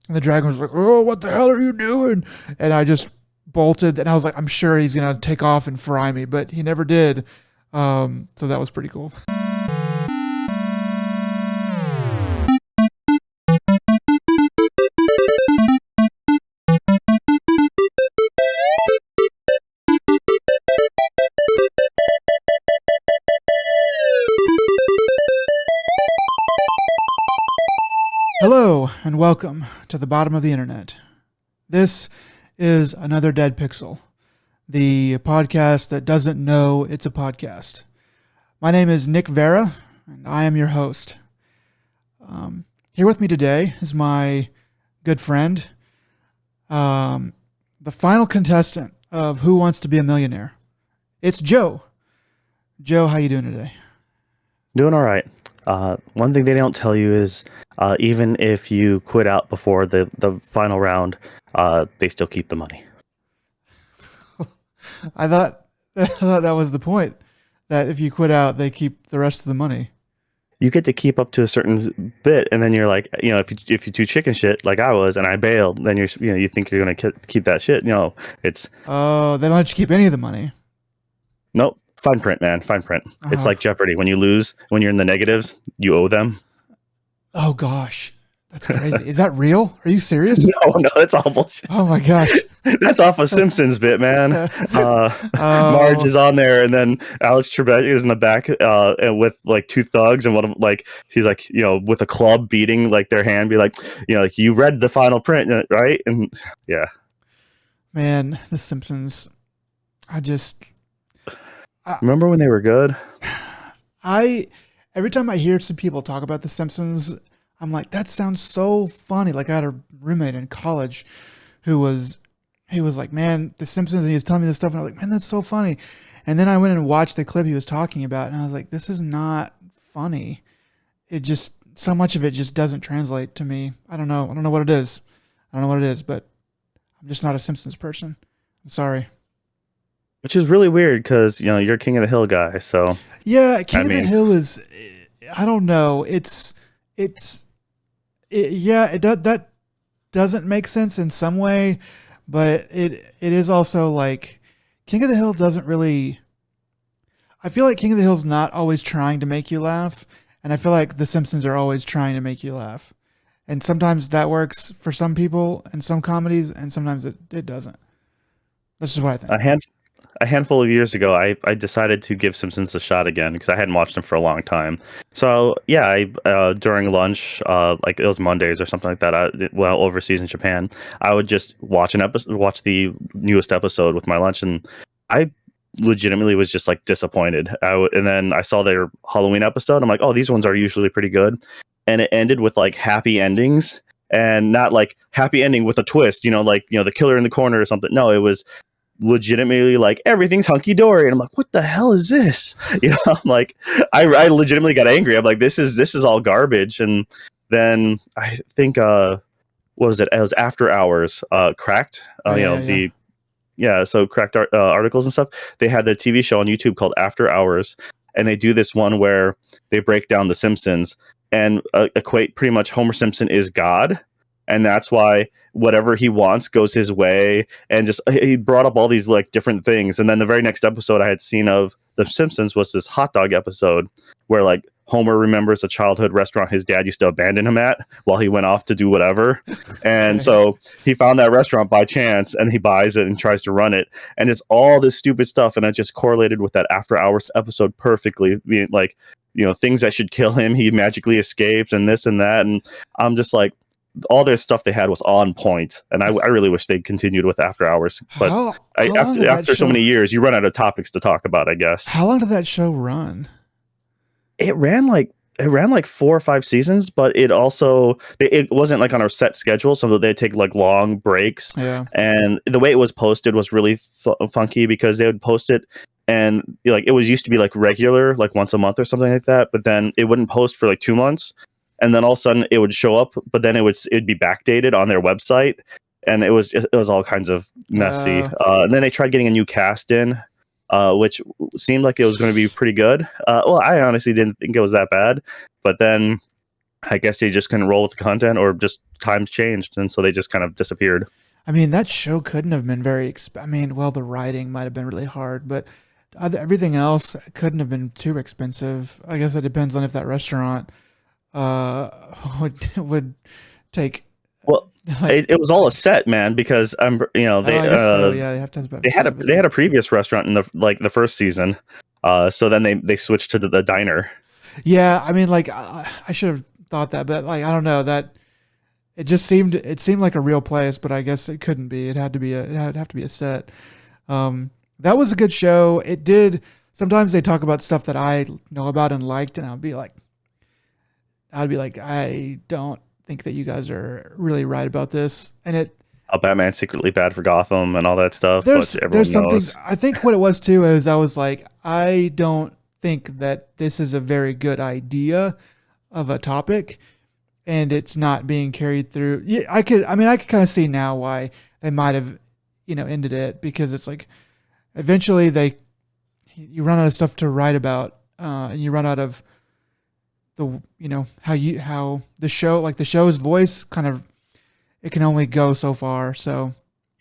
And the dragon was like, "Oh, what the hell are you doing?" And I just bolted, and I was like, "I'm sure he's gonna take off and fry me," but he never did. So that was pretty cool. Hello, and welcome to the bottom of the internet. This is another Dead Pixel, the podcast that doesn't know it's a podcast. My name is Nick Vera, and I am your host. Here with me today is my good friend, the final contestant of Who Wants to Be a Millionaire. It's Joe. Joe, how you doing today? Doing all right. One thing they don't tell you is even if you quit out before the final round, they still keep the money. I thought that was the point, that if you quit out, they keep the rest of the money. You get to keep up to a certain bit, and then you're like, if you do chicken shit like I was, and I bailed, then you think you're gonna keep that shit. It's Oh, they don't let you keep any of the money. nope. Fine print, man. Fine print. It's like Jeopardy. When you lose, when you're in the negatives, you owe them. Oh gosh, that's crazy. Is that real? Are you serious? No, that's all bullshit. Oh my gosh. That's off a Simpsons bit, man. Marge is on there, and then Alex Trebek is in the back and with like two thugs, and one of like she's like with a club beating like their hand, be like like you read the final print, right? And yeah, Man, The Simpsons. Remember when they were good? Every time I hear some people talk about The Simpsons, I'm like, that sounds so funny. Like I had a roommate in college who was like, man, The Simpsons, and he was telling me this stuff, and I was like, man, that's so funny. And then I went and watched the clip he was talking about, and I was like, this is not funny. It just, so much of it just doesn't translate to me. I don't know what it is. But I'm just not a Simpsons person. I'm sorry. Which is really weird because you're King of the Hill guy. So Yeah, King of the Hill is, I don't know. That doesn't make sense in some way, but it is also like King of the Hill doesn't really. I feel like King of the Hill's not always trying to make you laugh, and I feel like The Simpsons are always trying to make you laugh, and sometimes that works for some people and some comedies, and sometimes it doesn't. That's just what I think. A handful of years ago, I decided to give Simpsons a shot again because I hadn't watched them for a long time. So yeah, during lunch, like it was Mondays or something like that. Overseas in Japan, I would just watch watch the newest episode with my lunch, and I legitimately was just like disappointed. And then I saw their Halloween episode. I'm like, oh, these ones are usually pretty good, and it ended with like happy endings, and not like happy ending with a twist. The killer in the corner or something. No, it was legitimately like everything's hunky-dory, and I'm like, what the hell is this? I'm like, I legitimately got angry. I'm like, this is all garbage. And then I think what was it? It was After Hours, Cracked. So Cracked articles and stuff. They had the TV show on YouTube called After Hours, and they do this one where they break down The Simpsons and equate pretty much Homer Simpson is God. And that's why whatever he wants goes his way. And just he brought up all these like different things. And then the very next episode I had seen of The Simpsons was this hot dog episode where like Homer remembers a childhood restaurant his dad used to abandon him at while he went off to do whatever. And so he found that restaurant by chance, and he buys it and tries to run it. And it's all this stupid stuff. And it just correlated with that After Hours episode perfectly. Being like, things that should kill him, he magically escapes, and this and that. And I'm just like, all their stuff they had was on point, and I really wish they'd continued with After Hours. But after so many years, you run out of topics to talk about, I guess. How long did that show run? It ran like 4 or 5 seasons, but it wasn't like on a set schedule, so they'd take like long breaks. Yeah. And the way it was posted was really funky because they would post it, and like it was used to be like regular, like once a month or something like that, but then it wouldn't post for like 2 months. And then all of a sudden it would show up, but then it'd be backdated on their website, and it was all kinds of messy. And then they tried getting a new cast in, which seemed like it was going to be pretty good. Well, I honestly didn't think it was that bad, but then I guess they just couldn't roll with the content, or just times changed, and so they just kind of disappeared. I mean, that show couldn't have been very. I mean, well, the writing might have been really hard, but everything else couldn't have been too expensive. I guess it depends on if that restaurant uh would take Well, like. it was all a set, man, because Oh, I guess so. Yeah, they have to have they had a previous restaurant in the first season, so then they switched to the diner. Yeah, I mean, like I should have thought that, but like I don't know that it seemed like a real place, but I guess it couldn't be. It had have to be a set. That was a good show. It did. Sometimes they talk about stuff that I know about and liked, and I'd be like, I don't think that you guys are really right about this. And How Batman's secretly bad for Gotham and all that stuff, but everyone there's something. knows. I think what it was too is I was like, I don't think that this is a very good idea of a topic, and it's not being carried through. Yeah, I could kind of see now why they might have, ended it, because it's like eventually you run out of stuff to write about, and you run out of how the show, like the show's voice kind of, it can only go so far. So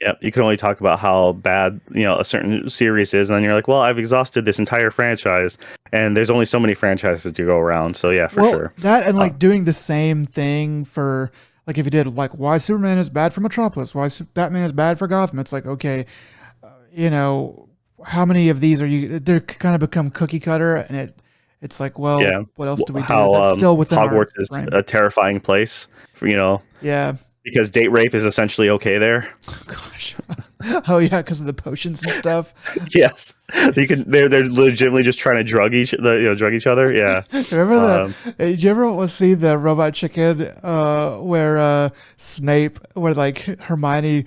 Yep, you can only talk about how bad a certain series is, and then you're like, well, I've exhausted this entire franchise, and there's only so many franchises to go around. So yeah, for sure. That, and like doing the same thing for, like, if you did like why Superman is bad for Metropolis, why Batman is bad for Gotham. It's like, okay, how many of these are you? They're kind of become cookie cutter, and it's like, well, Yeah. what else do we do? How That's still within Hogwarts our is frame. a terrifying place, for, Yeah. because date rape is essentially okay there. Oh, gosh. Oh yeah, because of the potions and stuff. Yes, they're legitimately just trying to drug each other. Yeah. Remember did you ever see the Robot Chicken where Snape, where like Hermione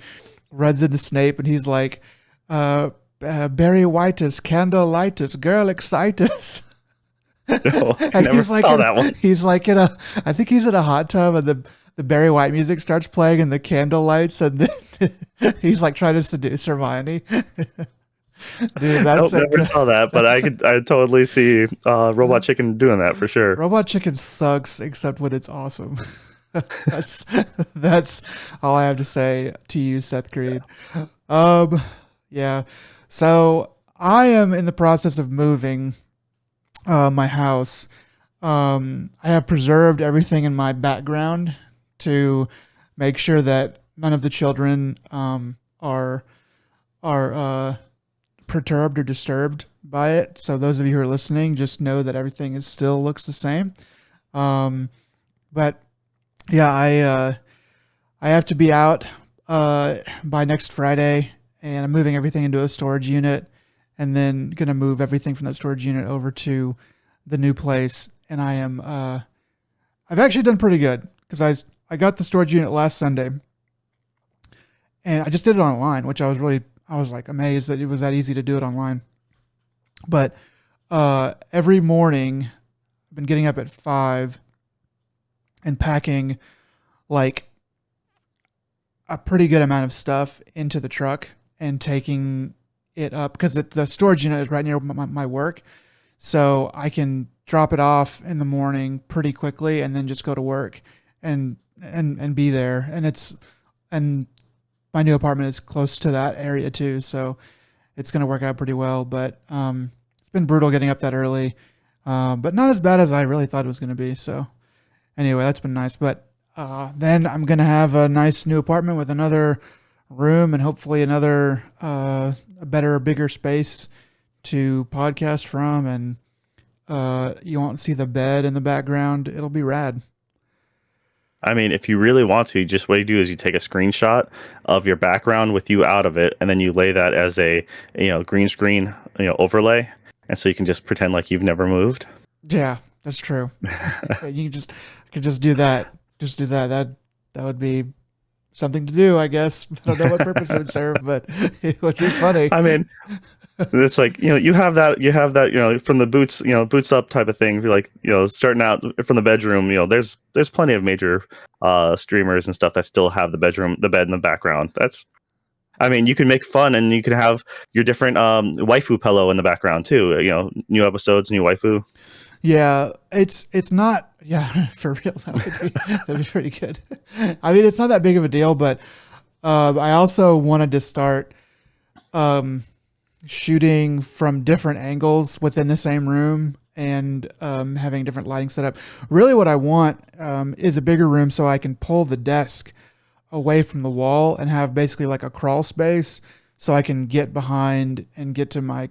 runs into Snape and he's like, Barry Whitus, candle lightus, girl excitus. No, I And never he's like saw that one. He's like I think he's in a hot tub, and the Barry White music starts playing and the candle lights, and then he's like trying to seduce Hermione. Dude, that's Never saw that, but I totally see Robot Chicken doing that for sure. Robot Chicken sucks, except when it's awesome. That's all I have to say to you, Seth Creed. Yeah. So I am in the process of moving my house. I have preserved everything in my background to make sure that none of the children are perturbed or disturbed by it. So those of you who are listening, just know that everything still looks the same. But yeah, I have to be out by next Friday, and I'm moving everything into a storage unit, and then gonna move everything from that storage unit over to the new place. And I've actually done pretty good, because I got the storage unit last Sunday, and I just did it online, which I was like amazed that it was that easy to do it online. But every morning, I've been getting up at 5 and packing like a pretty good amount of stuff into the truck and taking it up, because the storage unit is right near my work, so I can drop it off in the morning pretty quickly and then just go to work and be there. And my new apartment is close to that area too, so it's going to work out pretty well. But it's been brutal getting up that early, but not as bad as I really thought it was going to be. So anyway, that's been nice. But then I'm going to have a nice new apartment with another room and hopefully another a better, bigger space to podcast from. And you won't see the bed in the background. It'll be rad. I mean, if you really want to, just what you do is you take a screenshot of your background with you out of it, and then you lay that as a green screen overlay, and so you can just pretend like you've never moved. Yeah, that's true. You could just do that. Just do that. That would be something to do, I guess. I don't know what purpose it would serve, but it would be funny. I mean, it's like, you have that, from the boots up type of thing. Like, starting out from the bedroom, there's plenty of major streamers and stuff that still have the bed in the background. You can make fun, and you can have your different waifu pillow in the background too. New episodes, new waifu. Yeah, it's not. Yeah, for real, that'd be pretty good. I mean, it's not that big of a deal, but I also wanted to start um, shooting from different angles within the same room and having different lighting setup. Really, what I want is a bigger room so I can pull the desk away from the wall and have basically like a crawl space so I can get behind and get to my,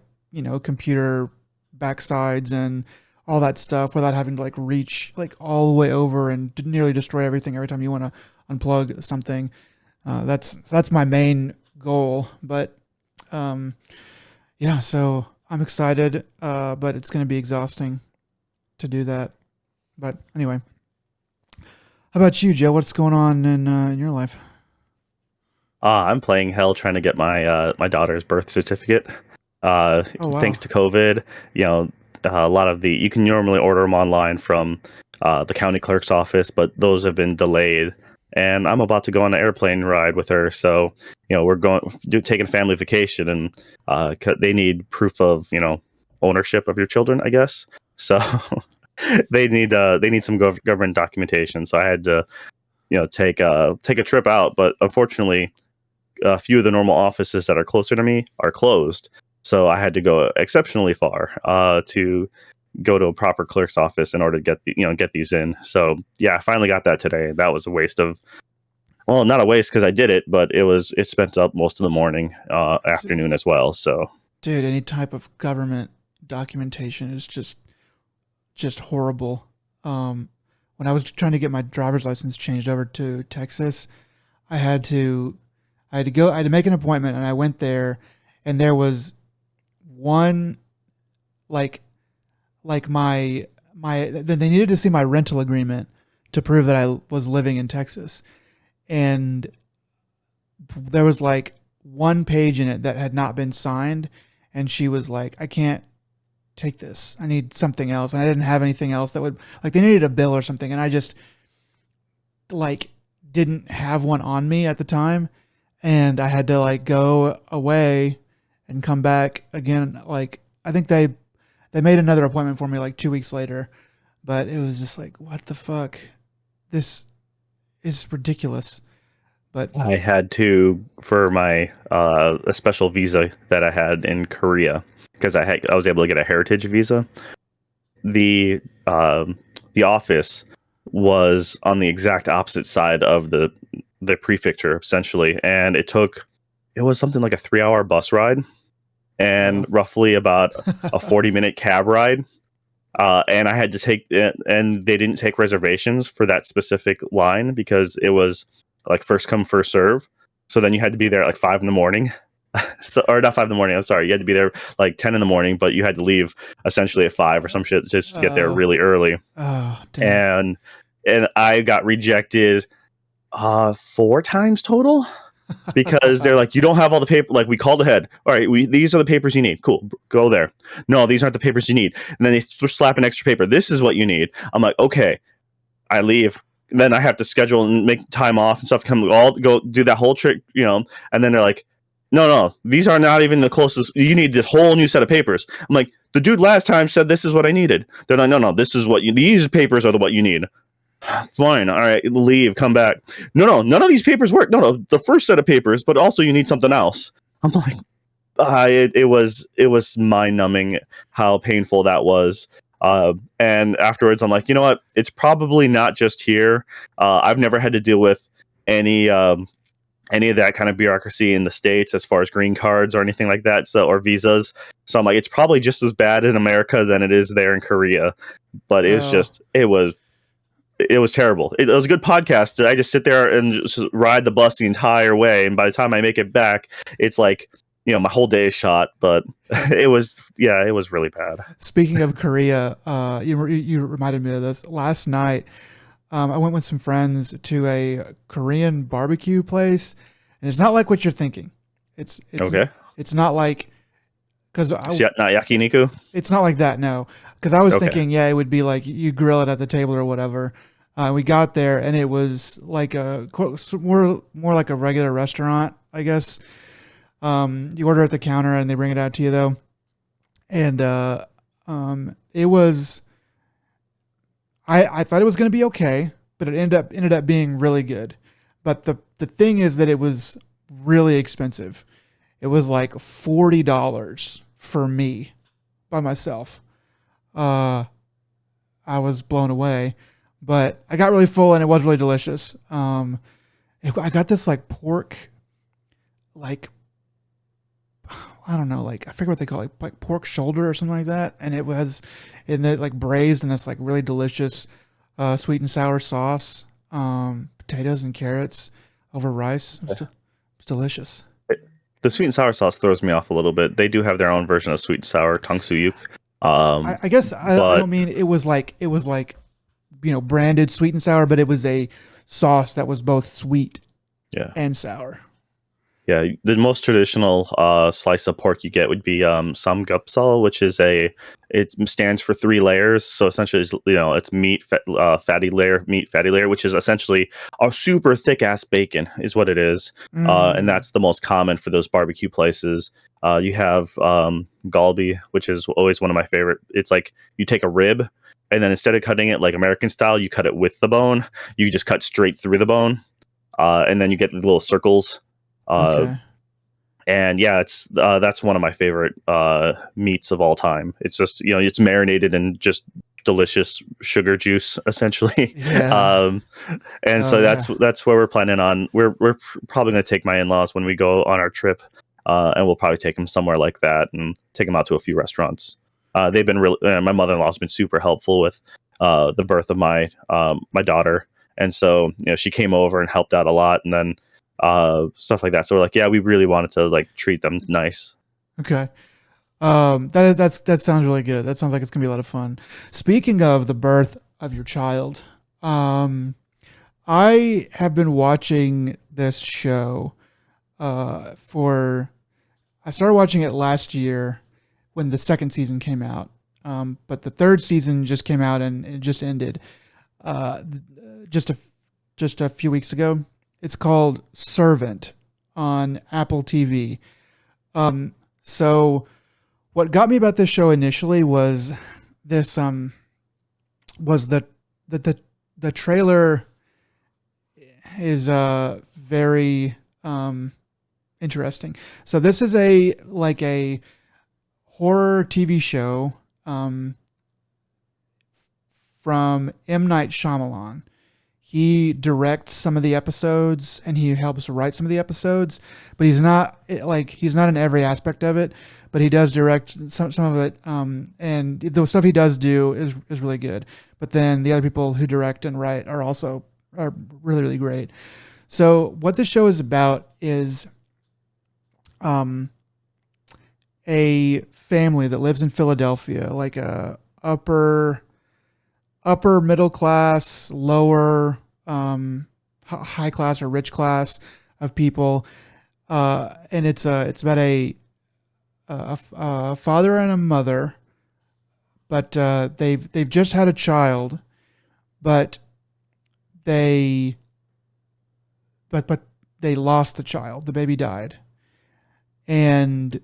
computer backsides and all that stuff without having to like reach like all the way over and nearly destroy everything every time you want to unplug something. That's my main goal. But yeah, so I'm excited, but it's going to be exhausting to do that. But anyway, how about you, Joe? What's going on in your life? I'm playing hell trying to get my daughter's birth certificate. Oh wow, Thanks to COVID, you know, a lot of the you can normally order them online from the county clerk's office, but those have been delayed. And I'm about to go on an airplane ride with her, so we're taking a family vacation, and they need proof of ownership of your children, I guess. So they need some government documentation. So I had to take a trip out, but unfortunately a few of the normal offices that are closer to me are closed. So I had to go exceptionally far to go to a proper clerk's office in order to get these in. So yeah, I finally got that today. That was a waste of, well, not a waste because I did it, but it spent up most of the morning, afternoon as well. So dude, any type of government documentation is just horrible. When I was trying to get my driver's license changed over to Texas, I had to I had to make an appointment, and I went there, and there was one like they needed to see my rental agreement to prove that I was living in Texas, and there was like one page in it that had not been signed, and she was like, I can't take this. I need something else. And I didn't have anything else that would, like, they needed a bill or something. And I just like didn't have one on me at the time. And I had to like go away and come back again. Like, I think they made another appointment for me like 2 weeks later, but it was just like, what the fuck? This is ridiculous. But I had to for my a special visa that I had in Korea because I was able to get a heritage visa. The the office was on the exact opposite side of the prefecture essentially, and it was something like a 3-hour bus ride and wow. roughly about a 40-minute cab ride. And I had to take it, and they didn't take reservations for that specific line because it was like first come first serve. So then you had to be there at like 5 in the morning. So, or not 5 in the morning. I'm sorry, you had to be there like 10 in the morning, but you had to leave essentially at 5 or some shit just to get there uh, really early. oh damn. And I got rejected 4 times total because they're like, you don't have all the paper. Like, we called ahead. All right, these are the papers you need. Cool, go there. No, these aren't the papers you need. And then they slap an extra paper. This is what you need. I'm like, okay. I leave. Then I have to schedule and make time off and stuff. Go do that whole trick, And then they're like, no, these are not even the closest. You need this whole new set of papers. I'm like, the dude last time said this is what I needed. They're like, no, this is what these papers are what you need. Fine, all right, leave, come back. No, none of these papers work. No, the first set of papers, but also you need something else. I'm like, it was mind numbing how painful that was. And afterwards, I'm like, you know what? It's probably not just here. I've never had to deal with any any of that kind of bureaucracy in the States as far as green cards or anything like that, so or visas. So I'm like, it's probably just as bad in America than it is there in Korea. But Oh, it was terrible. It was a good podcast. I just sit there and just ride the bus the entire way, and by the time I make it back, it's like my whole day is shot. But it was really bad. speaking of Korea, you reminded me of this. Last night, I went with some friends to a Korean barbecue place, and it's not like what you're thinking. It's Okay, it's not like because not yakiniku. it's not like that. No, because I was Okay, thinking, yeah, it would be like you grill it at the table or whatever. We got there, and it was like more like a regular restaurant, I guess. You order at the counter, and they bring it out to you though, and it was I thought it was going to be okay, but it ended up being really good. But the thing is that it was really expensive. It was like $40 for me by myself. I was blown away, but I got really full and it was really delicious. I got this like pork, like I don't know, like I forget what they call it, like pork shoulder or something like that, and it was in the like braised in this like really delicious sweet and sour sauce, potatoes and carrots over rice. It was delicious. The sweet and sour sauce throws me off a little bit. They do have their own version of sweet and sour tangsuyuk. I guess I don't mean it was like branded sweet and sour, but it was a sauce that was both sweet and sour. Yeah, the most traditional slice of pork you get would be samgyeopsal, which is it stands for 3 layers. So essentially, it's meat, fatty layer, which is essentially a super thick ass bacon, is what it is, and that's the most common for those barbecue places. You have galbi, which is always one of my favorite. It's like you take a rib, and then instead of cutting it like American style, you cut it with the bone. You just cut straight through the bone, and then you get the little circles. Okay. And yeah, that's one of my favorite meats of all time. It's just it's marinated in just delicious sugar juice essentially. Yeah. And so that's where we're planning on. We're probably going to take my in-laws when we go on our trip, and we'll probably take them somewhere like that and take them out to a few restaurants. They've been really. My mother-in-law's been super helpful with the birth of my daughter, and so she came over and helped out a lot, and then stuff like that. So we're like, yeah, we really wanted to like treat them nice. Okay. That sounds really good. That sounds like it's gonna be a lot of fun. Speaking of the birth of your child, I have been watching this show I started watching it last year when the second season came out. But the third season just came out and it just ended just a few weeks ago. It's called Servant on Apple TV. So what got me about this show initially was the trailer is very interesting. So this is a horror TV show from M. Night Shyamalan. He directs some of the episodes and he helps write some of the episodes, but he's not in every aspect of it, but he does direct some of it. And the stuff he does do is really good. But then the other people who direct and write are really, really great. So what this show is about is a family that lives in Philadelphia, like a upper middle class, lower, high class or rich class of people, and it's about a father and a mother, but they've just had a child, but they lost the child. The baby died, and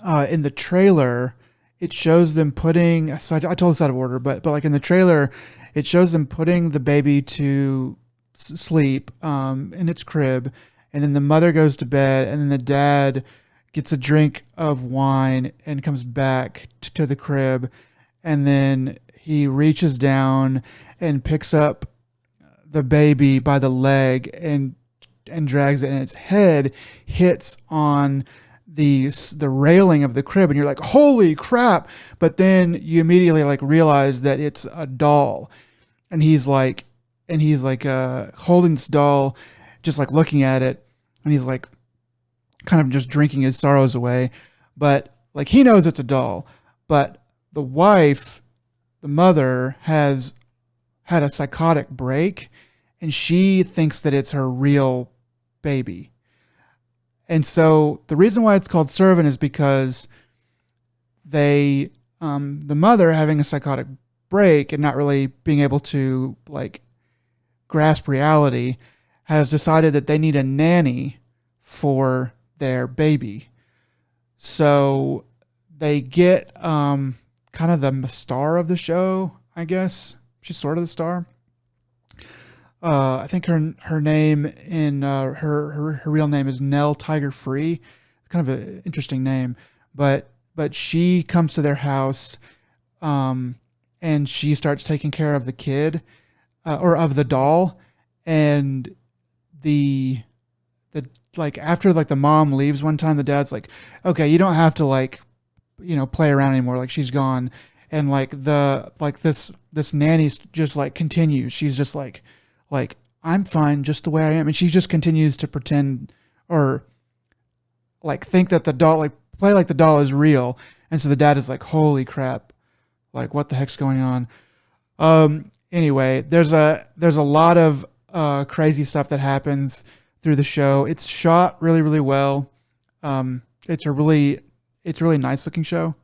in the trailer, it shows them putting. So I told this out of order, but like in the trailer, it shows them putting the baby to sleep in its crib, and then the mother goes to bed, and then the dad gets a drink of wine and comes back to the crib, and then he reaches down and picks up the baby by the leg and drags it, and its head hits on the railing of the crib, and you're like, holy crap. But then you immediately like realize that it's a doll, and he's like holding this doll, just like looking at it, and he's like kind of just drinking his sorrows away. But like he knows it's a doll, but the wife, the mother, has had a psychotic break, and she thinks that it's her real baby. And so the reason why it's called Servant is because the mother, having a psychotic break and not really being able to like grasp reality, has decided that they need a nanny for their baby. So they get kind of the star of the show, I guess. She's sort of the star. I think her name in her real name is Nell Tiger Free. It's kind of an interesting name, but she comes to their house, and she starts taking care of the kid, or of the doll, and the like after like the mom leaves one time, the dad's like, okay, you don't have to like, play around anymore. Like she's gone, and like this nanny just like continues. She's just like I'm fine just the way I am, and she just continues to pretend or like think that the doll, like play like the doll is real, and so the dad is like, holy crap, like what the heck's going on? Anyway, there's a lot of crazy stuff that happens through the show. It's shot really really well. It's a really nice looking show.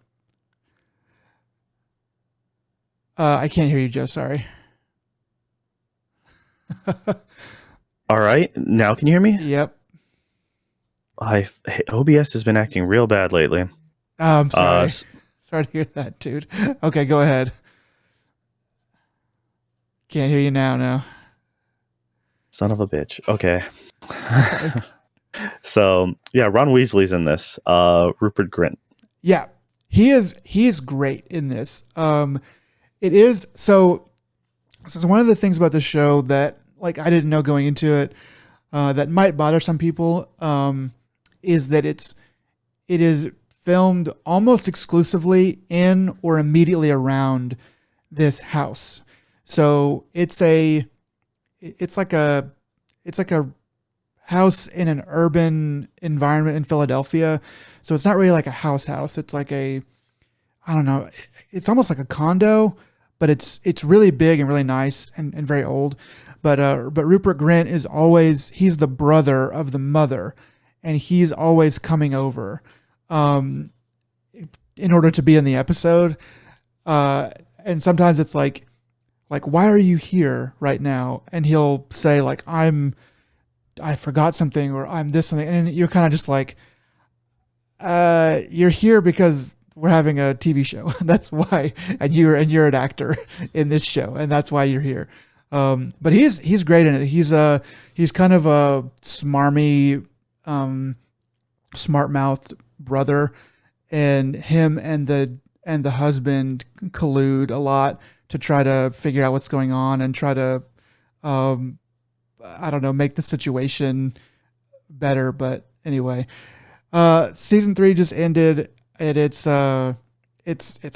I can't hear you, Joe. Sorry. All right, now can you hear me? Yep. OBS has been acting real bad lately. I'm sorry. Sorry to hear that, dude. Okay, go ahead. Can't hear you now. Son of a bitch. Okay. So yeah, Ron Weasley's in this. Rupert Grint. Yeah, he is great in this. It is so one of the things about the show that like I didn't know going into it, that might bother some people, is that it is filmed almost exclusively in or immediately around this house. So it's like a house in an urban environment in Philadelphia. So it's not really like a house. It's like I don't know. It's almost like a condo, but it's really big and really nice and very old. But Rupert Grint he's the brother of the mother, and he's always coming over, in order to be in the episode. And sometimes it's like, why are you here right now? And he'll say like, I forgot something, or I'm this something. And you're kind of just like, you're here because we're having a TV show. That's why. And you're an actor in this show, and that's why you're here. But he's great in it. He's kind of a smarmy, smart-mouthed brother, and him and the husband collude a lot to try to figure out what's going on and try to, I don't know, make the situation better. But anyway, season 3 just ended, and it's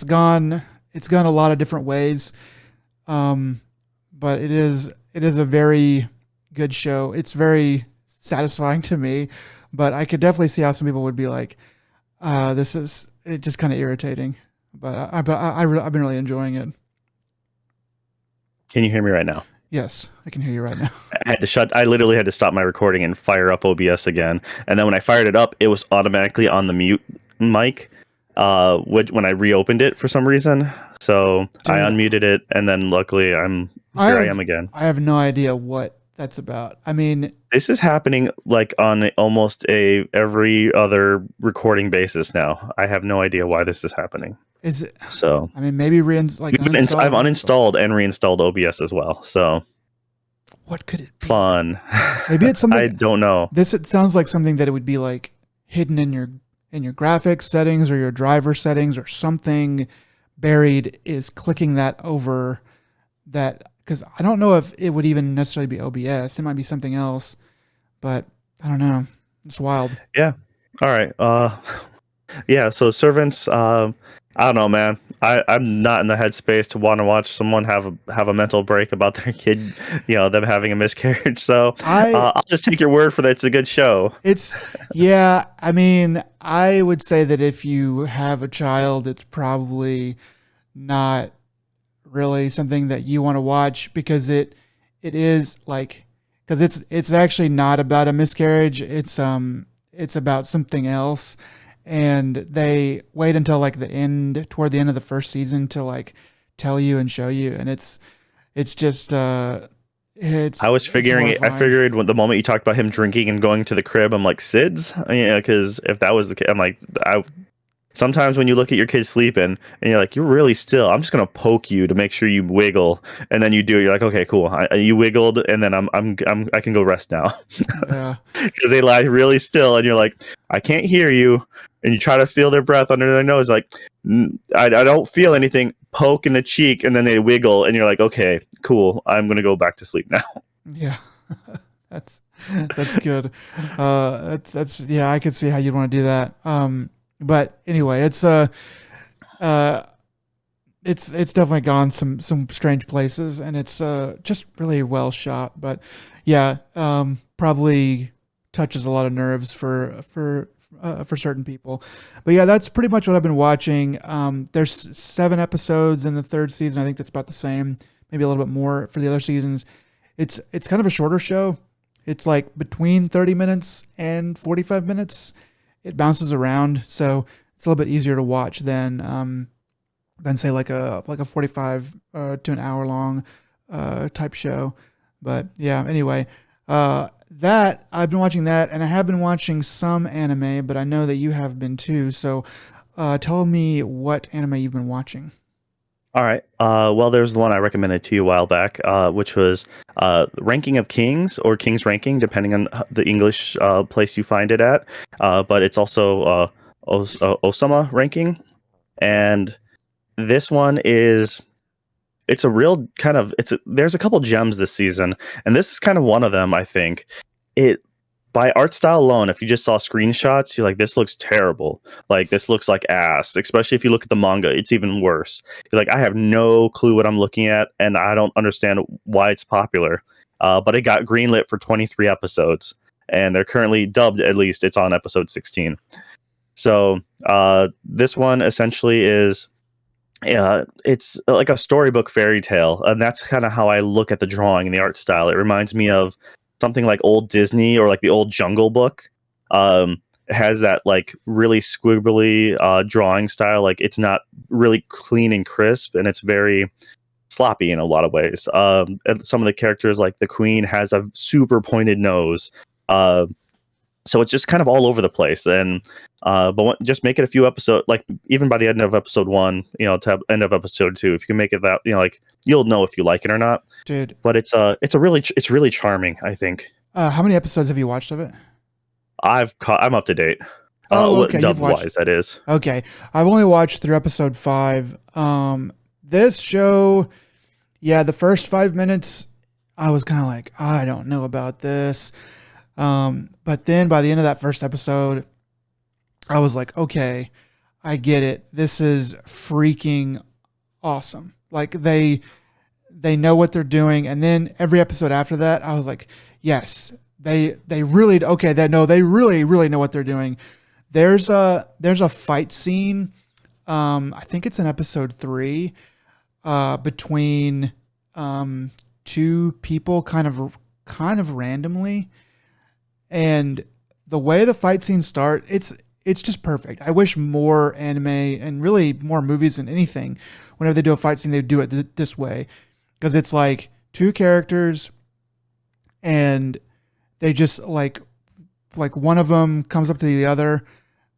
gone a lot of different ways. But it is a very good show. It's very satisfying to me, but I could definitely see how some people would be like, this is it just kind of irritating. But I've been really enjoying it. Can you hear me right now? Yes, I can hear you right now. I literally had to stop my recording and fire up OBS again. And then when I fired it up, it was automatically on the mute mic, when I reopened it for some reason. So dude, I unmuted it, and then luckily I am again. I have no idea what that's about. I mean, this is happening like on almost every other recording basis now. I have no idea why this is happening. Is it? So I mean, maybe I've uninstalled and reinstalled OBS as well. So what could it be? Fun. Maybe it's something. I don't know. It sounds like something that it would be like hidden in your graphics settings or your driver settings, or something buried is clicking that over that. Because I don't know if it would even necessarily be OBS. It might be something else, but I don't know. It's wild. Yeah. All right. Yeah. So Servants. I don't know, man. I'm not in the headspace to want to watch someone have a mental break about their kid, them having a miscarriage. So I'll just take your word for that. It's a good show. Yeah. I mean, I would say that if you have a child, it's probably not really something that you want to watch, because it is like, because it's actually not about a miscarriage. It's about something else. And they wait until like toward the end of the first season to like tell you and show you. And it's just, I figured when the moment you talked about him drinking and going to the crib, I'm like, SIDS? Yeah, because if that was the case, I'm like, sometimes when you look at your kid sleeping and you're like, you're really still, I'm just gonna poke you to make sure you wiggle, and then you do it. You're like, okay, cool. You wiggled, and then I can go rest now. Yeah. Because they lie really still, and you're like, I can't hear you, and you try to feel their breath under their nose, like, I don't feel anything. Poke in the cheek, and then they wiggle, and you're like, okay, cool. I'm gonna go back to sleep now. Yeah. that's good. That's yeah, I could see how you'd want to do that. But anyway, it's definitely gone some strange places, and it's just really well shot. But yeah, probably touches a lot of nerves for certain people. But yeah, that's pretty much what I've been watching. There's 7 episodes in the 3rd season. I think that's about the same, maybe a little bit more for the other seasons. It's kind of a shorter show. It's like between 30 minutes and 45 minutes. It bounces around, so it's a little bit easier to watch than say like a 45 to an hour long type show. But yeah, anyway, that I've been watching that, and I have been watching some anime, but I know that you have been too. So tell me what anime you've been watching. All right. Well, there's the one I recommended to you a while back, which was Ranking of Kings, or King's Ranking, depending on the English place you find it at. But it's also Osama Ranking. And this one it's a real kind of, there's a couple gems this season, and this is kind of one of them, I think. It, by art style alone, if you just saw screenshots, you're like, this looks terrible. Like, this looks like ass. Especially if you look at the manga, it's even worse. You're like, I have no clue what I'm looking at, and I don't understand why it's popular. But it got greenlit for 23 episodes, and they're currently dubbed, at least. It's on episode 16. So this one essentially is, it's like a storybook fairy tale, and that's kind of how I look at the drawing and the art style. It reminds me of something like old Disney or like the old Jungle Book. It has that like really squibbly drawing style. Like, it's not really clean and crisp, and it's very sloppy in a lot of ways. And some of the characters, like the queen, has a super pointed nose. So it's just kind of all over the place. And just make it a few episodes, like even by the end of episode 1, to end of episode 2, if you can make it that, like, you'll know if you like it or not. Dude, but it's really charming, I think. how many episodes have you watched of it? I'm up to date. Oh, okay. Dub wise, that is. Okay. I've only watched through episode 5. This show, yeah, the first 5 minutes, I was kind of like, I don't know about this. But then by the end of that first episode, I was like, okay, I get it. This is freaking awesome. Like, they know what they're doing. And then every episode after that, I was like, yes, they really, okay, they really, really know what they're doing. There's a fight scene. I think it's in episode 3, between, 2 people kind of randomly. And the way the fight scenes start, it's just perfect. I wish more anime, and really more movies and anything, whenever they do a fight scene, they do it this way. Because it's like 2 characters, and they just like one of them comes up to the other,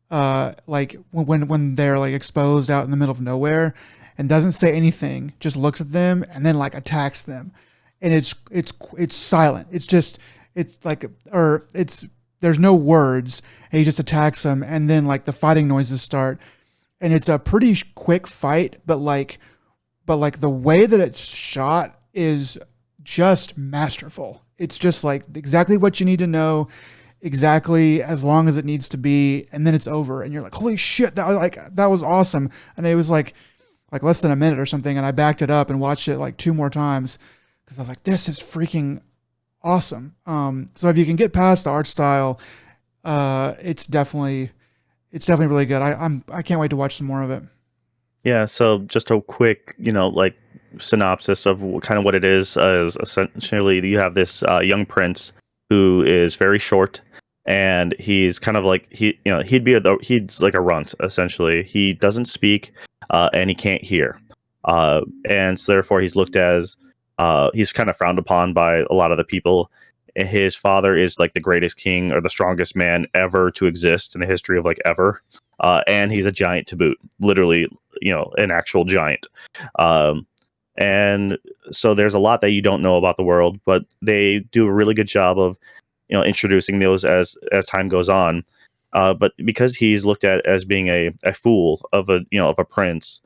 like when they're like exposed out in the middle of nowhere, and doesn't say anything, just looks at them and then like attacks them. And it's silent. There's no words, and he just attacks them, and then like the fighting noises start, and it's a pretty quick fight, but the way that it's shot is just masterful. It's just like exactly what you need to know, exactly as long as it needs to be, and then it's over, and you're like, holy shit, that was awesome. And it was like less than a minute or something, and I backed it up and watched it like 2 more times because I was like, this is freaking awesome. So if you can get past the art style, it's definitely really good. I can't wait to watch some more of it. Yeah. So just a quick, like synopsis of kind of what it is essentially you have this young prince who is very short, and he's kind of like he's like a runt essentially. He doesn't speak, and he can't hear, and so therefore he's looked as he's kind of frowned upon by a lot of the people. His father is like the greatest king or the strongest man ever to exist in the history of like ever. and he's a giant to boot, literally, an actual giant. Um, and so there's a lot that you don't know about the world, but they do a really good job of introducing those as time goes on. But because he's looked at as being a fool of a prince,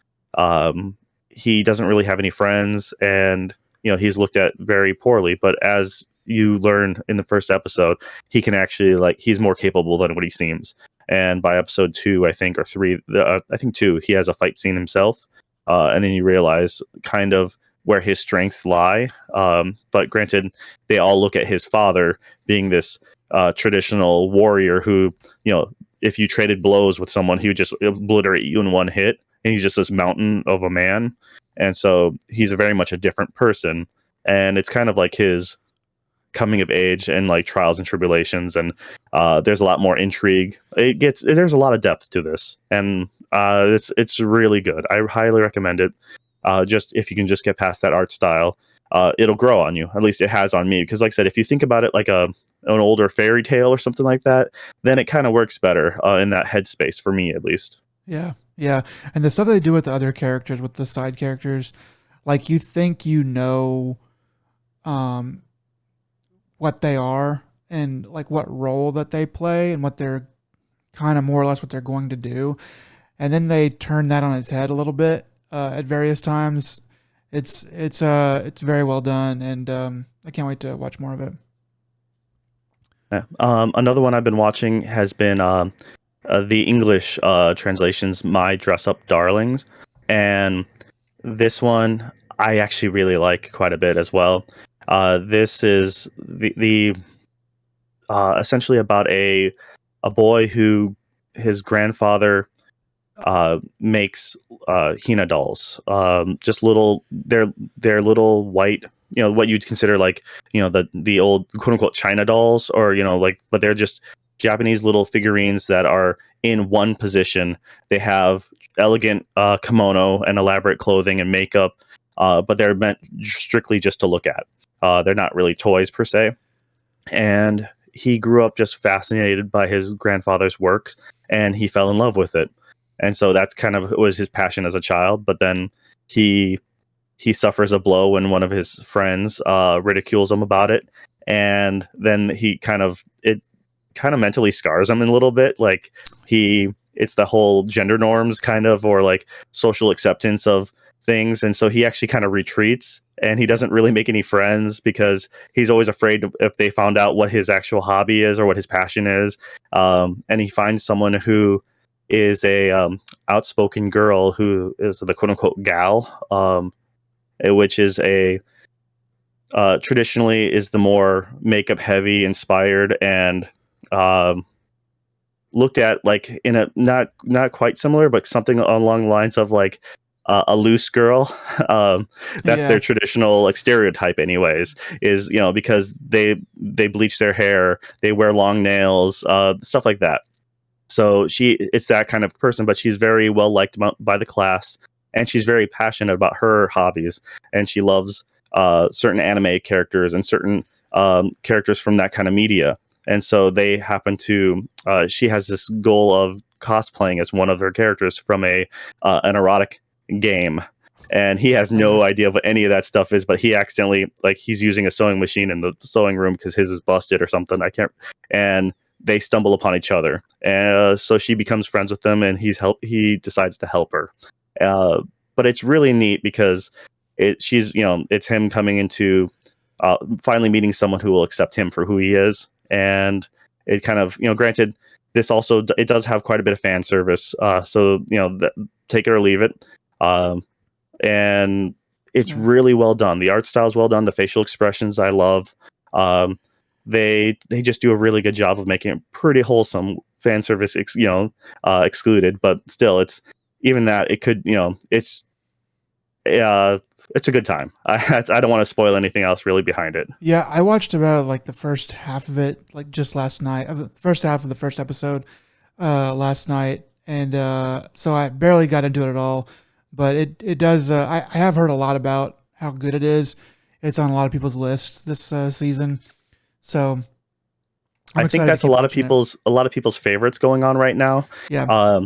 he doesn't really have any friends, and he's looked at very poorly. But as you learn in the first episode, he can actually, he's more capable than what he seems. And by episode 2, I think, or 3, I think 2, he has a fight scene himself, and then you realize kind of where his strengths lie. But granted, they all look at his father being this traditional warrior who, if you traded blows with someone, he would just obliterate you in one hit. And he's just this mountain of a man. And so he's very much a different person. And it's kind of like his coming of age and trials and tribulations. And there's a lot more intrigue. There's a lot of depth to this. And it's really good. I highly recommend it. Just if you can just get past that art style, it'll grow on you. At least it has on me. Because like I said, if you think about it like an older fairy tale or something like that, then it kind of works better in that headspace for me, at least. Yeah. And the stuff they do with the other characters, with the side characters, you think what they are and what role that they play and what they're kind of more or less what they're going to do. And then they turn that on its head a little bit at various times. It's very well done, and I can't wait to watch more of it. Yeah. Another one I've been watching has been the English translations, My Dress Up Darlings, and this one I actually really like quite a bit as well. This is the essentially about a boy who his grandfather makes Hina dolls, just they're little white, what you'd consider the old quote unquote China dolls, or but they're just Japanese little figurines that are in one position. They have elegant kimono and elaborate clothing and makeup, but they're meant strictly just to look at. They're not really toys per se. And he grew up just fascinated by his grandfather's work, and he fell in love with it. And so that's kind of was his passion as a child. But then he suffers a blow when one of his friends ridicules him about it, and then it kind of mentally scars him a little bit. It's the whole gender norms kind of, or social acceptance of things, and so he actually kind of retreats, and he doesn't really make any friends because he's always afraid if they found out what his actual hobby is or what his passion is. And he finds someone who is a outspoken girl who is the quote unquote gal, which is a traditionally is the more makeup heavy inspired, and looked at in a not quite similar, but something along the lines of a loose girl. That's their traditional stereotype anyways, is because they bleach their hair, they wear long nails, stuff like that. So it's that kind of person, but she's very well liked by the class, and she's very passionate about her hobbies, and she loves certain anime characters and certain characters from that kind of media. And so they happen to she has this goal of cosplaying as one of her characters from an erotic game, and he has no idea what any of that stuff is, but he accidentally he's using a sewing machine in the sewing room because his is busted or something, and they stumble upon each other, and so she becomes friends with them, and he decides to help her. But it's really neat because it's him coming into finally meeting someone who will accept him for who he is. And it kind of, granted, this also, it does have quite a bit of fan service, so take it or leave it. And it's really well done. The art style is well done. The facial expressions I love. They just do a really good job of making it pretty wholesome. Fan service, excluded, but still, it's even that it could, it's a good time. I don't want to spoil anything else really behind it. Yeah, I watched about the first half of it, just last night. The first half of the first episode, last night, and so I barely got into it at all. But it does. I have heard a lot about how good it is. It's on a lot of people's lists this season. So I think that's a lot of people's favorites going on right now. Yeah.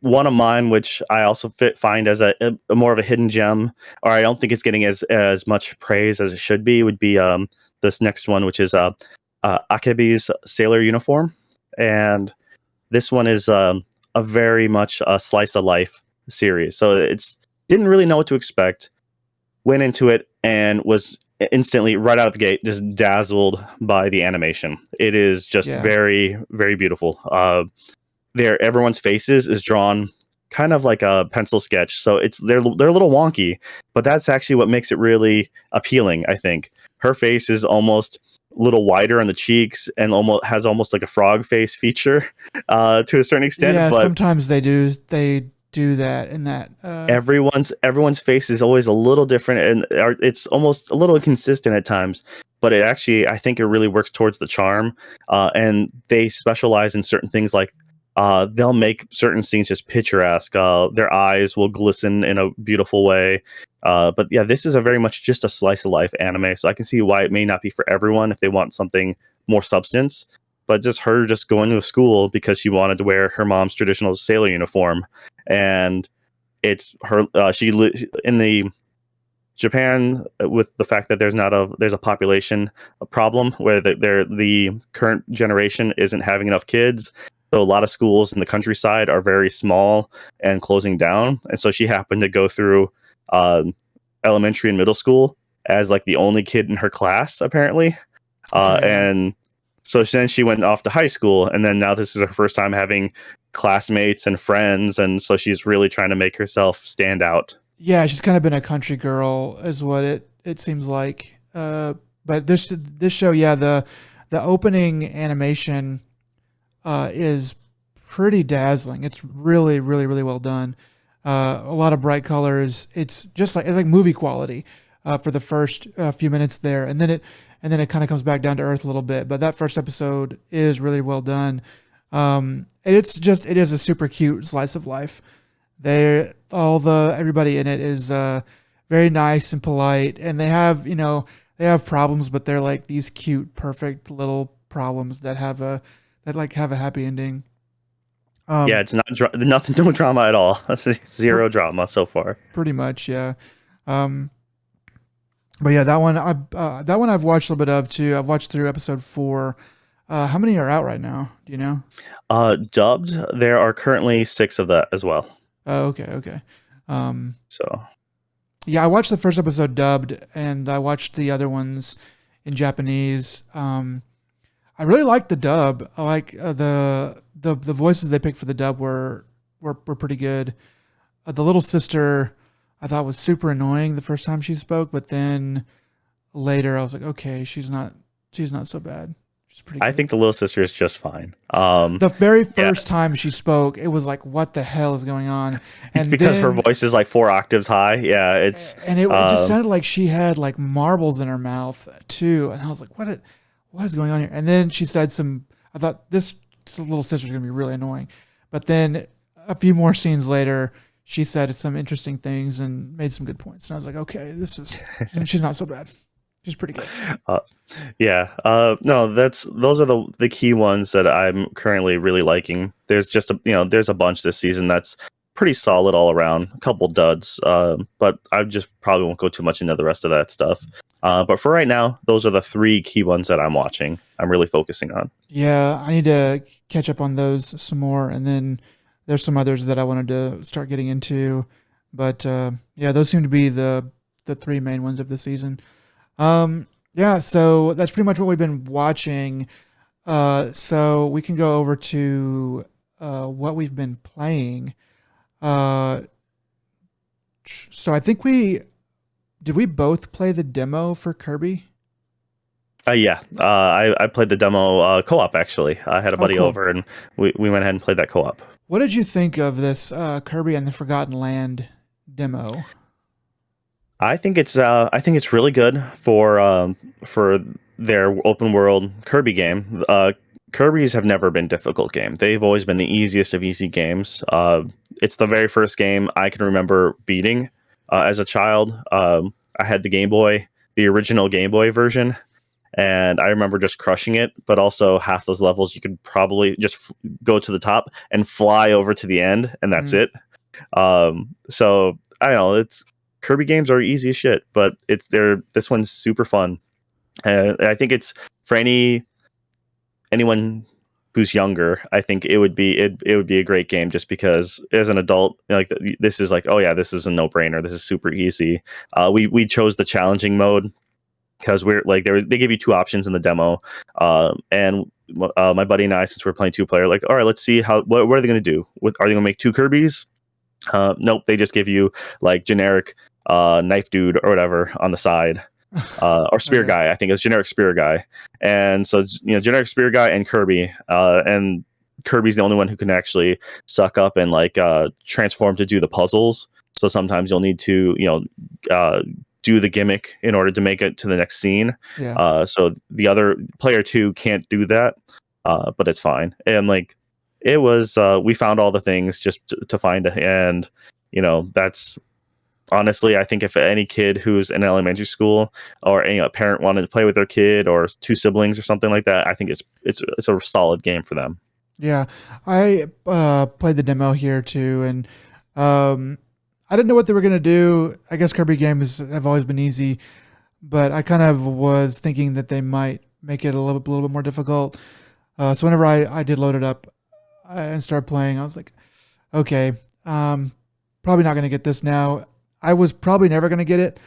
one of mine, which I also find as a more of a hidden gem, or I don't think it's getting as much praise as it should be, would be this next one, which is Akebi's Sailor Uniform, and this one is a very much a slice of life series. So it's didn't really know what to expect, went into it and was instantly right out of the gate just dazzled by the animation. It is just very, very beautiful. Everyone's faces is drawn kind of like a pencil sketch, so they're a little wonky, but that's actually what makes it really appealing. I think her face is almost a little wider on the cheeks and almost like a frog face feature to a certain extent. Yeah, but sometimes they do that in that. Everyone's face is always a little different, and it's almost a little inconsistent at times. But I think it really works towards the charm, and they specialize in certain things like they'll make certain scenes just picturesque. Their eyes will glisten in a beautiful way. But yeah, this is a very much just a slice of life anime, so I can see why it may not be for everyone if they want something more substance. But just her just going to school because she wanted to wear her mom's traditional sailor uniform, and it's her. In the Japan, with the fact that there's a population problem where the current generation isn't having enough kids. So a lot of schools in the countryside are very small and closing down. And so she happened to go through elementary and middle school as like the only kid in her class, apparently. And so then she went off to high school, and then now this is her first time having classmates and friends. And so she's really trying to make herself stand out. Yeah, she's kind of been a country girl, is what it seems like. But this show, yeah, the opening animation is pretty dazzling. It's really, really, really well done. A lot of bright colors. It's like movie quality for the first few minutes there, and then it kind of comes back down to earth a little bit. But that first episode is really well done. And it is a super cute slice of life. Everybody in it is very nice and polite, and they have problems, but they're like these cute, perfect little problems that have a happy ending. Yeah, it's nothing, no drama at all. Zero drama so far. Pretty much, yeah. But yeah, that one I've watched a little bit of too. I've watched through episode 4. How many are out right now? Do you know? Dubbed, there are currently 6 of that as well. Oh, okay. So yeah, I watched the first episode dubbed, and I watched the other ones in Japanese. I really liked the dub. I like the voices they picked for the dub were pretty good. The little sister I thought was super annoying the first time she spoke, but then later I was like, okay, she's not so bad. She's pretty good. I think the little sister is just fine. The very first time she spoke, it was like, what the hell is going on? And it's because her voice is like 4 octaves high. Yeah, it just sounded like she had like marbles in her mouth too, and I was like, what is going on here? And then she said I thought this little sister's going to be really annoying. But then a few more scenes later, she said some interesting things and made some good points. And I was like, okay, she's not so bad. She's pretty good. No, those are the key ones that I'm currently really liking. There's there's a bunch this season that's pretty solid all around. A couple duds, but I just probably won't go too much into the rest of that stuff. But for right now, those are the 3 key ones that I'm watching. I'm really focusing on. Yeah, I need to catch up on those some more, and then there's some others that I wanted to start getting into. But yeah, those seem to be the 3 main ones of the season. Yeah, so that's pretty much what we've been watching. So we can go over to what we've been playing. So I think did we both play the demo for Kirby? Yeah, I played the demo co-op, actually. I had a buddy over, and we went ahead and played that co-op. What did you think of this Kirby and the Forgotten Land demo? I think it's really good for their open world Kirby game. Kirby's have never been difficult game. They've always been the easiest of easy games. It's the very first game I can remember beating as a child. I had the Game Boy, the original Game Boy version, and I remember just crushing it. But also half those levels you could probably just go to the top and fly over to the end, and that's it. So I don't know. It's Kirby games are easy as shit, but this one's super fun, and I think it's for anyone who's younger. I think it would be a great game just because as an adult, like this is like, oh yeah, this is a no brainer. This is super easy. We chose the challenging mode because we're like they give you two options in the demo, and my buddy and I, since we're playing 2-player, like, all right, let's see what are they going to do? Are they going to make 2 Kirbys? Nope, they just give you like generic knife dude or whatever on the side. Or spear guy, I think it's generic spear guy, and so it's, generic spear guy and Kirby, and Kirby's the only one who can actually suck up and like transform to do the puzzles. So sometimes you'll need to do the gimmick in order to make it to the next scene. So the other player 2 can't do that, but it's fine. And like it was, we found all the things just to find, and that's. Honestly, I think if any kid who's in elementary school or a parent wanted to play with their kid or 2 siblings or something like that, I think it's a solid game for them. Yeah, I played the demo here too, and I didn't know what they were gonna do. I guess Kirby games have always been easy, but I kind of was thinking that they might make it a little bit more difficult. So whenever I did load it up and start playing, I was like, okay, probably not gonna get this now. I was probably never going to get it,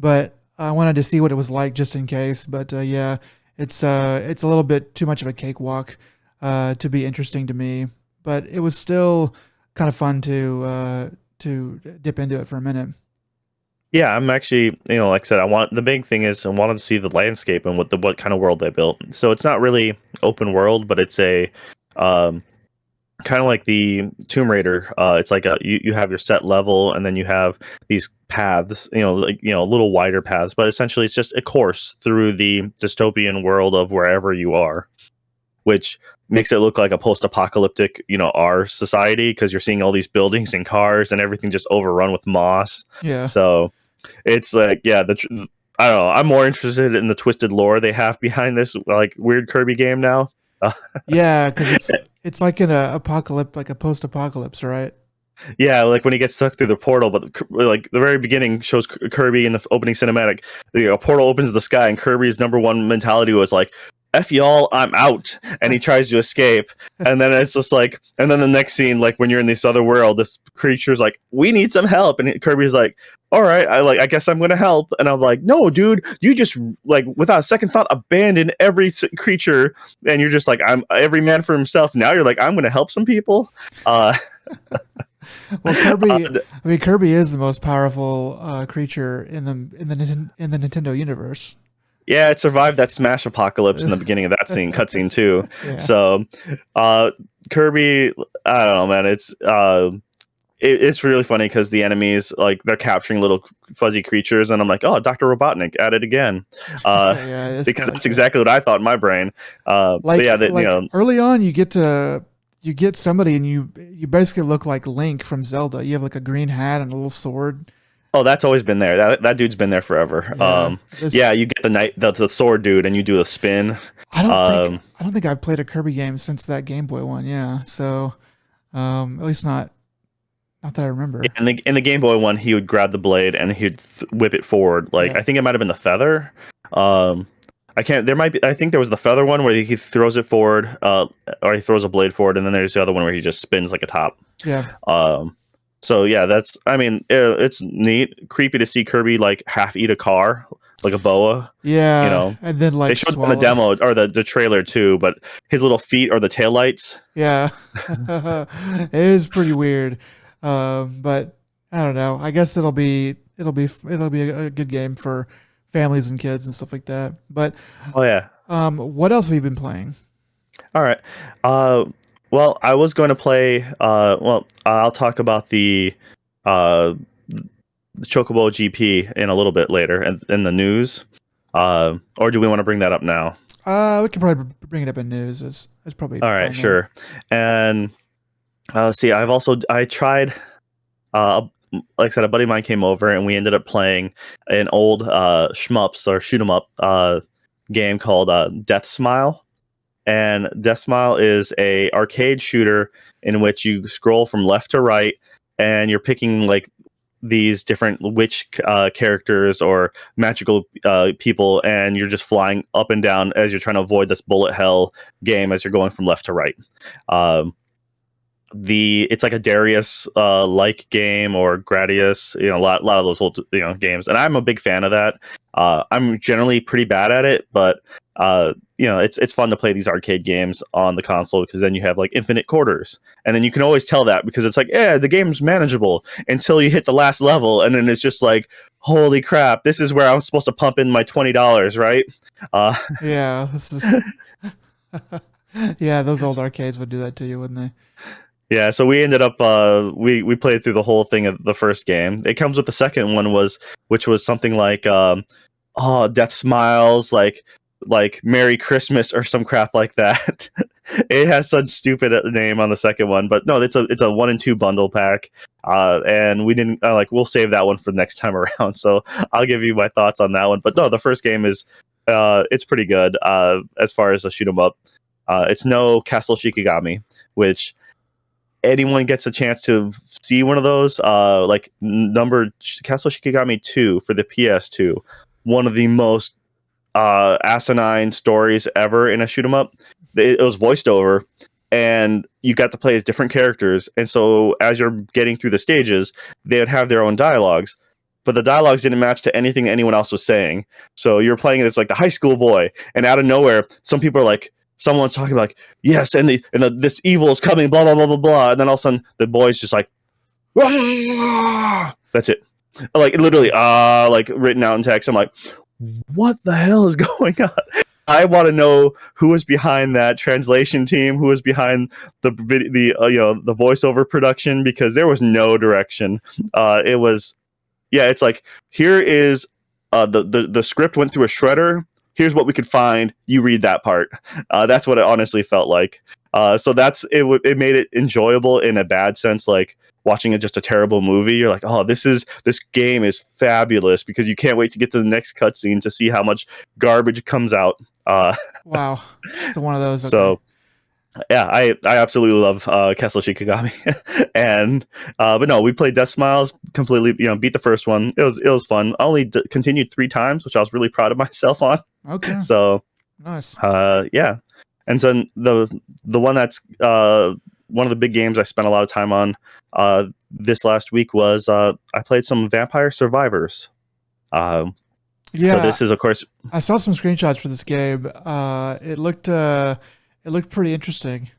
but I wanted to see what it was like just in case. But yeah, it's a little bit too much of a cakewalk to be interesting to me. But it was still kind of fun to dip into it for a minute. Yeah, I'm actually, like I said, the big thing is I wanted to see the landscape and what kind of world they built. So it's not really open world, but it's a kind of like the Tomb Raider. It's like you have your set level, and then you have these paths, a little wider paths, but essentially it's just a course through the dystopian world of wherever you are, which makes it look like a post-apocalyptic, our society, because you're seeing all these buildings and cars and everything just overrun with moss. Yeah. So it's like, yeah, I don't know. I'm more interested in the twisted lore they have behind this like weird Kirby game now. Yeah, because it's like an apocalypse, like a post-apocalypse, right? Yeah, like when he gets stuck through the portal, but like the very beginning shows Kirby in the opening cinematic. The portal opens the sky, and Kirby's number one mentality was like, "F y'all, I'm out," and he tries to escape. And then it's just like, and then the next scene, like when you're in this other world, this creature's like, "We need some help," and Kirby's like, "All right, I guess I'm gonna help." And I'm like, "No, dude, you just like without a second thought abandon every creature, and you're just like, I'm every man for himself." Now you're like, "I'm gonna help some people." Well, Kirby is the most powerful creature in the Nintendo universe. Yeah, it survived that Smash apocalypse in the beginning of that cutscene too. Yeah. So, Kirby, I don't know, man. It's really funny because the enemies, like, they're capturing little fuzzy creatures, and I'm like, oh, Dr. Robotnik at it again, because that's exactly what I thought in my brain. But yeah, early on, you get somebody, and you basically look like Link from Zelda. You have like a green hat and a little sword. Oh, that's always been there. That dude's been there forever. Yeah, you get the sword dude, and you do a spin. I don't think I've played a Kirby game since that Game Boy one. Yeah, so at least not that I remember. Yeah, in the Game Boy one, he would grab the blade and he'd whip it forward. Like, I think it might have been the feather. I can't. There might be. I think there was the feather one where he throws it forward, or he throws a blade forward, and then there's the other one where he just spins like a top. Yeah. So yeah, it's neat, creepy to see Kirby like half eat a car, like a boa. Yeah. And then like they showed in the demo or the trailer too, but his little feet are the taillights. Yeah. It is pretty weird. But I don't know. I guess it'll be a good game for families and kids and stuff like that. But oh yeah. What else have you been playing? All right. Well, I was going to play. I'll talk about the Chocobo GP in a little bit later in the news. Or do we want to bring that up now? We can probably bring it up in news. It's probably all right. Sure. And see, I tried. Like I said, a buddy of mine came over, and we ended up playing an old shmups or shoot 'em up game called Deathsmile. And Deathsmile is a arcade shooter in which you scroll from left to right, and you're picking like these different witch characters or magical people, and you're just flying up and down as you're trying to avoid this bullet hell game as you're going from left to right. Um, it's like a Darius like game, or Gradius, a lot of those old games, and I'm a big fan of that. I'm generally pretty bad at it, but it's fun to play these arcade games on the console, because then you have like infinite quarters, and then you can always tell that, because it's like, yeah, the game's manageable until you hit the last level, and then it's just like, holy crap, this is where I'm supposed to pump in my $20, right? Yeah, this is yeah, those old arcades would do that to you, wouldn't they? Yeah, so we ended up we played through the whole thing of the first game. It comes with the second one, which was something like Deathsmiles, like Merry Christmas or some crap like that. It has such stupid name on the second one, but no, it's a 1 and 2 bundle pack. And we didn't we'll save that one for the next time around. So I'll give you my thoughts on that one. But no, the first game is it's pretty good as far as a shoot 'em up. It's no Castle Shikigami, which anyone gets a chance to see one of those, Castle Shikigami 2 for the PS2, one of the most asinine stories ever in a shoot 'em up. It was voiced over, and you got to play as different characters. And so as you're getting through the stages, they would have their own dialogues, but the dialogues didn't match to anything anyone else was saying. So you're playing as like the high school boy, and out of nowhere, some people are like, someone's talking like, yes, and this evil is coming, blah blah blah blah blah, and then all of a sudden the boy's just like, "Wah!" That's it, like literally, like written out in text. I'm like, what the hell is going on? I want to know who was behind that translation team, who was behind the voiceover production, because there was no direction. It was, yeah, it's like, here is the script went through a shredder. Here's what we could find. You read that part. That's what it honestly felt like. So that's it. It made it enjoyable in a bad sense, like watching just a terrible movie. You're like, oh, this game is fabulous, because you can't wait to get to the next cutscene to see how much garbage comes out. Wow, so one of those. Okay. So yeah, I absolutely love Castle Shikigami, and but no, we played Deathsmiles completely. Beat the first one. It was fun. I only continued 3 times, which I was really proud of myself on. Okay. So nice. Yeah, and so the one that's one of the big games I spent a lot of time on this last week was I played some Vampire Survivors. Yeah, so this is, of course, I saw some screenshots for this game. It looked pretty interesting.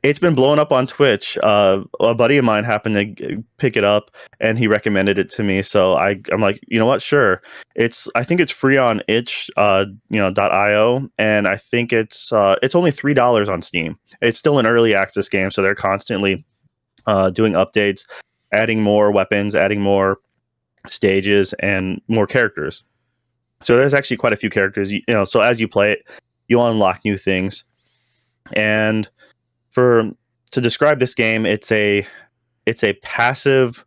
It's been blowing up on Twitch. A buddy of mine happened to pick it up, and he recommended it to me. So I'm like, you know what? Sure. I think it's free on itch, .io, and I think it's only $3 on Steam. It's still an early access game, so they're constantly doing updates, adding more weapons, adding more stages, and more characters. So there's actually quite a few characters. So as you play it, you unlock new things. And to describe this game, it's a passive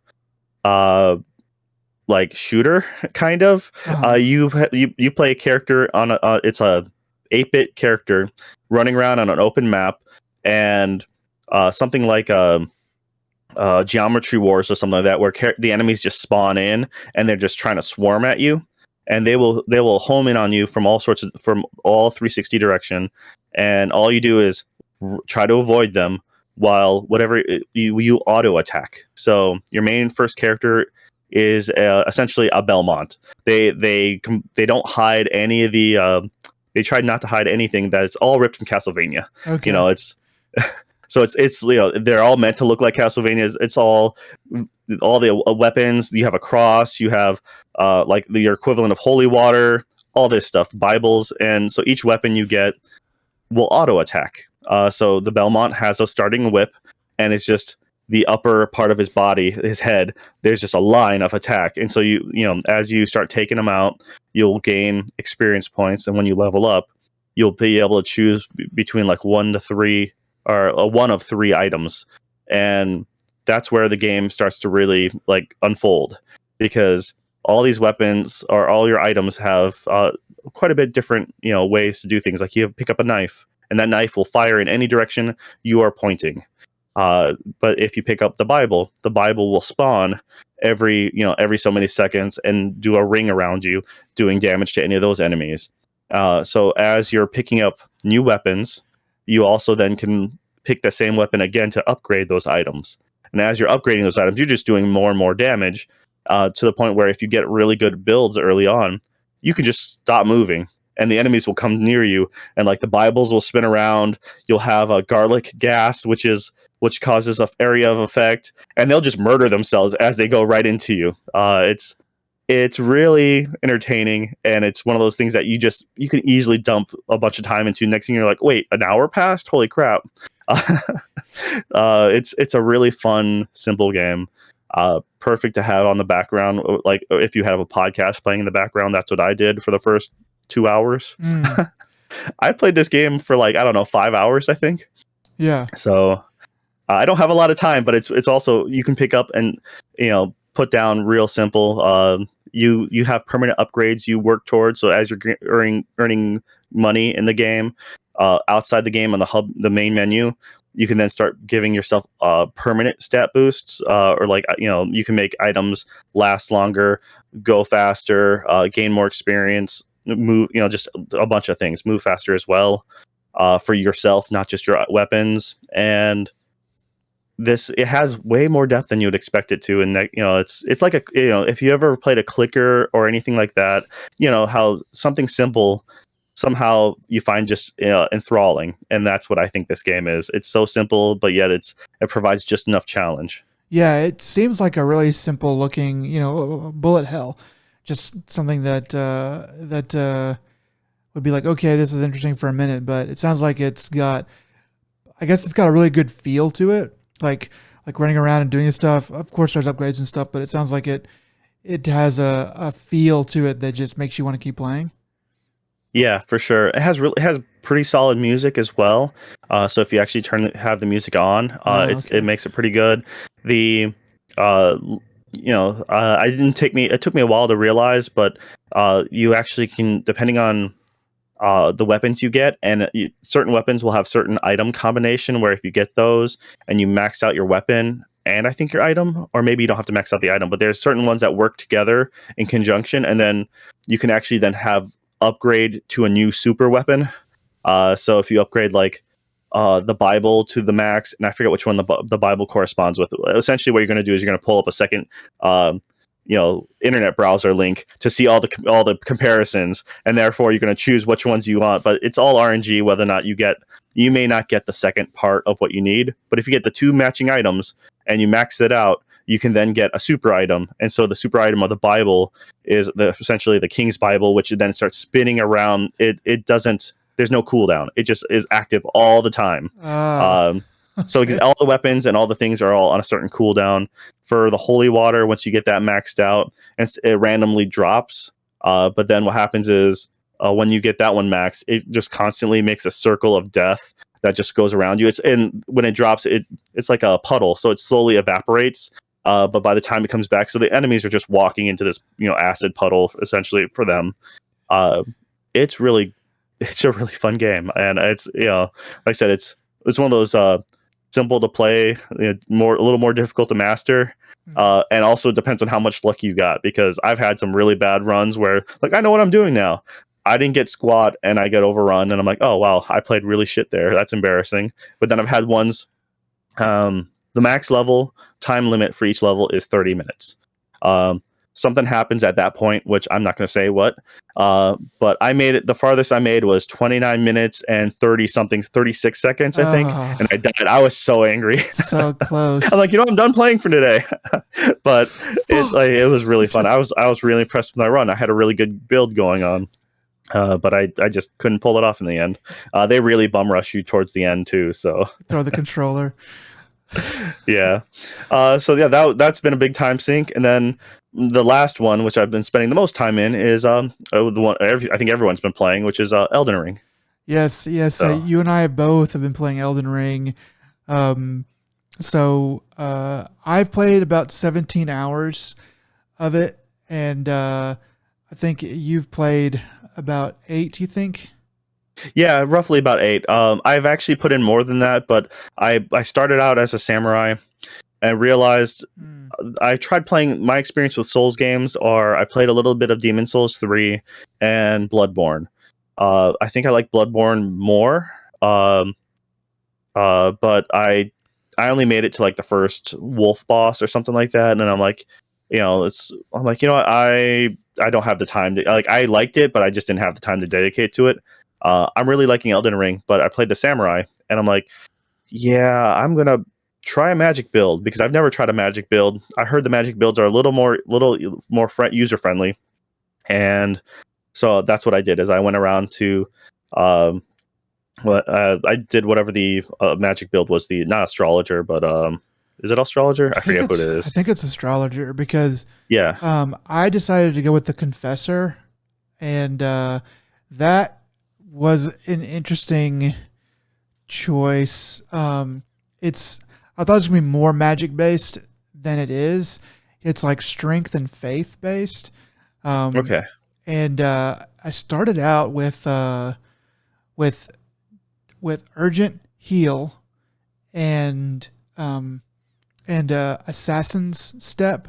like shooter kind of. Uh-huh. You play a character on it's a 8-bit character running around on an open map, and something like Geometry Wars or something like that, where the enemies just spawn in and they're just trying to swarm at you, and they will home in on you from all 360 direction, and all you do is try to avoid them while whatever you auto attack. So your main first character is essentially a Belmont. They don't hide any of the they tried not to hide anything that is all ripped from Castlevania. Okay. It's so it's they're all meant to look like Castlevania. It's all the weapons. You have a cross. You have like your equivalent of holy water. All this stuff, Bibles, and so each weapon you get will auto attack. So the Belmont has a starting whip, and it's just the upper part of his body, his head. There's just a line of attack, and so as you start taking them out, you'll gain experience points, and when you level up, you'll be able to choose between like 1 to 3 or one of 3 items, and that's where the game starts to really like unfold, because all these weapons or all your items have quite a bit different, ways to do things. Like you pick up a knife, and that knife will fire in any direction you are pointing. But if you pick up the Bible will spawn every so many seconds and do a ring around you, doing damage to any of those enemies. So as you're picking up new weapons, you also then can pick the same weapon again to upgrade those items. And as you're upgrading those items, you're just doing more and more damage, to the point where if you get really good builds early on, you can just stop moving and the enemies will come near you, and like the Bibles will spin around. You'll have a garlic gas, which causes an area of effect, and they'll just murder themselves as they go right into you. It's really entertaining, and it's one of those things that you can easily dump a bunch of time into. Next thing you're like, wait, an hour passed? Holy crap. It's a really fun, simple game. Perfect to have on the background. Like if you have a podcast playing in the background, that's what I did for the first 2 hours. I played this game for 5 hours, I think. Yeah. So I don't have a lot of time, but it's also, you can pick up and put down real simple. You have permanent upgrades you work towards. So as you're earning money in the game, outside the game on the main menu, you can then start giving yourself permanent stat boosts, or you can make items last longer, go faster, gain more experience, move, just a bunch of things, move faster as well, for yourself, not just your weapons. And it has way more depth than you would expect it to, and that it's like if you ever played a clicker or anything like that, how something simple somehow you find just enthralling, and that's what I think this game is. It's so simple, but yet it provides just enough challenge. Yeah, it seems like a really simple looking, bullet hell, just something that would be like, okay, this is interesting for a minute, but it sounds like it's got a really good feel to it. Like running around and doing stuff. Of course, there's upgrades and stuff, but it sounds like it has a feel to it that just makes you want to keep playing. Yeah, for sure. It has pretty solid music as well. So if you actually have the music on, it makes it pretty good. It took me a while to realize, but you actually can, depending on the weapons you get, and certain weapons will have certain item combination where if you get those and you max out your weapon and I think your item, or maybe you don't have to max out the item, but there's certain ones that work together in conjunction, and then you can actually then have upgrade to a new super weapon. So if you upgrade the Bible to the max, and I forget which one the Bible corresponds with. Essentially, what you're going to do is you're going to pull up a second internet browser link to see all the comparisons, and therefore you're going to choose which ones you want. But it's all RNG whether or not you may not get the second part of what you need, but if you get the two matching items and you max it out, you can then get a super item. And so the super item of the Bible is essentially the King's Bible, which then starts spinning around. There's no cooldown. It just is active all the time. So all the weapons and all the things are all on a certain cooldown. For the holy water, once you get that maxed out, it randomly drops. But then what happens is when you get that one maxed, it just constantly makes a circle of death that just goes around you. When it drops, it's like a puddle, so it slowly evaporates. But by the time it comes back, so the enemies are just walking into this acid puddle essentially for them. It's a really fun game, and it's like I said, it's one of those simple to play, a little more difficult to master, and also it depends on how much luck you got, because I've had some really bad runs where I know what I'm doing now. I didn't get squat and I get overrun, and I'm like, oh wow, I played really shit there. That's embarrassing. But then I've had ones. The max level time limit for each level is 30 minutes. Something happens at that point, which I'm not going to say what, but I made it. The farthest I made was 29 minutes and 36 seconds, I think. And I died. I was so angry. So close. I'm like, I'm done playing for today. But it was really fun. I was really impressed with my run. I had a really good build going on. But I just couldn't pull it off in the end. They really bum rush you towards the end too. So throw the controller. Yeah. So yeah, that's been a big time sink. And then the last one, which I've been spending the most time in, is the one I think everyone's been playing, which is Elden Ring. Yes. So. You and I both have been playing Elden Ring. So I've played about 17 hours of it, and I think you've played about 8. You think? Yeah, roughly about 8. I've actually put in more than that, but I started out as a samurai and realized Hmm. I tried playing. My experience with Souls games are I played a little bit of Demon Souls 3 and Bloodborne. I think I like Bloodborne more. But I only made it to like the first wolf boss or something like that, and then I'm like, I'm like, what, I don't have the time to like. I liked it, but I just didn't have the time to dedicate to it. I'm really liking Elden Ring, but I played the samurai, and I'm like, yeah, I'm gonna try a magic build because I've never tried a magic build. I heard the magic builds are a little more user friendly, and so that's what I did. Is I went around to um, I did whatever the magic build was. The not astrologer, but is it astrologer? I forget what it I is. think it's astrologer because Yeah. I decided to go with the confessor, and that was an interesting choice. It's I thought it was gonna be more magic based than it is. It's like strength and faith based. Um, Okay. and I started out with urgent heal and um, assassin's step.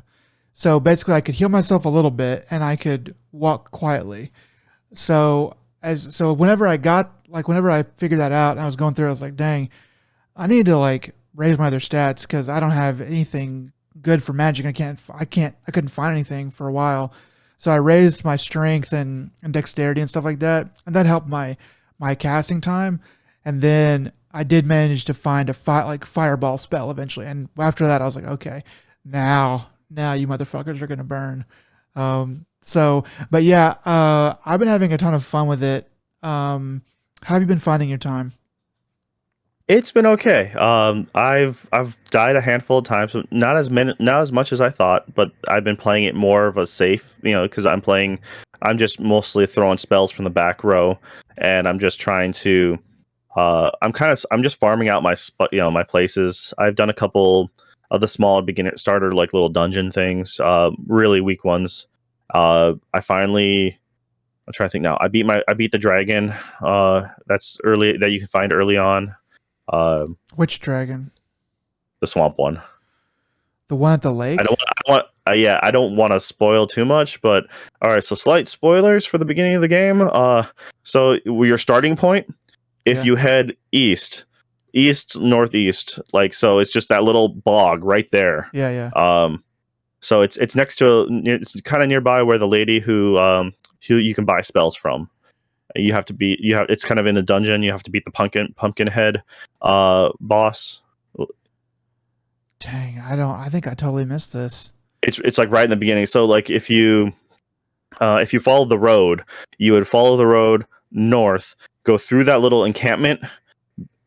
So basically, I could heal myself a little bit and I could walk quietly. So whenever I figured that out and I was going through, I was like, dang, I need to like raise my other stats because I don't have anything good for magic. I couldn't find anything for a while. So I raised my strength and dexterity and stuff like that, and that helped my casting time. And then I did manage to find a fireball spell eventually. And after that, I was like, okay, now you motherfuckers are gonna burn. But yeah, I've been having a ton of fun with it. How have you been finding your time? It's been okay. I've died a handful of times, not as much as I thought, but I've been playing it more of a safe, because I'm just mostly throwing spells from the back row, and I'm just trying to, I'm just farming out my places. I've done a couple of the small beginner starter like little dungeon things, really weak ones. I finally, I'm trying to think now. I beat the dragon. That's early that you can find early on. Uh, Which dragon? the swamp one. The one at the lake? I don't want to spoil too much, but all right. So slight spoilers for the beginning of the game. So your starting point, if Yeah, you head east northeast, like so, it's just that little bog right there. yeah, yeah. So it's next to it's kind of nearby where the lady who you can buy spells from. It's kind of in a dungeon. You have to beat the pumpkin head boss. Dang, I don't. I think I totally missed this. It's like right in the beginning. So like if you follow the road, you would follow the road north, go through that little encampment,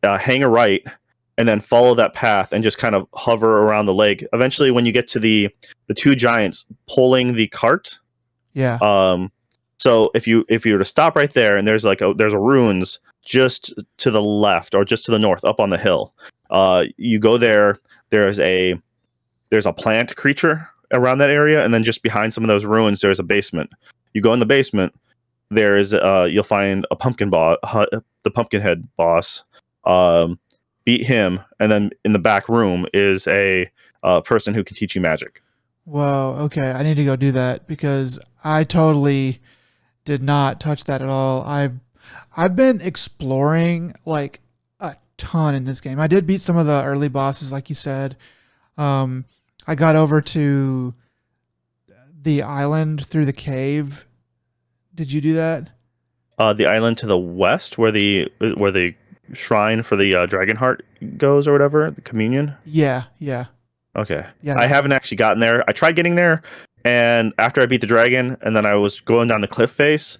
hang a right, and then follow that path and just kind of hover around the lake. Eventually, when you get to the two giants pulling the cart, Yeah. um, so if you were to stop right there, and there's a ruins just to the left or just to the north up on the hill, you go there. There's a plant creature around that area, and then just behind some of those ruins, there's a basement. You go in the basement. There's you'll find a the pumpkin head boss. Beat him, and then in the back room is a person who can teach you magic. Whoa. Okay, I need to go do that because I totally did not touch that at all. I've been exploring like a ton in this game. I did beat some of the early bosses, like you said. I got over to the island through the cave. Did you do that? The island to the west, where the shrine for the dragon heart goes, or whatever, the communion. Yeah, yeah, Okay. yeah. I That haven't one. actually gotten there. I tried getting there, and after I beat the dragon, and then I was going down the cliff face,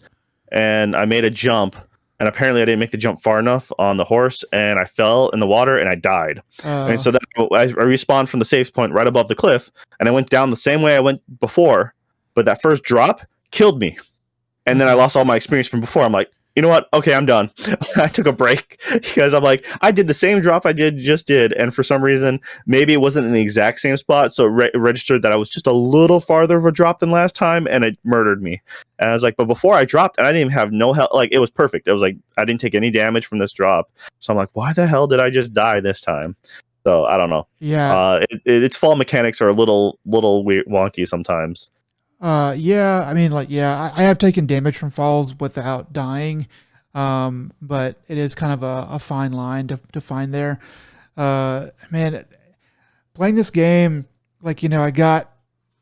and I made a jump, and apparently I didn't make the jump far enough on the horse, and I fell in the water and I died. And Uh, so then I respawned from the safe point right above the cliff, and I went down the same way I went before, but that first drop killed me. And then I mhm. lost all my experience from before. I'm like, you know what? Okay, I'm done. I took a break because I'm like, I did the same drop I just did, and for some reason, maybe it wasn't in the exact same spot, so it registered that I was just a little farther of a drop than last time, and it murdered me. And I was like, but before I dropped, and I didn't even have no health. Like, it was perfect. It was like I didn't take any damage from this drop, so I'm like, why the hell did I just die this time? So I don't know. Yeah. Its fall mechanics are a little weird, wonky sometimes. Yeah, I mean, like, yeah, I have taken damage from falls without dying, but it is kind of a fine line to find there. Man, playing this game, like, I got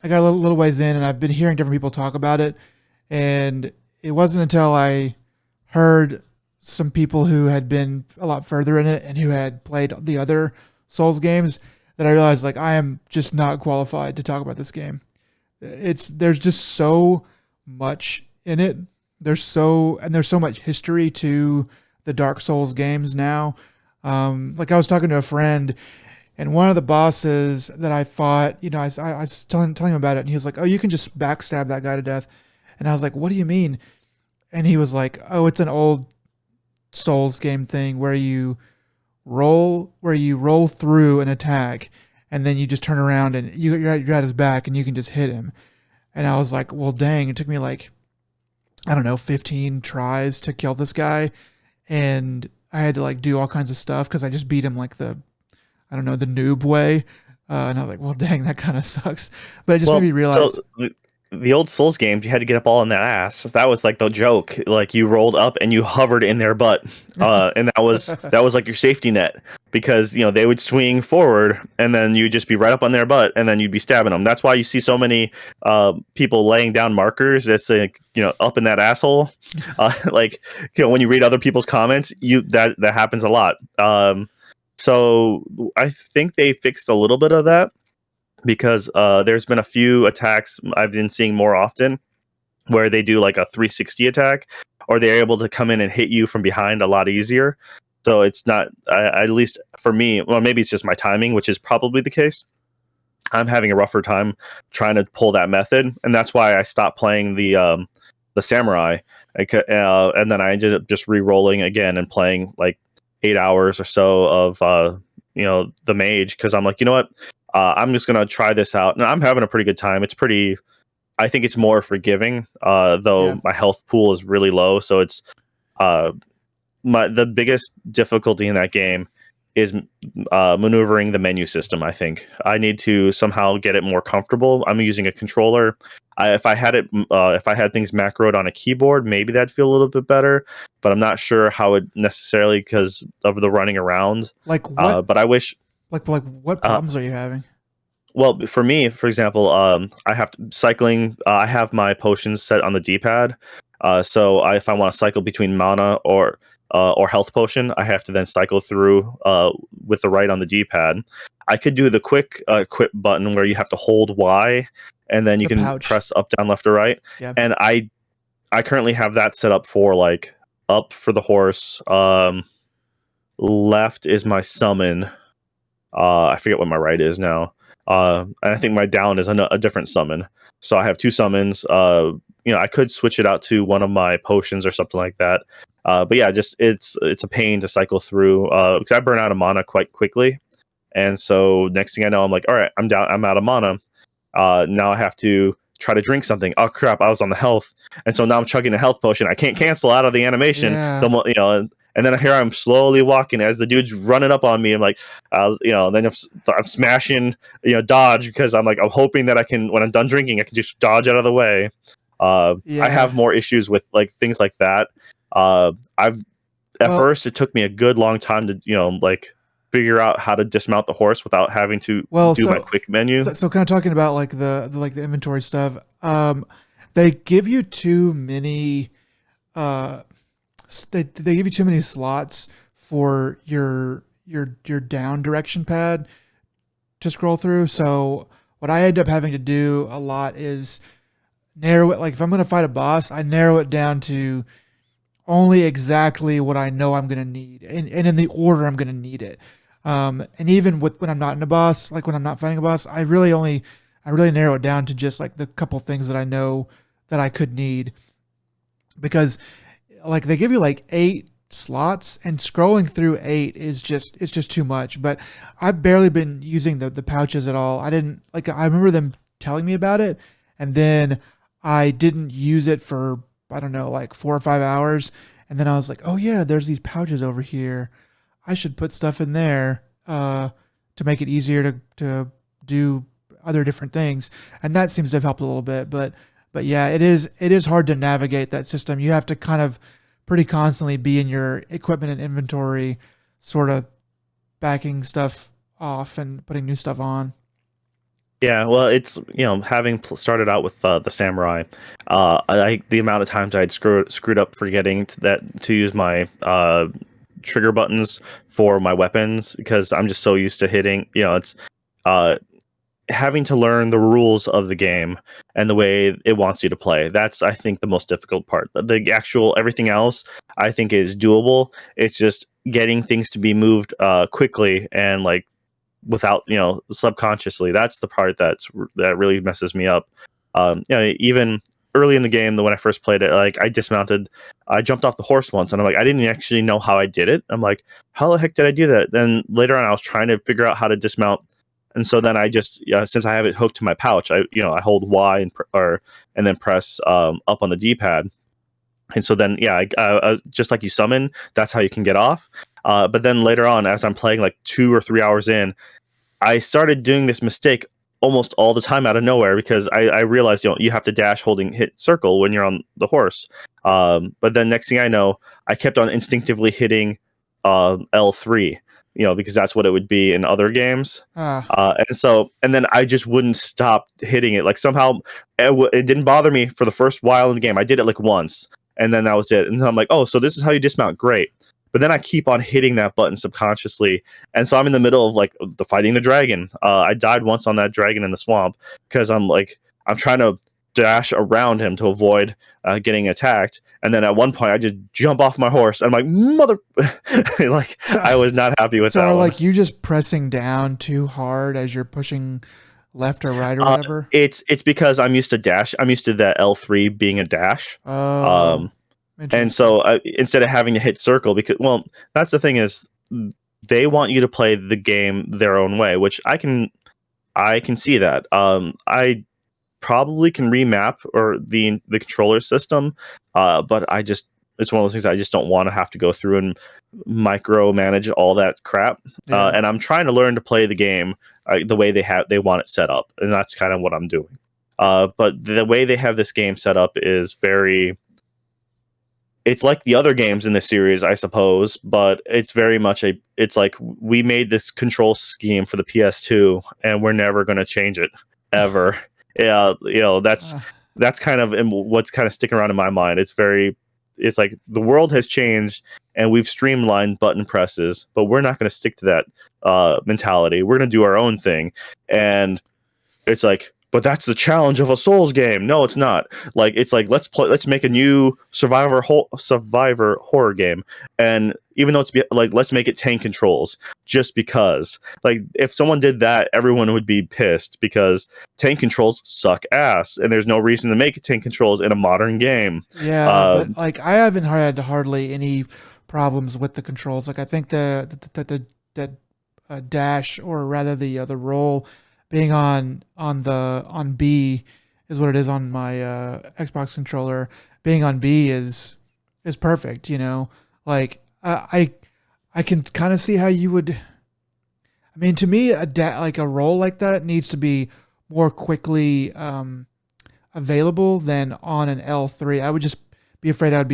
a little ways in, and I've been hearing different people talk about it, and it wasn't until I heard some people who had been a lot further in it and who had played the other Souls games that I realized, like, I am just not qualified to talk about this game. There's just so much in it. There's so much history to the Dark Souls games now. Like, I was talking to a friend, and one of the bosses that I fought, I was telling him about it, and he was like, "Oh, you can just backstab that guy to death." And I was like, "What do you mean?" And he was like, "Oh, it's an old Souls game thing where you roll through an attack, and then you just turn around and you're at his back, and you can just hit him." And I was like, "Well, dang! It took me like, I don't know, 15 tries to kill this guy, and I had to like do all kinds of stuff because I just beat him like I don't know, the noob way." And I was like, "Well, dang, that kind of sucks." But it just made me realize. So the old Souls games, you had to get up all in that ass. That was like the joke. Like, you rolled up and you hovered in their butt, and that was like your safety net, because they would swing forward and then you'd just be right up on their butt and then you'd be stabbing them. That's why you see so many people laying down markers. It's like, up in that asshole. Like, when you read other people's comments, that happens a lot. So I think they fixed a little bit of that, because there's been a few attacks I've been seeing more often where they do like a 360 attack, or they're able to come in and hit you from behind a lot easier. So it's not, at least for me, well, maybe it's just my timing, which is probably the case. I'm having a rougher time trying to pull that method, and that's why I stopped playing the samurai. And then I ended up just re-rolling again and playing like 8 hours or so of the mage, because I'm like, you know what? I'm just gonna try this out, and I'm having a pretty good time. I think it's more forgiving, though Yeah. my health pool is really low. So it's the biggest difficulty in that game is maneuvering the menu system. I think I need to somehow get it more comfortable. I'm using a controller. If I had things macroed on a keyboard, maybe that'd feel a little bit better. But I'm not sure how it necessarily, because of the running around. Like what? But I wish. Like what Uh, problems are you having? Well, for me, for example, I have to cycling. I have my potions set on the D-pad. So if I want to cycle between mana or health potion, I have to then cycle through with the right on the D-pad. I could do the quick equip button where you have to hold Y, and then you The can pouch. press up, down, left, or right. Yeah. And I currently have that set up for like up for the horse. Left is my summon. I forget what my right is now. And I think my down is a different summon. So I have two summons. I could switch it out to one of my potions or something like that. But yeah, just it's a pain to cycle through, because I burn out of mana quite quickly. And so next thing I know, I'm like, all right, I'm down. I'm out of mana. Now I have to try to drink something. Oh crap, I was on the health, and so now I'm chugging a health potion. I can't cancel out of the animation. Yeah. And then here I'm slowly walking as the dude's running up on me. I'm like, then I'm smashing, dodge, because I'm hoping that I can, when I'm done drinking, I can just dodge out of the way. I have more issues with like things like that. First it took me a good long time to figure out how to dismount the horse without having to do my quick menu. So kind of talking about like the inventory stuff. They give you too many. They give you too many slots for your down direction pad to scroll through. So what I end up having to do a lot is narrow it. Like if I'm going to fight a boss, I narrow it down to only exactly what I know I'm going to need, and in the order I'm going to need it. And even when I'm not in a boss, like when I'm not fighting a boss, I really narrow it down to just like the couple things that I know that I could need, because like they give you like 8 slots, and scrolling through 8 is just it's just too much. But I've barely been using the pouches at all. I didn't like I remember them telling me about it, and then I didn't use it for, I don't know, like 4 or 5 hours, and then I was like, oh yeah, there's these pouches over here. I should put stuff in there to make it easier to do other different things, and that seems to have helped a little bit. But yeah, it is hard to navigate that system. You have to kind of pretty constantly be in your equipment and inventory, sort of backing stuff off and putting new stuff on. Yeah, well, it's having started out with the samurai, the amount of times I'd screwed up forgetting to use my trigger buttons for my weapons because I'm just so used to hitting. It's uh, having to learn the rules of the game and the way it wants you to play. That's, I think, the most difficult part. The actual everything else, I think, is doable. It's just getting things to be moved quickly and like without subconsciously. That's the part that really messes me up. Even early in the game, when I first played it, like I jumped off the horse once, and I'm like, I didn't actually know how I did it. I'm like, how the heck did I do that? Then later on, I was trying to figure out how to dismount, and so then I just, since I have it hooked to my pouch, I hold Y and then press up on the D-pad. And so then, just like you summon, that's how you can get off. But then later on, as I'm playing like 2 or 3 hours in, I started doing this mistake almost all the time out of nowhere because I realized you have to dash holding hit circle when you're on the horse. But then next thing I know, I kept on instinctively hitting L3, because that's what it would be in other games. And then I just wouldn't stop hitting it. Like somehow it didn't bother me for the first while in the game. I did it like once, and then that was it. And I'm like, oh, so this is how you dismount. Great. But then I keep on hitting that button subconsciously. And so I'm in the middle of like fighting the dragon. I died once on that dragon in the swamp because I'm trying to dash around him to avoid getting attacked. And then at one point I just jump off my horse. And I'm like, mother, I was not happy with that. So are one. like you just pressing down too hard as you're pushing left or right or whatever? It's because I'm used to dash. I'm used to that L3 being a dash. Oh. And so instead of having to hit circle, because, well, that's the thing is they want you to play the game their own way, which I can see that. I probably can remap or the controller system, but it's one of those things I just don't want to have to go through and micromanage all that crap. Yeah. And I'm trying to learn to play the game the way they want it set up, and that's kind of what I'm doing. But the way they have this game set up is very. It's like the other games in the series, I suppose, but it's very much it's like we made this control scheme for the PS2 and we're never going to change it ever. Yeah, that's kind of what's kind of sticking around in my mind. It's like the world has changed and we've streamlined button presses, but we're not going to stick to that mentality. We're going to do our own thing. And it's like, but that's the challenge of a Souls game. No, it's not. Like it's like let's make a new survivor horror game, and even though let's make it tank controls just because. Like if someone did that, everyone would be pissed because tank controls suck ass, and there's no reason to make tank controls in a modern game. Yeah, but like I haven't had hardly any problems with the controls. Like I think the dash, or rather the roll, being on B is what it is on my Xbox controller. Being on B is perfect. Like I can kind of see how you would. I mean, to me, like a roll like that needs to be more quickly available than on an L3. I would just be afraid I would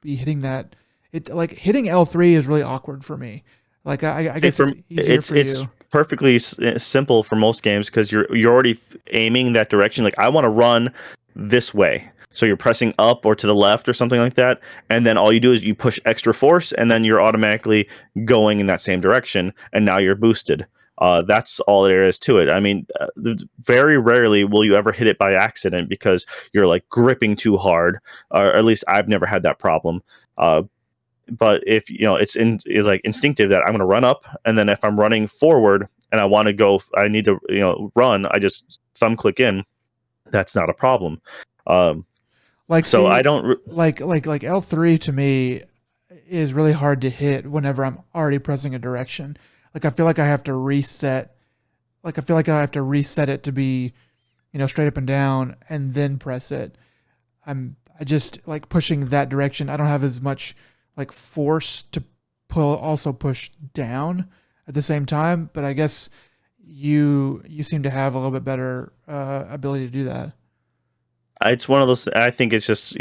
be hitting that. It like hitting L3 is really awkward for me. Like I guess it's easier for it's you. perfectly simple for most games because you're already aiming that direction. Like I want to run this way, so you're pressing up or to the left or something like that, and then all you do is you push extra force, and then you're automatically going in that same direction, and now you're boosted. That's all there is to it. I mean, very rarely will you ever hit it by accident because you're like gripping too hard, or at least I've never had that problem. But if it's like instinctive that I'm going to run up, and then if I'm running forward and I need to run, I just thumb click in. That's not a problem. Like, So I see, don't. like L3 to me is really hard to hit whenever I'm already pressing a direction. Like, I feel like I have to reset. Like, I feel like I have to reset it to be, straight up and down, and then press it. I just like pushing that direction. I don't have as much like force to also push down at the same time. But I guess you seem to have a little bit better ability to do that. It's one of those. I think it's just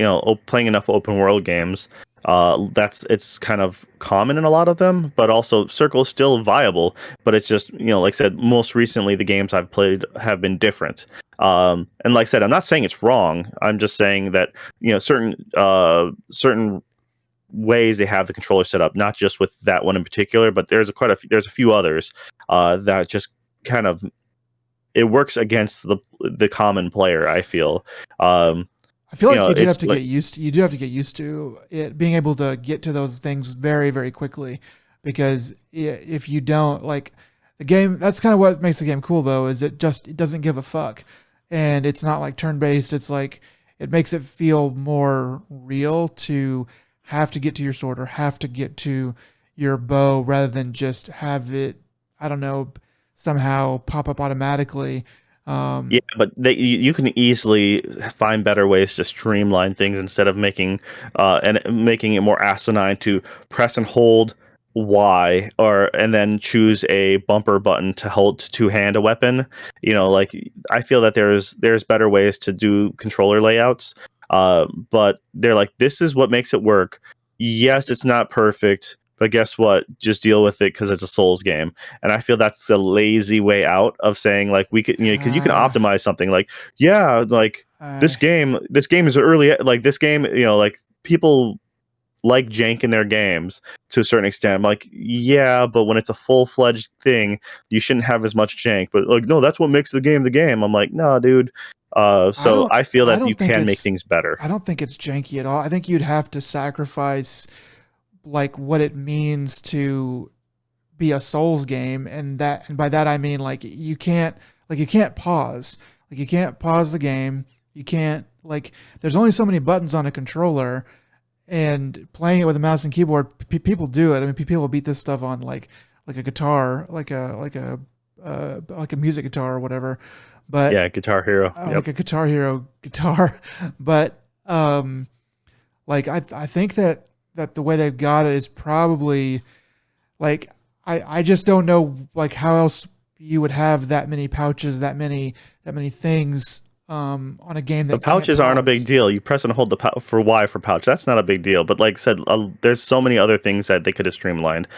playing enough open world games. It's kind of common in a lot of them, but also Circle is still viable. But it's just like I said, most recently the games I've played have been different. And like I said, I'm not saying it's wrong. I'm just saying that certain ways they have the controller set up, not just with that one in particular, but there's a few others that just kind of it works against the common player. I feel. I feel like you do have It's to like get used. You do have to get used to it being able to get to those things very, very quickly, because if you don't, like the game, that's kind of what makes the game cool though. Is it doesn't give a fuck, and it's not like turn based. It's like it makes it feel more real to have to get to your sword or have to get to your bow rather than just have it. I don't know, somehow pop up automatically. yeah, but you can easily find better ways to streamline things instead of making it more asinine to press and hold Y and then choose a bumper button to hold to two hand a weapon. Like I feel that there's better ways to do controller layouts. But they're like, this is what makes it work. Yes, it's not perfect, but guess what? Just deal with it because it's a Souls game. And I feel that's a lazy way out of saying like we could, because you can uh, optimize something like, yeah, like I this game is early, like this game, like people like jank in their games to a certain extent. I'm like, yeah, but when it's a full-fledged thing, you shouldn't have as much jank. But like, no, that's what makes the game the game. I'm like, no, dude. I So don't I feel I that you don't think can make it's things better. I don't think it's janky at all. I think you'd have to sacrifice like what it means to be a Souls game, and by that I mean you can't pause. Like you can't pause the game. You can't like there's only so many buttons on a controller, and playing it with a mouse and keyboard people do it. I mean people beat this stuff on like a guitar, like a music guitar or whatever. But Yeah, Guitar Hero. like Yep. a Guitar Hero guitar, but like I think that the way they've got it is probably like I just don't know like how else you would have that many pouches, that many things on a game The that can't pouches aren't a big pause. deal. You press and hold for Y for pouch. That's not a big deal. But like I said, there's so many other things that they could have streamlined.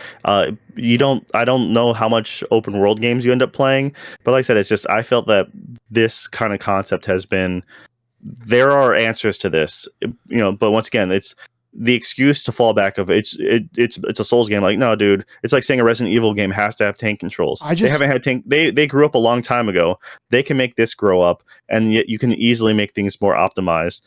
You don't. I don't know how much open world games you end up playing, but like I said, it's just I felt that this kind of concept has been. There are answers to this, but once again, it's the excuse to fall back of it's a Souls game. Like, no, dude, it's like saying a Resident Evil game has to have tank controls. I They just haven't had tank. They grew up a long time ago. They can make this grow up, and yet you can easily make things more optimized.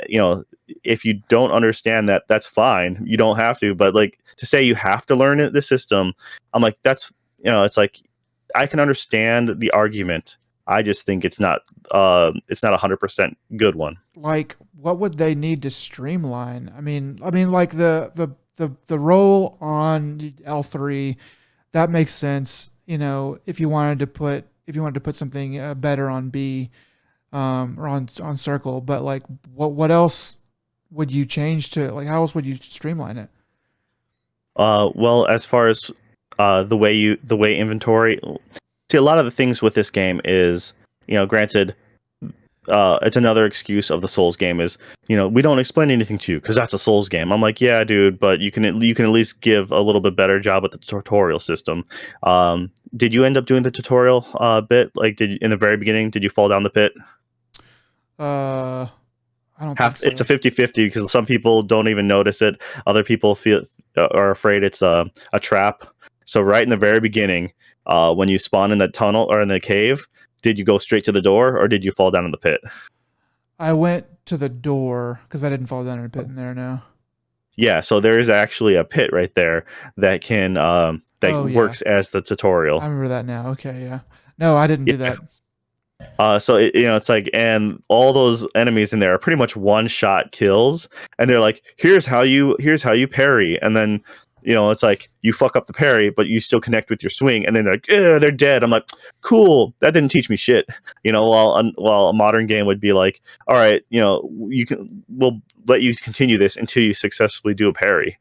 You know, if you don't understand that, that's fine. You don't have to, but like to say you have to learn the system, I'm like, that's it's like I can understand the argument. I just think it's not 100% good one. like what would they need to streamline? I mean like the roll on L3 that makes sense. If you wanted to put something better on B or on circle, but like what else would you change to like how else would you streamline it? Well, as far as the way inventory, see a lot of the things with this game is granted, it's another excuse of the Souls game is we don't explain anything to you because that's a Souls game. I'm like, yeah, dude, but you can at least give a little bit better job with the tutorial system. Did you end up doing the tutorial bit? Like, in the very beginning, did you fall down the pit? Uh, I don't think Half, it's a so. 50-50 because some people don't even notice it. Other people feel are afraid it's a trap. So right in the very beginning, when you spawn in that tunnel or in the cave, did you go straight to the door or did you fall down in the pit? I went to the door because I didn't fall down in a pit in there. No. Yeah, so there is actually a pit right there that can that Oh yeah, works as the I tutorial. remember that now. Okay, yeah. No, I didn't Yeah, do that. So it's like, and all those enemies in there are pretty much one shot kills, and they're like, here's how you parry, and then it's like you fuck up the parry, but you still connect with your swing, and then they're like, they're dead. I'm like, cool, that didn't teach me shit. While a modern game would be like, all right, we'll let you continue this until you successfully do a parry.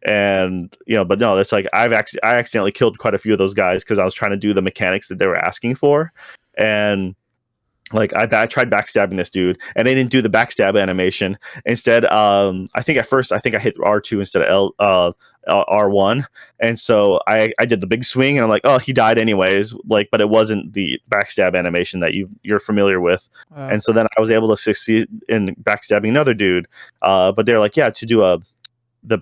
And but no, that's like I accidentally killed quite a few of those guys because I was trying to do the mechanics that they were asking for, and like I tried backstabbing this dude, and they didn't do the backstab animation. Instead, I think I hit R2 instead of R1, and so I did the big swing, and I'm like, oh, he died anyways. Like, but it wasn't the backstab animation that you're familiar with, and so then I was able to succeed in backstabbing another dude. But they're like, yeah, to do the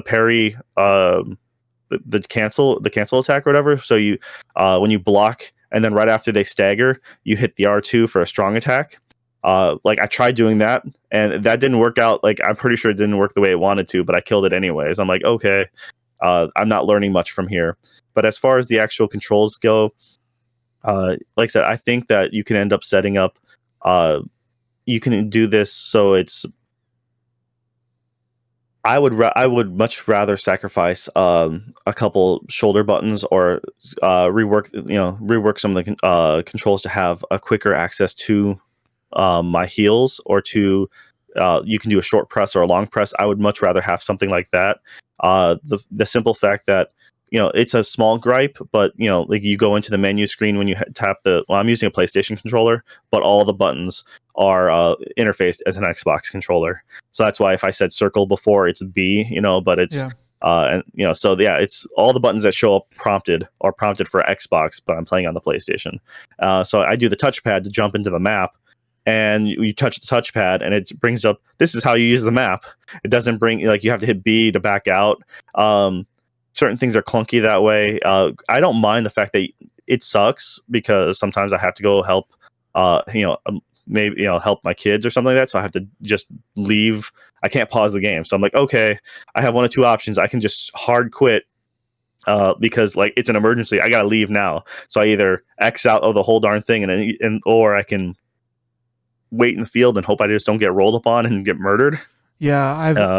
parry, the cancel attack or whatever. So you when you block, and then right after they stagger, you hit the R2 for a strong attack. Like I tried doing that, and that didn't work out. Like I'm pretty sure it didn't work the way it wanted to, but I killed it anyways. I'm like, okay, I'm not learning much from here. But as far as the actual controls go, like I said, I think that you can end up setting up. You can do this so it's. I would much rather sacrifice a couple shoulder buttons or rework some of the controls to have a quicker access to my heals, or to you can do a short press or a long press. I would much rather have something like that. The simple fact that it's a small gripe, but like you go into the menu screen when you tap I'm using a PlayStation controller, but all the buttons are interfaced as an Xbox controller. So that's why if I said circle before, it's B, but it's so yeah, it's all the buttons that show up prompted for Xbox, but I'm playing on the PlayStation. So I do the touchpad to jump into the map, and you touch the touchpad, and it brings up, this is how you use the map. It doesn't bring, like, you have to hit B to back out. Certain things are clunky that way. I don't mind the fact that it sucks, because sometimes I have to go help, maybe help my kids or something like that. So I have to just leave. I can't pause the game. So I'm like, okay, I have one of two options. I can just hard quit because like it's an emergency. I gotta leave now. So I either X out of the whole darn thing, or I can wait in the field and hope I just don't get rolled upon and get murdered. Yeah,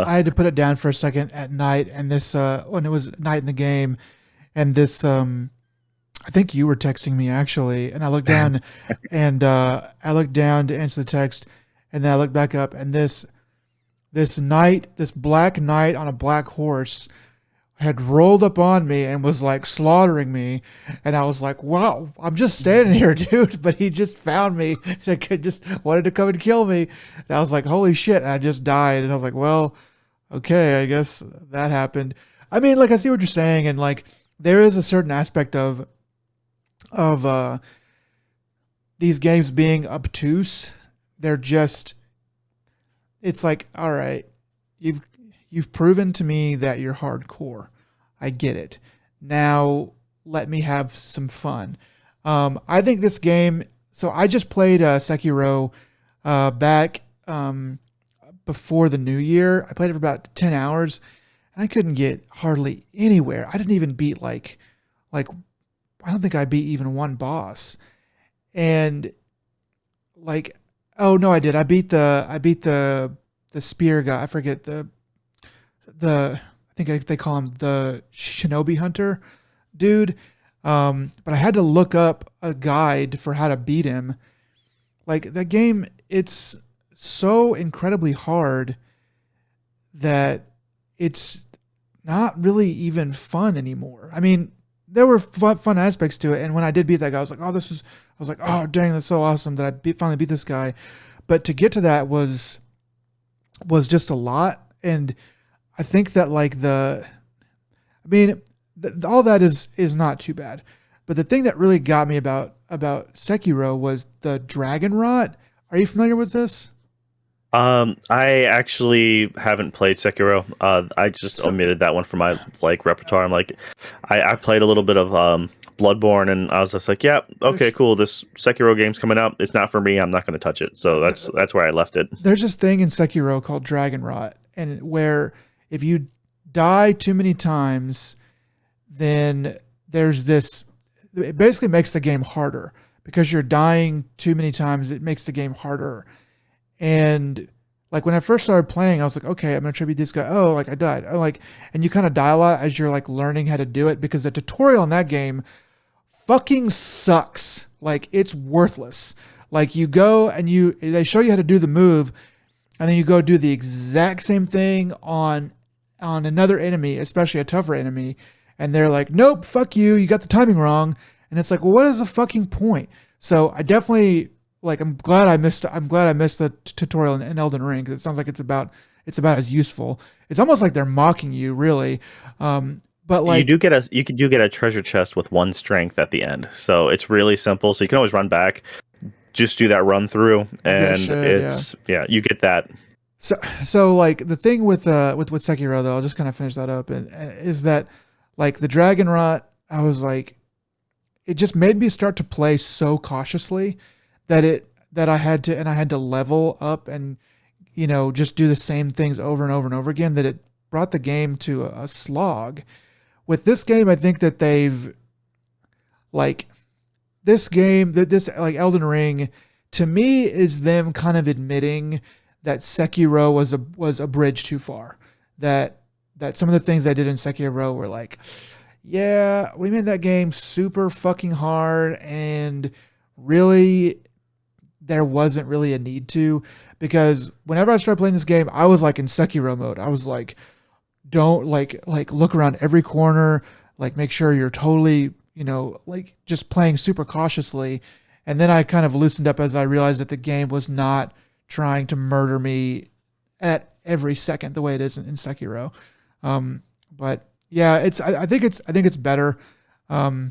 I had to put it down for a second at night, and this when it was night in the game, and this I think you were texting me actually, and I looked down, and I looked down to answer the text, and then I looked back up, and this black knight on a black horse had rolled up on me and was like slaughtering me, and I was like, wow, I'm just standing here, dude, but he just found me, just wanted to come and kill me, and I was like, holy shit, and I just died, and I was like, well, okay, I guess that happened. I mean, like, I see what you're saying, and like there is a certain aspect of these games being obtuse. They're just, it's like, all right, you've proven to me that you're hardcore. I get it. Now let me have some fun. I think this game, so I just played Sekiro back before the new year. I played it for about 10 hours, and I couldn't get hardly anywhere. I didn't even beat like I don't think I beat even one boss. And like, oh no, I did. I beat the spear guy. I forget I think they call him the Shinobi Hunter dude. But I had to look up a guide for how to beat him. Like, that game, it's so incredibly hard that it's not really even fun anymore. I mean, there were fun aspects to it, and when I did beat that guy, I was like, oh dang, that's so awesome that I finally beat this guy. But to get to that was just a lot, and I think that like all that is not too bad. But the thing that really got me about Sekiro was the dragon rot. Are you familiar with this? I actually haven't played Sekiro. I just omitted that one from my like repertoire. I'm like, I played a little bit of Bloodborne, and I was just like, yeah, okay, cool. This Sekiro game's coming out. It's not for me. I'm not going to touch it. So that's where I left it. There's this thing in Sekiro called dragon rot, and where if you die too many times, then there's this. It basically makes the game harder, because you're dying too many times, it makes the game harder. And like when I first started playing, I was like, okay, I'm gonna try to beat this guy. Oh, like I died. Oh, like, and you kind of die a lot as you're like learning how to do it, because the tutorial in that game fucking sucks. Like it's worthless. Like you go and they show you how to do the move, and then you go do the exact same thing on another enemy, especially a tougher enemy, and they're like, nope, fuck you, you got the timing wrong. And it's like, well, what is the fucking point? So I definitely like, I'm glad I missed the tutorial in Elden Ring, because it sounds like it's about as useful. It's almost like they're mocking you, really. But like, you do get a treasure chest with 1 strength at the end, so it's really simple. So you can always run back, just do that run through, and you get that. So like the thing with Sekiro though, I'll just kind of finish that up, and is that like the dragon rot, I was like, it just made me start to play so cautiously that I had to level up and just do the same things over and over and over again, that it brought the game to a slog. With this game, I think that they've like this like Elden Ring, to me, is them kind of admitting that Sekiro was a bridge too far. That some of the things I did in Sekiro were like, yeah, we made that game super fucking hard, and really there wasn't really a need to, because whenever I started playing this game, I was like in Sekiro mode. I was like, don't like look around every corner, like make sure you're totally, like just playing super cautiously. And then I kind of loosened up as I realized that the game was not trying to murder me at every second the way it is in Sekiro. But yeah, I think it's better. Yeah,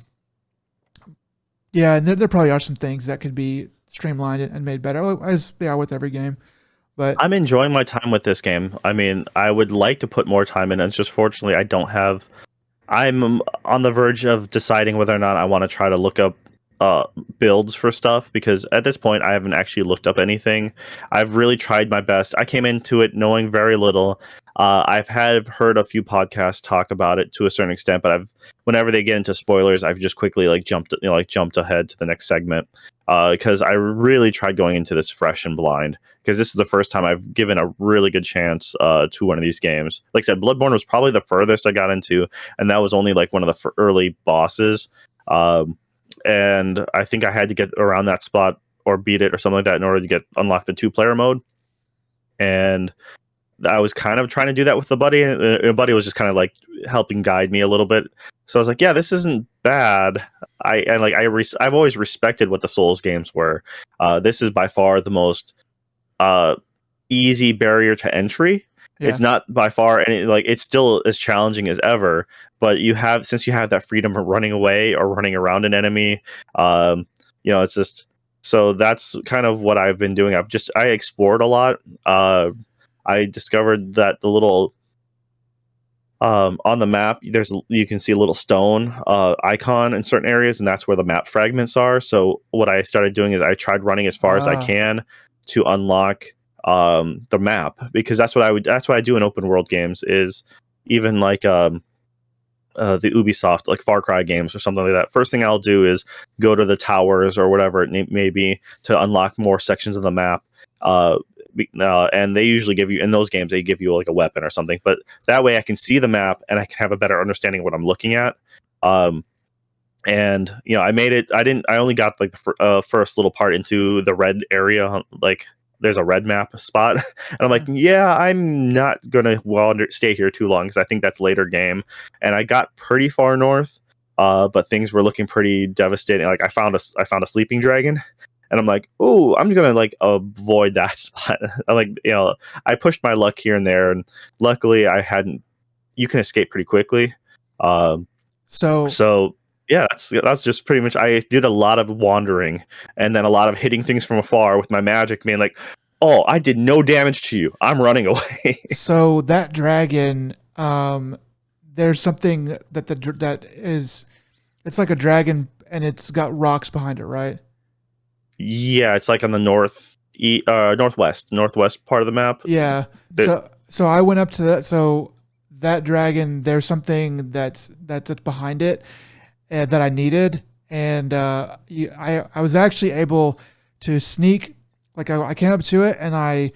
and there probably are some things that could be streamlined and made better, as they are with every game. But I'm enjoying my time with this game. I mean, I would like to put more time in. It's just fortunately I don't have. I'm on the verge of deciding whether or not I want to try to look up builds for stuff, because at this point I haven't actually looked up anything. I've really tried my best. I came into it knowing very little. I've heard a few podcasts talk about it to a certain extent, but whenever they get into spoilers, I've just quickly jumped ahead to the next segment, because I really tried going into this fresh and blind, because this is the first time I've given a really good chance to one of these games. Like I said, Bloodborne was probably the furthest I got into, and that was only like one of the early bosses. And I think I had to get around that spot or beat it or something like that in order to unlock the 2-player mode. And I was kind of trying to do that with the buddy, and the buddy was just kind of like helping guide me a little bit. So I was like, yeah, this isn't bad. I've always respected what the Souls games were. This is by far the most easy barrier to entry. Yeah. It's not by far any, it's still as challenging as ever, but since you have that freedom of running away or running around an enemy, it's just, so that's kind of what I've been doing. I explored a lot. I discovered that the little on the map, you can see a little stone icon in certain areas, and that's where the map fragments are. So what I started doing is I tried running as far as I can to unlock the map, because that's what I do in open world games, is even like the Ubisoft, like Far Cry games or something like that. First thing I'll do is go to the towers or whatever it may be to unlock more sections of the map. And they usually give you, in those games, they give you like a weapon or something, but that way I can see the map and I can have a better understanding of what I'm looking at. And I made it. I only got like the first little part into the red area, like there's a red map spot, and I'm like, yeah, I'm not gonna stay here too long, because I think that's later game. And I got pretty far north, but things were looking pretty devastating. Like I found a sleeping dragon, and I'm like, oh, I'm gonna avoid that spot. I pushed my luck here and there, and luckily you can escape pretty quickly. So yeah, that's just pretty much. I did a lot of wandering, and then a lot of hitting things from afar with my magic, being like, "Oh, I did no damage to you. I'm running away." So that dragon, there's something it's like a dragon, and it's got rocks behind it, right? Yeah, it's like on the northwest part of the map. Yeah. So I went up to that. So that dragon, there's something that's behind it that I needed, and I was actually able to sneak. Like I came up to it and I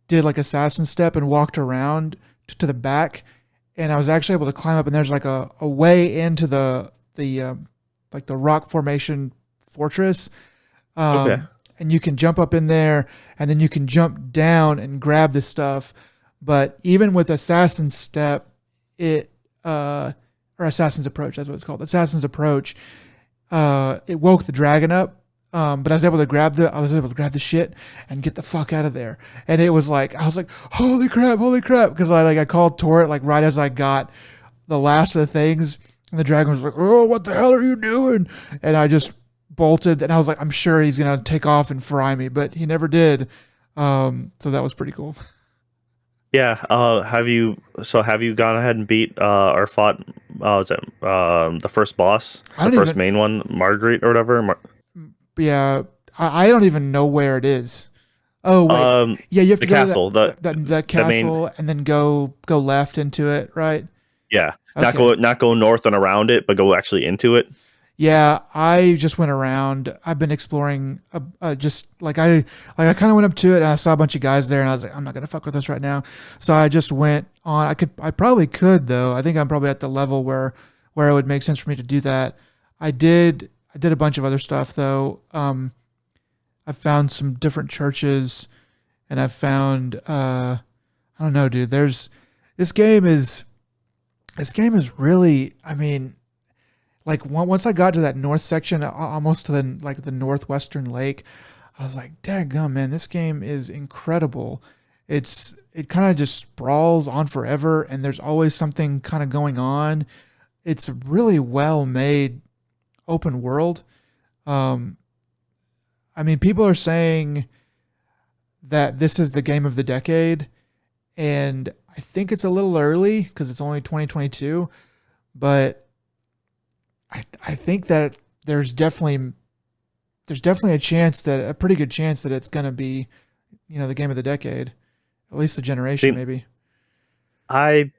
did like assassin step and walked around to the back, and I was actually able to climb up. And there's like a way into the like the rock formation fortress. Okay. And you can jump up in there, and then you can jump down and grab the stuff. But even with assassin step, it or assassin's approach, that's what it's called, assassin's approach. It woke the dragon up. But I was able to grab the shit and get the fuck out of there. And it was like, I was like, holy crap. Cause I called Torret like right as I got the last of the things, and the dragon was like, oh, what the hell are you doing? And I just bolted, and I was like, I'm sure he's going to take off and fry me, but he never did. So that was pretty cool. Yeah. Have you gone ahead and beat or fought was it the first boss, the first main one, Marguerite or whatever? Yeah, I don't even know where it is. Oh wait, yeah, you have to go castle, to that castle, main, and then go left into it, right? Yeah, okay. Not go north and around it, but go actually into it. Yeah, I just went around. I've been exploring. Just like I kind of went up to it, and I saw a bunch of guys there, and I was like, I'm not gonna fuck with this right now. So I just went on. I probably could though. I think I'm probably at the level where it would make sense for me to do that. I did a bunch of other stuff though. I found some different churches, and I found I don't know, dude. This game is really. I mean, like once I got to that north section, almost to the northwestern lake, I was like, daggum, man, this game is incredible. It kind of just sprawls on forever, and there's always something kind of going on. It's really well made open world. I mean, people are saying that this is the game of the decade, and I think it's a little early because it's only 2022, but I think that there's definitely a pretty good chance that it's going to be, the game of the decade, at least the generation. Maybe. I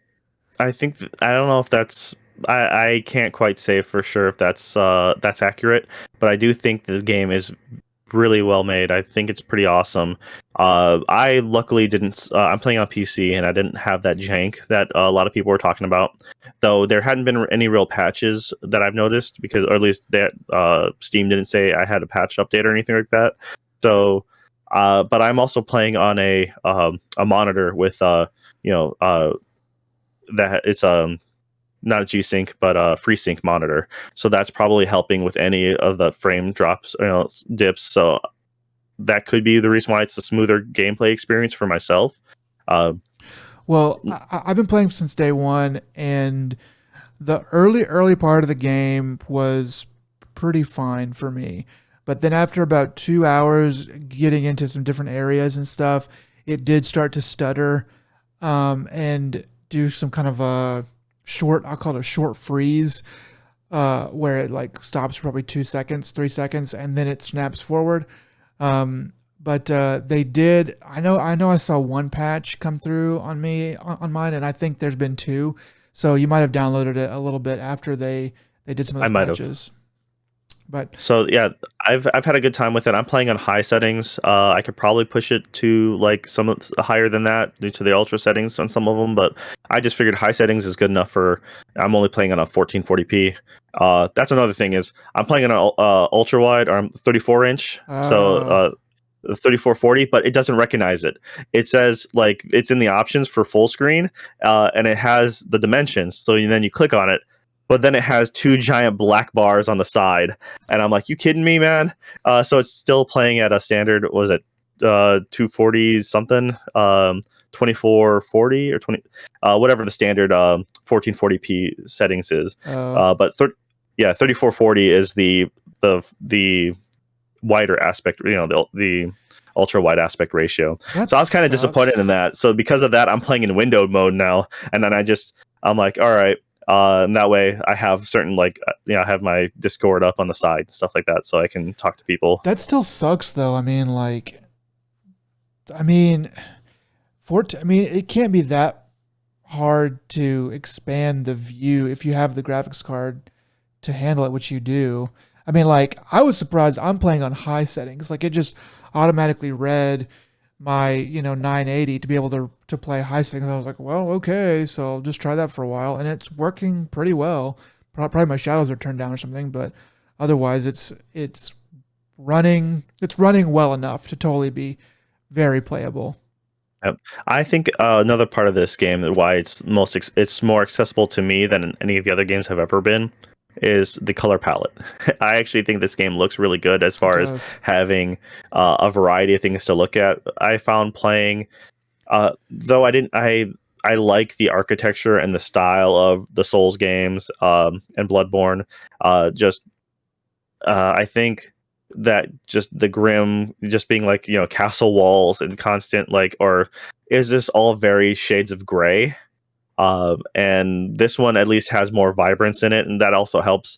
think I don't know if that's I can't quite say for sure if that's accurate, but I do think the game is really well made. I think it's pretty awesome. I luckily didn't. I'm playing on PC, and I didn't have that jank that a lot of people were talking about. Though there hadn't been any real patches that I've noticed, because, or at least that Steam didn't say I had a patch update or anything like that. So, but I'm also playing on a monitor with that it's not a G-Sync, but a FreeSync monitor. So that's probably helping with any of the frame drops, dips. So that could be the reason why it's a smoother gameplay experience for myself. Well, I've been playing since day one, and the early part of the game was pretty fine for me. But then after about 2 hours getting into some different areas and stuff, it did start to stutter and do some kind of a I'll call it a short freeze, where it like stops for probably 2 seconds, 3 seconds, and then it snaps forward. But they did. I know I saw one patch come through on mine, and I think there's been 2. So you might have downloaded it a little bit after they did some of those patches. But so yeah, I've had a good time with it. I'm playing on high settings. I could probably push it to like some higher than that due to the ultra settings on some of them, but I just figured high settings is good enough for. I'm only playing on a 1440p. That's another thing is I'm playing on an ultra wide or 34 inch, so 3440, but it doesn't recognize it. It says like it's in the options for full screen, and it has the dimensions. So then you click on it. But then it has 2 giant black bars on the side, and I'm like, "You kidding me, man?" So it's still playing at a standard. Was it 240 something, 2440 or 20, whatever the standard 1440p settings is. But 3440 is the wider aspect. The ultra wide aspect ratio. So I was kind of disappointed in that. So because of that, I'm playing in windowed mode now, and then I'm like, all right. And that way I have certain I have my Discord up on the side and stuff like that, so I can talk to people. That still sucks though. I mean, it can't be that hard to expand the view if you have the graphics card to handle it, which you do. I mean, like, I was surprised I'm playing on high settings. Like, it just automatically read my, 980 to be able to play high settings. I was like, well, okay, so I'll just try that for a while, and it's working pretty well. Probably my shadows are turned down or something, but otherwise, it's running well enough to totally be very playable. Yep. I think another part of this game, why it's more accessible to me than any of the other games have ever been, is the color palette. I actually think this game looks really good as It far as does. having a variety of things to look at. I found playing, though I like the architecture and the style of the Souls games and Bloodborne. Just I think that just the grim, just being like, castle walls and constant, like, or is this all very shades of gray? And this one at least has more vibrance in it, and that also helps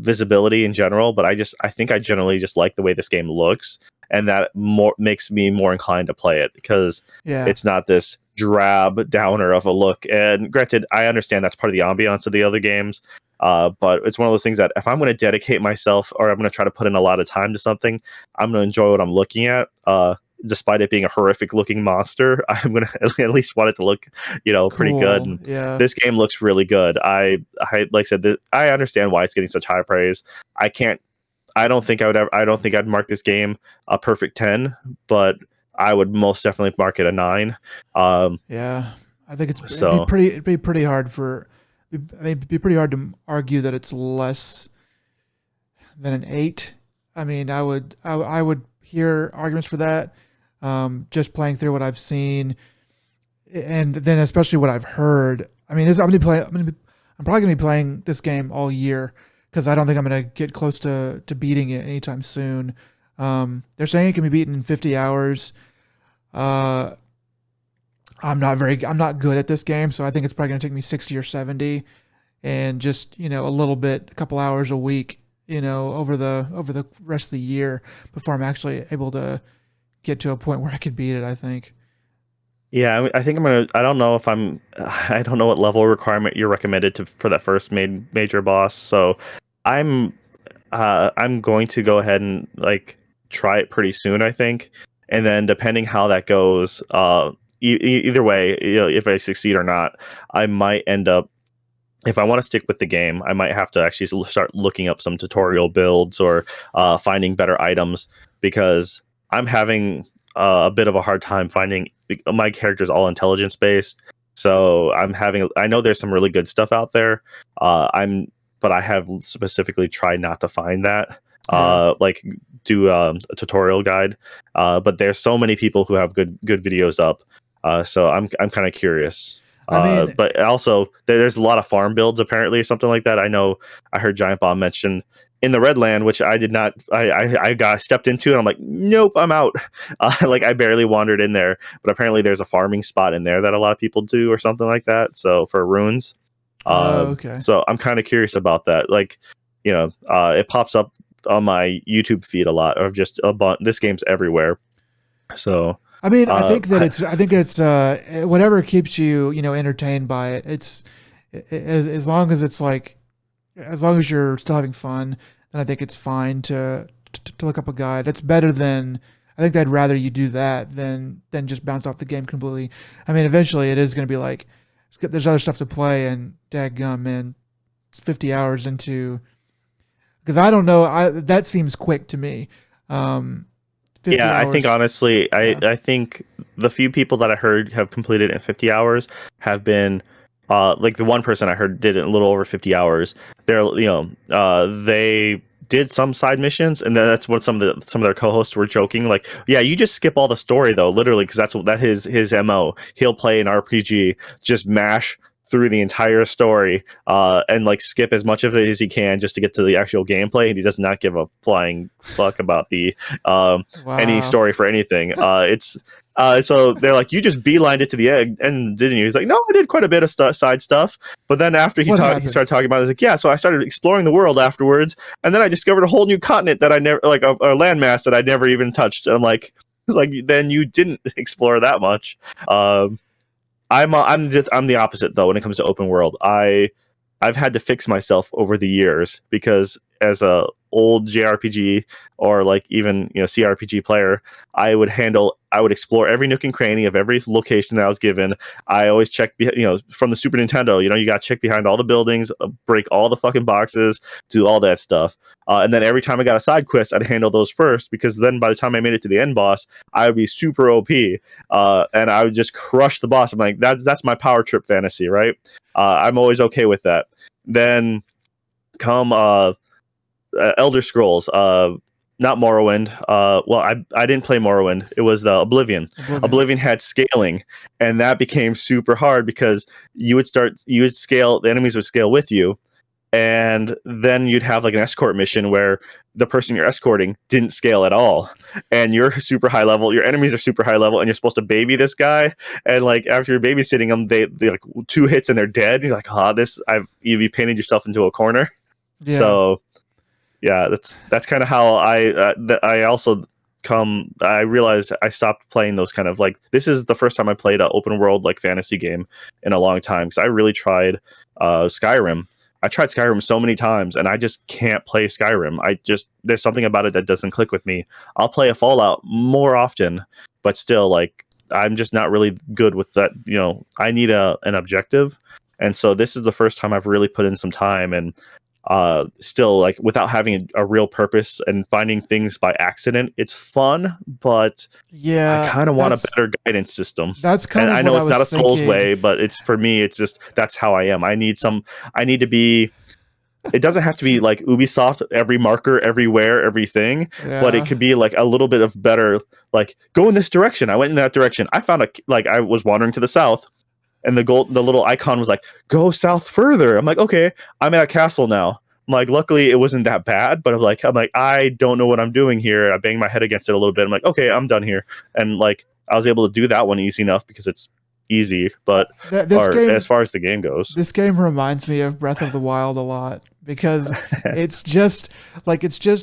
visibility in general. But I think I generally just like the way this game looks, and that more makes me more inclined to play it because Yeah. it's not this drab downer of a look. And granted, I understand that's part of the ambiance of the other games. But it's one of those things that if I'm going to dedicate myself or I'm going to try to put in a lot of time to something, I'm going to enjoy what I'm looking at. Despite it being a horrific looking monster, I'm going to at least want it to look, pretty good. Cool. And Yeah. this game looks really good. I like I said, I understand why it's getting such high praise. I can't, I don't think I'd mark this game a perfect 10, but I would most definitely mark it a 9. Yeah. I think So it'd be pretty hard it'd be pretty hard to argue that it's less than an 8. I mean, I would hear arguments for that. Just playing through what I've seen, and then especially what I've heard. I mean, I'm probably gonna be playing this game all year because I don't think I'm gonna get close to beating it anytime soon. They're saying it can be beaten in 50 hours. Uh, I'm not good at this game, so I think it's probably gonna take me 60 or 70, and just a couple hours a week, over the rest of the year before I'm actually able to get to a point where I could beat it. I think. yeah, I think I'm gonna. I don't know if I'm. I don't know what level requirement you're recommended for that first major boss. So, I'm. I'm going to go ahead and like try it pretty soon. I think, and then depending how that goes, either way, if I succeed or not, I might end up. If I want to stick with the game, I might have to actually start looking up some tutorial builds or finding better items because I'm having a bit of a hard time finding my character's all intelligence based. So I know there's some really good stuff out there. But I have specifically tried not to find that. Yeah. Like do a tutorial guide. But there's so many people who have good videos up. So I'm kind of curious. I mean, But also there's a lot of farm builds apparently or something like that. I know I heard Giant Bomb mention in the Redland, which I did not. I got stepped into, and I'm like, nope, I'm out. Like I barely wandered in there, but apparently there's a farming spot in there that a lot of people do or something like that. So for runes, okay. so I'm kind of curious about that. Like, it pops up on my YouTube feed a lot of just this game's everywhere. So I mean, uh, I think it's whatever keeps you, entertained by it. As long as it's like, as long as you're still having fun, then I think it's fine to look up a guide. It's better than, I think I'd rather you do that than just bounce off the game completely. I mean, eventually it is going to be like, there's other stuff to play, and dadgum, man, it's 50 hours into, because I don't know, that seems quick to me. Um, 50 Yeah, I think hours. honestly, Yeah. I think the few people that I heard have completed it in 50 hours have been like the one person I heard did it in a little over 50 hours. They did some side missions, and that's what some of their co-hosts were joking like, yeah, you just skip all the story though, literally, because that his MO. He'll play an RPG, just mash through the entire story and like skip as much of it as he can just to get to the actual gameplay, and he does not give a flying fuck about the any Wow. story for anything. So they're like, you just beelined it to the egg, and didn't you? He's like, no, I did quite a bit of side stuff. But then after What he happened? started talking about it, he's like, yeah, so I started exploring the world afterwards, and then I discovered a whole new continent that I never, like a landmass that I never even touched. And I'm like, it's like, then you didn't explore that much. Um, I'm the opposite though when it comes to open world. I've had to fix myself over the years because as a old JRPG or like even CRPG player, I would explore every nook and cranny of every location that I was given. I always check from the Super Nintendo, you got to check behind all the buildings, break all the fucking boxes, do all that stuff. And then every time I got a side quest, I'd handle those first, because then by the time I made it to the end boss, I would be super OP, and I would just crush the boss. I'm like, that's my power trip fantasy, right? I'm always okay with that. Then come Elder Scrolls, not Morrowind. I didn't play Morrowind. It was the Oblivion. Oblivion had scaling, and that became super hard because you would scale, the enemies would scale with you, and then you'd have like an escort mission where the person you're escorting didn't scale at all, and you're super high level, your enemies are super high level, and you're supposed to baby this guy, and like after you're babysitting them, they like 2 hits and they're dead, and you're like, you painted yourself into a corner. Yeah. So yeah, that's kind of how I realized I stopped playing those kind of, like, this is the first time I played an open world like fantasy game in a long time, because I really tried Skyrim. I tried Skyrim so many times, and I just can't play Skyrim. There's something about it that doesn't click with me. I'll play a Fallout more often, but still, like, I'm just not really good with that. I need an objective, and so this is the first time I've really put in some time, and still, like, without having a real purpose and finding things by accident, it's fun, but I kind of want a better guidance system. That's kind of, I know it's not a Souls way, but it's, for me, it's just, that's how I am. I need to be, it doesn't have to be like Ubisoft, every marker everywhere, everything, but it could be like a little bit of better, like, go in this direction. I went in that direction. I found I was wandering to the south, and the little icon was like, go south further. I'm like, okay, I'm at a castle now. I'm like, luckily it wasn't that bad, but I'm like, I don't know what I'm doing here. I banged my head against it a little bit. I'm like, okay, I'm done here. And like, I was able to do that one easy enough because it's easy, but as far as the game goes, this game reminds me of Breath of the Wild a lot, because it's just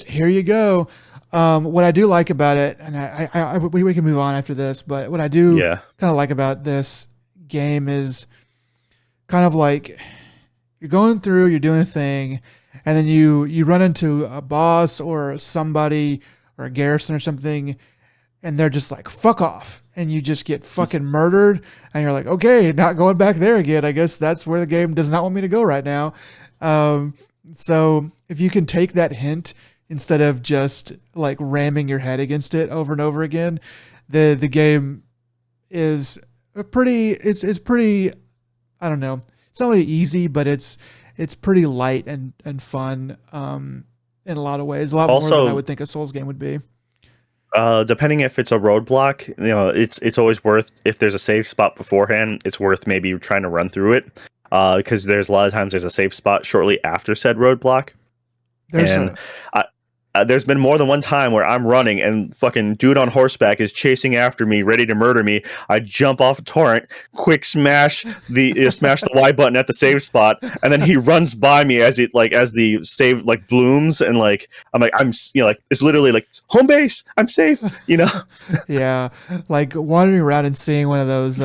here you go. What I do like about it, and we can move on after this, but what I do kind of like about this game is kind of like, you're going through, you're doing a thing, and then you run into a boss or somebody or a garrison or something, and they're just like, fuck off, and you just get fucking murdered, and you're like, okay, not going back there again. I guess that's where the game does not want me to go right now. So if you can take that hint instead of just like ramming your head against it over and over again, the game is pretty, I don't know, it's not really easy, but it's pretty light and fun in a lot of ways, a lot more than I would think a Souls game would be. Depending if it's a roadblock, it's always worth, if there's a save spot beforehand, it's worth maybe trying to run through it, because there's a lot of times there's a save spot shortly after said roadblock. There's been more than one time where I'm running and fucking dude on horseback is chasing after me, ready to murder me. I jump off a torrent, quick smash the Y button at the save spot, and then he runs by me as the save like blooms, and like I'm like it's literally like home base. I'm safe, Yeah, like wandering around and seeing one of those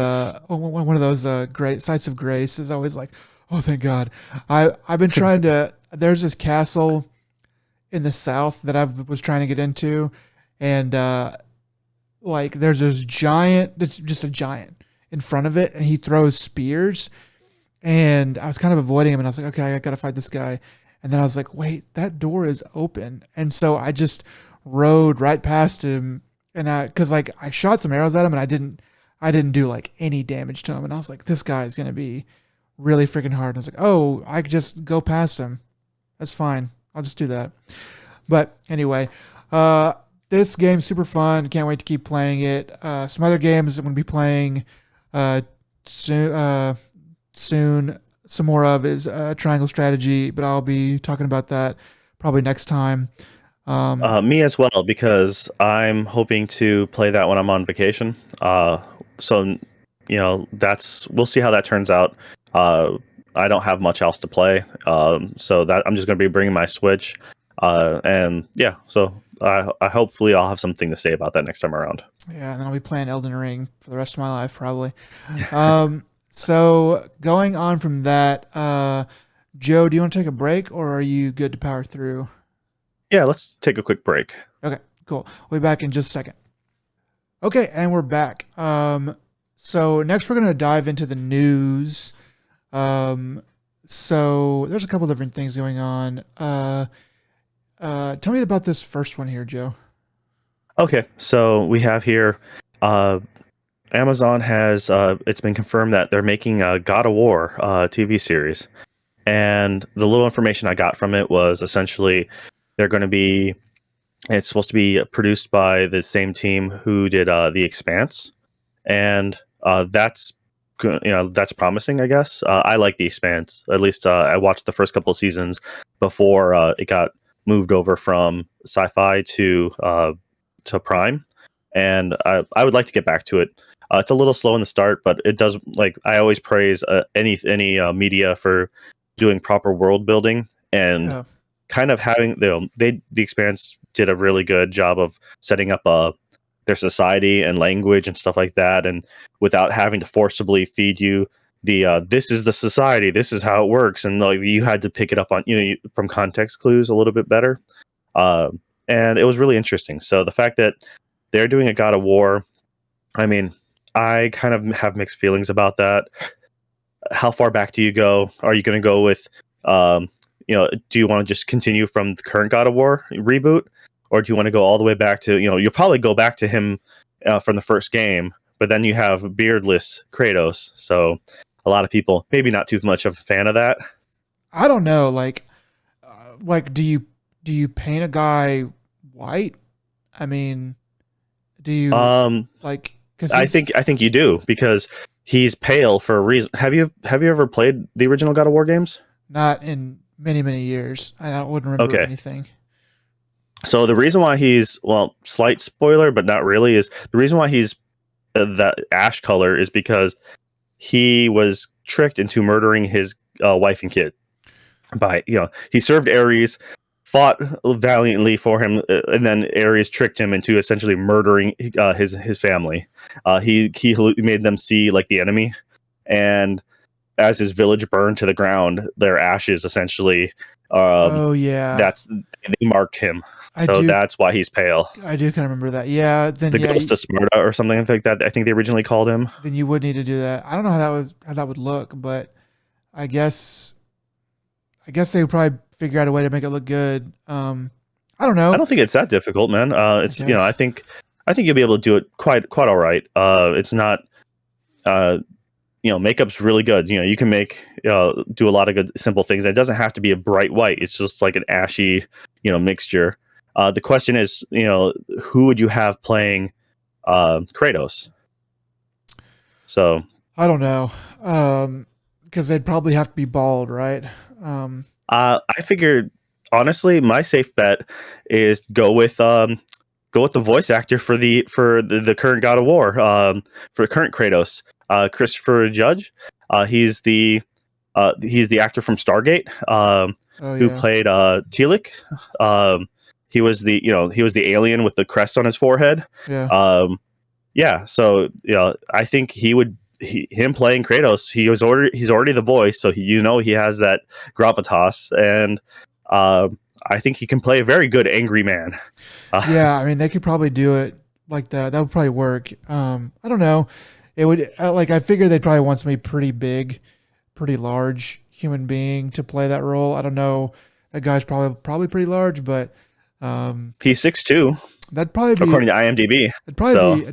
great sites of grace is always like, oh, thank God. I've been trying to. There's this castle in the south that I was trying to get into, and like there's this giant, that's just a giant in front of it, and he throws spears, and I was kind of avoiding him, and I was like, okay, I gotta fight this guy, and then I was like, wait, that door is open, and so I just rode right past him, and because like I shot some arrows at him, and I didn't do like any damage to him, and I was like, this guy is gonna be really freaking hard, and I was like, oh, I could just go past him, that's fine, I'll just do that. But anyway, this game's super fun. Can't wait to keep playing it. Some other games I'm going to be playing soon. Some more of is Triangle Strategy, but I'll be talking about that probably next time. Me as well, because I'm hoping to play that when I'm on vacation. So we'll see how that turns out. I don't have much else to play, so that I'm just going to be bringing my Switch, and yeah, so I hopefully I'll have something to say about that next time around. Yeah, and then I'll be playing Elden Ring for the rest of my life, probably. So going on from that, Joe, do you want to take a break, or are you good to power through? Yeah, let's take a quick break. Okay, cool. We'll be back in just a second. Okay, and we're back. So next we're going to dive into the news. So there's a couple different things going on. Tell me about this first one here, Joe. Okay, so we have here, Amazon has, it's been confirmed that they're making a God of War TV series. And the little information I got from it was essentially they're going to be, it's supposed to be produced by the same team who did The Expanse. And that's good, that's promising, I guess. I like The Expanse. At least I watched the first couple of seasons before it got moved over from Sci-Fi to Prime, and I would like to get back to it. It's a little slow in the start, but it does, like, I always praise any media for doing proper world building and Yeah. kind of having The Expanse did a really good job of setting up their society and language and stuff like that, and without having to forcibly feed you the this is the society, this is how it works, and like you had to pick it up on from context clues a little bit better. Uh, and it was really interesting. So the fact that they're doing a God of War, I mean, I kind of have mixed feelings about that. How far back do you go? Are you going to go with, do you want to just continue from the current God of War reboot, or do you want to go all the way back to, you'll probably go back to him from the first game, but then you have beardless Kratos. So a lot of people maybe not too much of a fan of that. I don't know. Like, do you paint a guy white? I mean, do you like? Because I think you do, because he's pale for a reason. Have you ever played the original God of War games? not in many years. Wouldn't remember Okay. anything. So the reason why he's, well, slight spoiler, but not really, is the reason why he's that ash color is because he was tricked into murdering his wife and kid. By he served Ares, fought valiantly for him, and then Ares tricked him into essentially murdering his family. He made them see like the enemy, and as his village burned to the ground, their ashes essentially. Oh yeah, They marked him. So that's why he's pale. I do kind of remember that. Yeah, then The Ghost of Sparta or something like that. I think they originally called him. Then you would need to do that. I don't know how that would look, but I guess they would probably figure out a way to make it look good. I don't know. I don't think it's that difficult, man. It's I think you'll be able to do it quite all right. It's not makeup's really good. You can make do a lot of good simple things. It doesn't have to be a bright white. It's just like an ashy mixture. The question is, who would you have playing Kratos? So I don't know, because they'd probably have to be bald, right? I figured, honestly, my safe bet is go with the voice actor for the current God of War, for current Kratos, Christopher Judge. He's the actor from Stargate, who played Telik. He was the alien with the crest on his forehead. Yeah. So I think him playing Kratos, he's already the voice, so he has that gravitas, and I think he can play a very good angry man. Yeah, I mean, they could probably do it like that. That would probably work. I don't know. It would I figure they'd probably want somebody pretty big, pretty large human being to play that role. I don't know. That guy's probably pretty large, but he's 6'2". That'd probably be, according to IMDb. It'd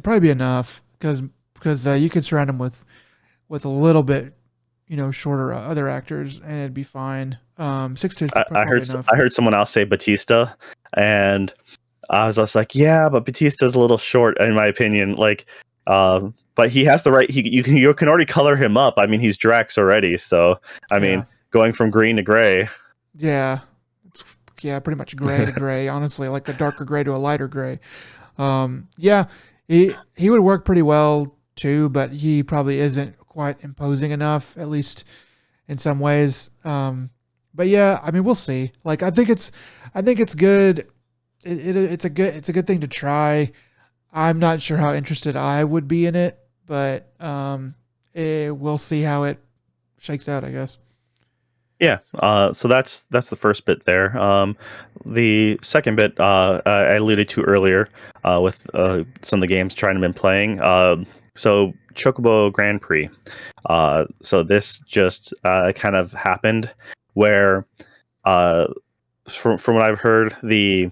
probably be enough because you could surround him with a little bit, shorter other actors, and it'd be fine. 6'2" I heard someone else say Batista, and I was just like, yeah, but Batista's a little short in my opinion. Like, but he has the right. You can already color him up. I mean, he's Drax already, so I mean, going from green to gray. Yeah, pretty much gray to gray. Honestly, like a darker gray to a lighter gray. Yeah, he would work pretty well too, but he probably isn't quite imposing enough, at least in some ways. But yeah, I mean, we'll see. Like, I think it's good. It's a good thing to try. I'm not sure how interested I would be in it, but we'll see how it shakes out, I guess. Yeah, so that's the first bit there. The second bit I alluded to earlier with some of the games trying to been playing. So Chocobo Grand Prix. So this just kind of happened where, uh, from what I've heard, they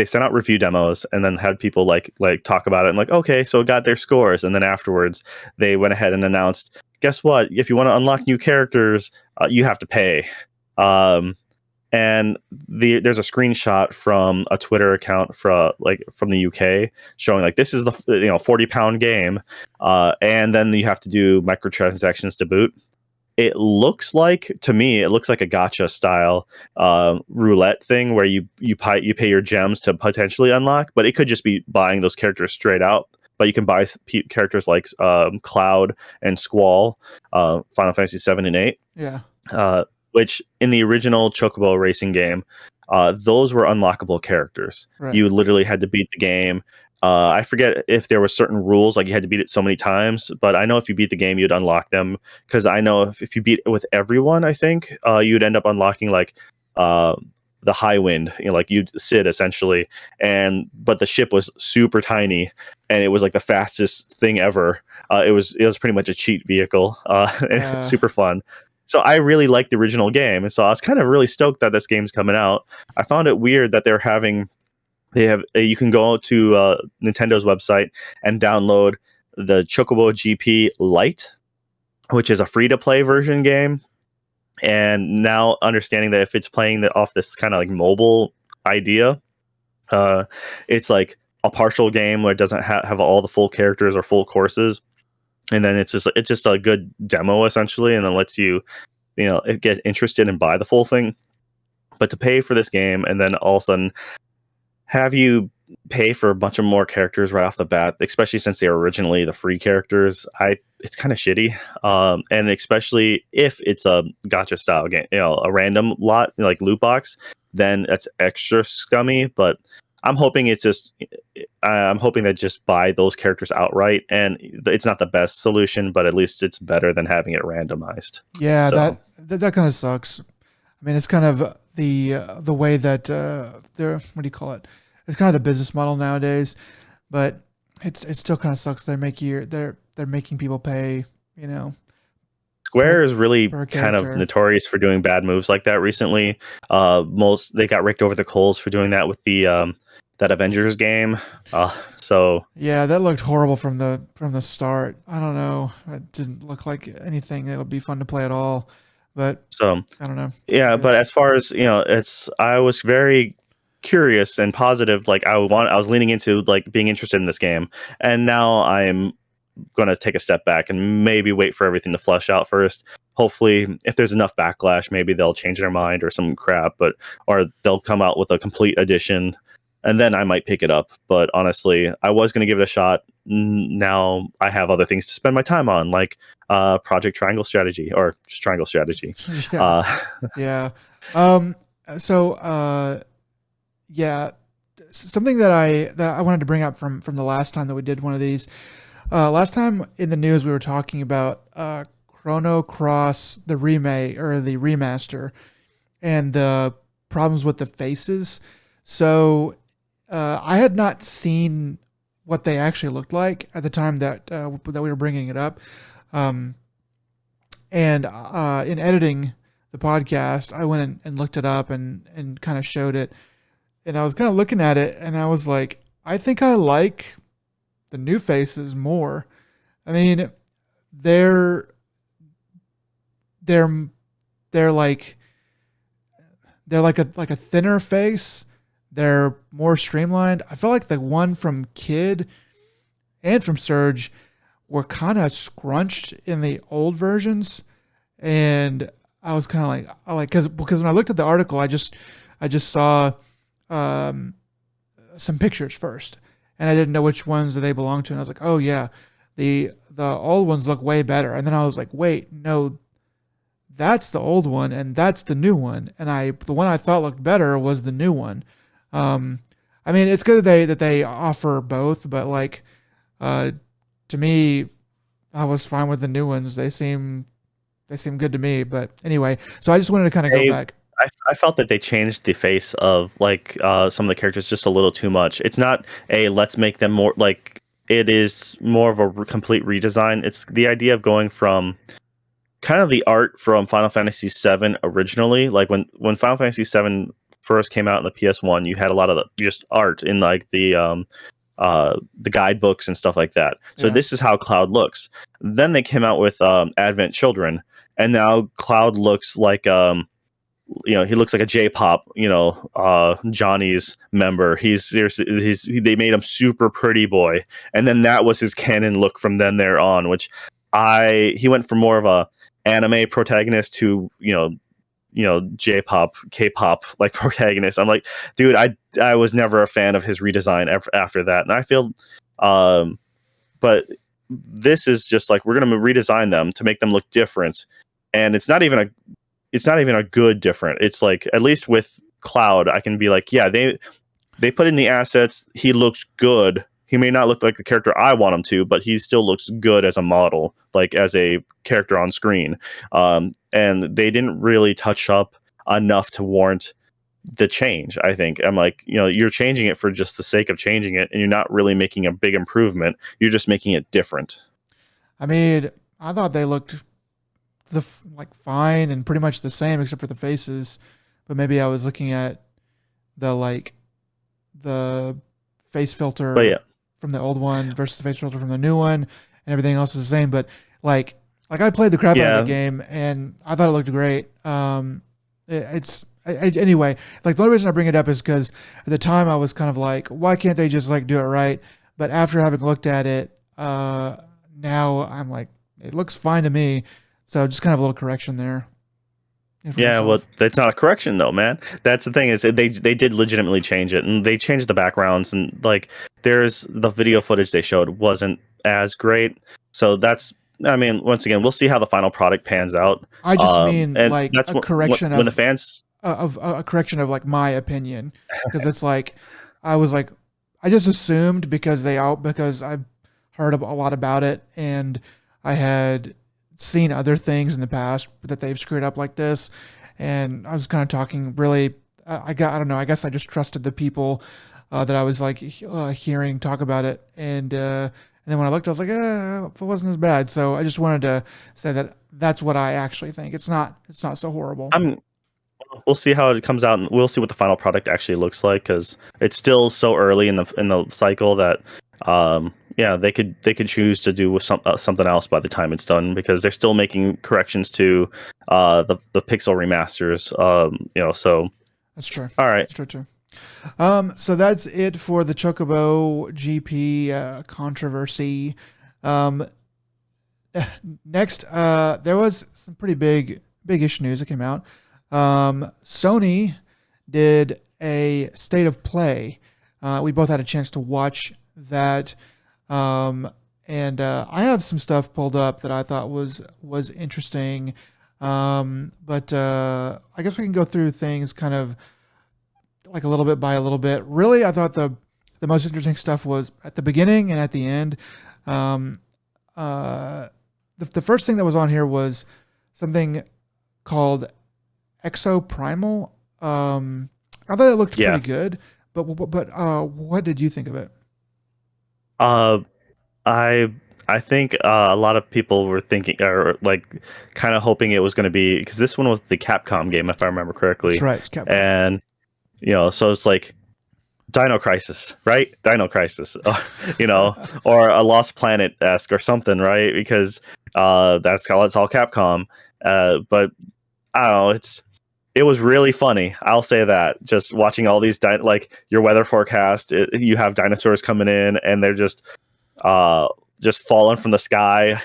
sent out review demos and then had people like talk about it and like, okay, so it got their scores, and then afterwards they went ahead and announced, guess what? If you want to unlock new characters, you have to pay. Um, and there's a screenshot from a Twitter account from the UK showing like this is the £40 game, and then you have to do microtransactions to boot. To me it looks like a gacha style roulette thing where you pay your gems to potentially unlock, but it could just be buying those characters straight out. But you can buy characters like Cloud and Squall, Final Fantasy 7 and 8. Yeah. Which in the original Chocobo racing game, those were unlockable characters. Right. You literally had to beat the game. I forget if there were certain rules, like you had to beat it so many times, but I know if you beat the game, you'd unlock them. Because I know if you beat it with everyone, I think you'd end up unlocking like the High Wind, like you'd Sid essentially. But the ship was super tiny, and it was like the fastest thing ever. It was pretty much a cheat vehicle, and it's super fun. So I really liked the original game, and so I was kind of really stoked that this game's coming out. I found it weird that you can go to Nintendo's website and download the Chocobo GP Lite, which is a free-to-play version game. And now understanding that if it's playing off this kind of like mobile idea, it's like a partial game where it doesn't have all the full characters or full courses. And then it's just a good demo essentially, and then lets you get interested and buy the full thing. But to pay for this game and then all of a sudden have you pay for a bunch of more characters right off the bat, especially since they were originally the free characters, it's kind of shitty. And especially if it's a gacha style game, a random lot like loot box, then that's extra scummy. But I'm hoping that just buy those characters outright, and it's not the best solution, but at least it's better than having it randomized. Yeah, so that kind of sucks. I mean, it's kind of the way that they're, what do you call it? It's kind of the business model nowadays, but it still kind of sucks. They're making people pay. Square is really kind of notorious for doing bad moves like that recently. They got raked over the coals for doing that with the that Avengers game. So yeah, that looked horrible from the start. I don't know. It didn't look like anything that would be fun to play at all. But so I don't know. Yeah, but as far as I was very curious and positive. Like I was leaning into like being interested in this game, and now I'm going to take a step back and maybe wait for everything to flesh out first. Hopefully, if there's enough backlash, maybe they'll change their mind or some crap, or they'll come out with a complete edition, and then I might pick it up. But honestly, I was going to give it a shot. Now I have other things to spend my time on, like Project Triangle Strategy or just Triangle Strategy. Yeah. Yeah. Yeah. Something that I wanted to bring up from the last time that we did one of these. Last time in the news we were talking about Chrono Cross, the remake or the remaster, and the problems with the faces. So I had not seen what they actually looked like at the time that we were bringing it up. And in editing the podcast, I went and looked it up and kind of showed it. And I was kind of looking at it, and I was like, I think I like the new faces more. I mean, they're like a thinner face. They're more streamlined. I felt like the one from Kid and from Surge were kind of scrunched in the old versions, and I was kind of like, because when I looked at the article, I just saw some pictures first, and I didn't know which ones that they belonged to, and I was like, oh yeah, the old ones look way better. And then I was like, wait, no, that's the old one and that's the new one, and the one I thought looked better was the new one. I mean, it's good that they offer both, but like to me, I was fine with the new ones. They seem they seem good to me. But anyway, so I just wanted to kind of go back. I felt that they changed the face of like some of the characters just a little too much. It's not a let's make them more like it is more of a complete redesign. It's the idea of going from kind of the art from Final Fantasy VII originally, like when Final Fantasy VII first came out in the PS1, you had a lot of the just art in like the guidebooks and stuff like that. So this is how Cloud looks. Then they came out with Advent Children, and now Cloud looks like he looks like a J-pop, Johnny's member. They made him super pretty boy, and then that was his canon look from then there on. Which he went from more of a anime protagonist to J-pop, K-pop like protagonist. I'm like, dude, I was never a fan of his redesign after that, and I feel, but this is just like we're gonna redesign them to make them look different, and it's not even a good different. It's like, at least with Cloud, I can be like, yeah, they put in the assets. He looks good. He may not look like the character I want him to, but he still looks good as a model, like as a character on screen. And they didn't really touch up enough to warrant the change. I think I'm like, you're changing it for just the sake of changing it, and you're not really making a big improvement. You're just making it different. I mean, I thought they looked fine and pretty much the same except for the faces, but maybe I was looking at the face filter from the old one versus the face filter from the new one, and everything else is the same. But like I played the crap out of the game and I thought it looked great. Anyway, like the only reason I bring it up is because at the time I was kind of like, why can't they just like do it right? But after having looked at it, now I'm like, it looks fine to me. So just kind of a little correction there. Yeah, well, that's not a correction though, man. That's the thing, is they did legitimately change it, and they changed the backgrounds, and like there's the video footage they showed wasn't as great. So once again, we'll see how the final product pans out. I just mean like that's a correction when the fans of a correction of like my opinion, because it's like I just assumed because I've heard a lot about it, and I had seen other things in the past that they've screwed up like this, and I was kind of talking really I don't know, I guess I just trusted the people that I was like hearing talk about it, and then when I looked I was like, it wasn't as bad. So I just wanted to say that that's what I actually think. It's not so horrible. We'll see how it comes out, and we'll see what the final product actually looks like, because it's still so early in the cycle that they could choose to do with something else by the time it's done, because they're still making corrections to the pixel remasters. So that's true. All right, that's true too. So that's it for the Chocobo GP controversy. Next, there was some pretty big-ish news that came out. Sony did a state of play. We both had a chance to watch that. And I have some stuff pulled up that I thought was interesting. But I guess we can go through things kind of like a little bit by a little bit. Really, I thought the most interesting stuff was at the beginning and at the end. The first thing that was on here was something called Exoprimal. I thought it looked pretty good, but what did you think of it? I think a lot of people were thinking, or like kind of hoping it was going to be, because this one was the Capcom game, if I remember correctly. That's right, it's Capcom. And so it's like Dino Crisis, right? Dino Crisis, or a Lost Planet-esque or something, right? Because it's all Capcom. But I don't know, it was really funny. I'll say that. Just watching all these like your weather forecast, you have dinosaurs coming in, and they're just falling from the sky,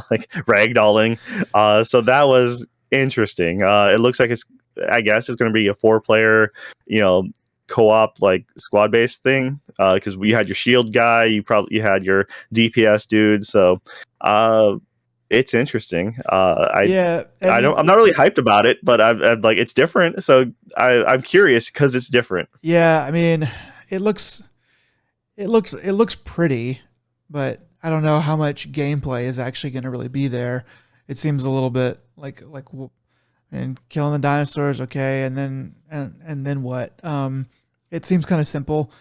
like ragdolling. So that was interesting. It looks like I guess it's going to be a 4-player, co-op like squad based thing. Because we had your shield guy, you had your DPS dude. So it's interesting. I'm not really hyped about it, but I'm like, it's different. So I'm curious because it's different. Yeah, I mean, it looks pretty, but I don't know how much gameplay is actually going to really be there. It seems a little bit and killing the dinosaurs, okay, and then what? It seems kind of simple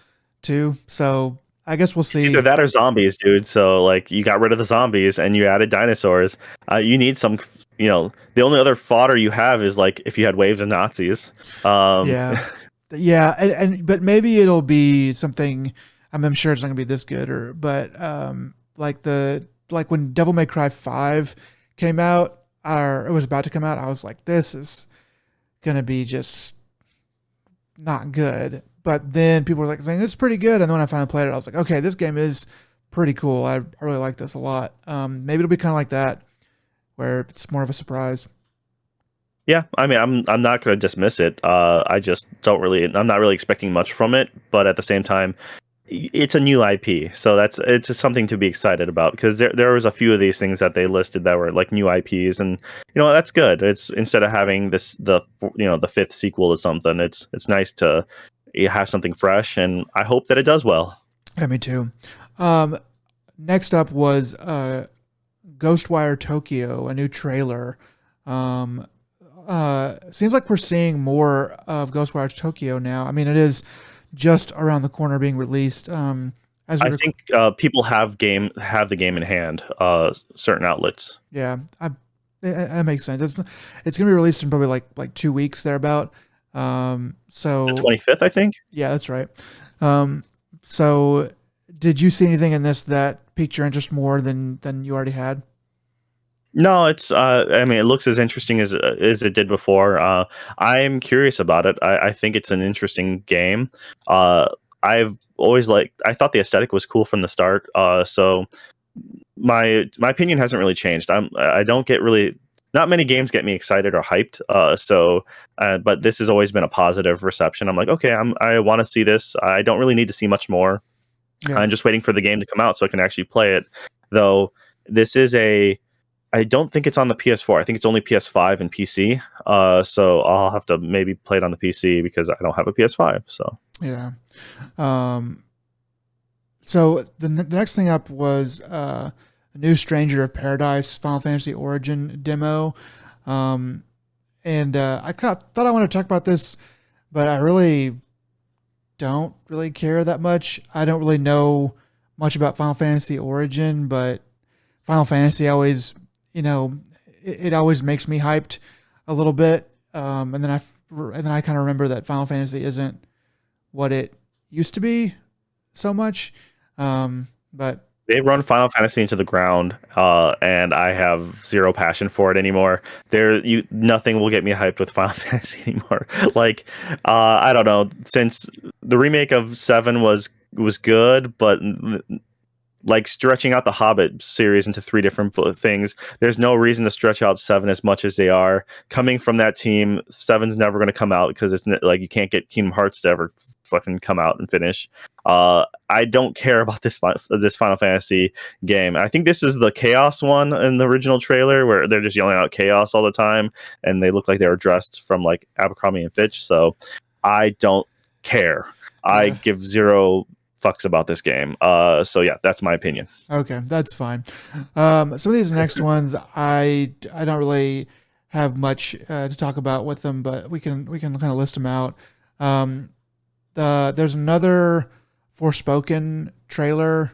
too. So I guess we'll It's either see. that or zombies, dude. So like you got rid of the zombies and you added dinosaurs. You need some, the only other fodder you have is like if you had waves of Nazis. Um, Yeah, yeah, but maybe it'll be something. I'm sure it's not gonna be this good, but like when Devil May Cry 5 came out, or it was about to come out, I was like, this is gonna be just not good. But then people were like saying this is pretty good, and then when I finally played it, I was like, okay, this game is pretty cool. I really like this a lot. Maybe it'll be kind of like that, where it's more of a surprise. yeah, I mean, I'm not going to dismiss it. I just don't really. I'm not really expecting much from it, but at the same time, it's a new IP, so it's just something to be excited about because there was a few of these things that they listed that were like new IPs, and that's good. It's instead of having the fifth sequel to something, it's nice to have something fresh, and I hope that it does well. Yeah, me too. Um, Next up was Ghostwire Tokyo, a new trailer. Um, Seems like we're seeing more of Ghostwire Tokyo now. I mean, it is just around the corner being released. As we I think people have the game in hand. Certain outlets. Yeah, that makes sense. It's gonna be released in probably like 2 weeks thereabout. The So 25th, I think. yeah, that's right. Um, so did you see anything in this that piqued your interest more than you already had? No, it's. I mean, it looks as interesting as it did before. I'm curious about it. I think it's an interesting game. Uh, I've always liked. I thought the aesthetic was cool from the start. So my opinion hasn't really changed. I don't get really. Not many games get me excited or hyped. But this has always been a positive reception. I'm like, okay, I want to see this. I don't really need to see much more. Yeah. I'm just waiting for the game to come out so I can actually play it. Though this is a I don't think it's on the PS4. I think it's only PS5 and PC. So I'll have to maybe play it on the PC because I don't have a PS5. So Yeah. Um, so the next thing up was a new Stranger of Paradise Final Fantasy Origin demo. Um, and I thought I wanted to talk about this, but I really don't really care that much. I don't really know much about Final Fantasy Origin, but Final Fantasy always, you know, it always makes me hyped a little bit. And then I kind of remember that Final Fantasy isn't what it used to be so much. But they run Final Fantasy into the ground, and I have zero passion for it anymore. Nothing will get me hyped with Final Fantasy anymore. Like, I don't know. Since the remake of Seven was good, but like stretching out the Hobbit series into three different things. There's no reason to stretch out Seven as much as they are. Coming from that team, Seven's never going to come out because it's like you can't get Kingdom Hearts to ever fucking come out and finish. I don't care about this Final Fantasy game. I think this is the Chaos one in the original trailer where they're just yelling out Chaos all the time and they look like they were dressed from like Abercrombie and Fitch. So I don't care. I yeah, give zero fucks about this game. So yeah, that's my opinion. okay, that's fine. Some of these next ones, I don't really have much to talk about with them, but we can kind of list them out. Um, there's another Forspoken trailer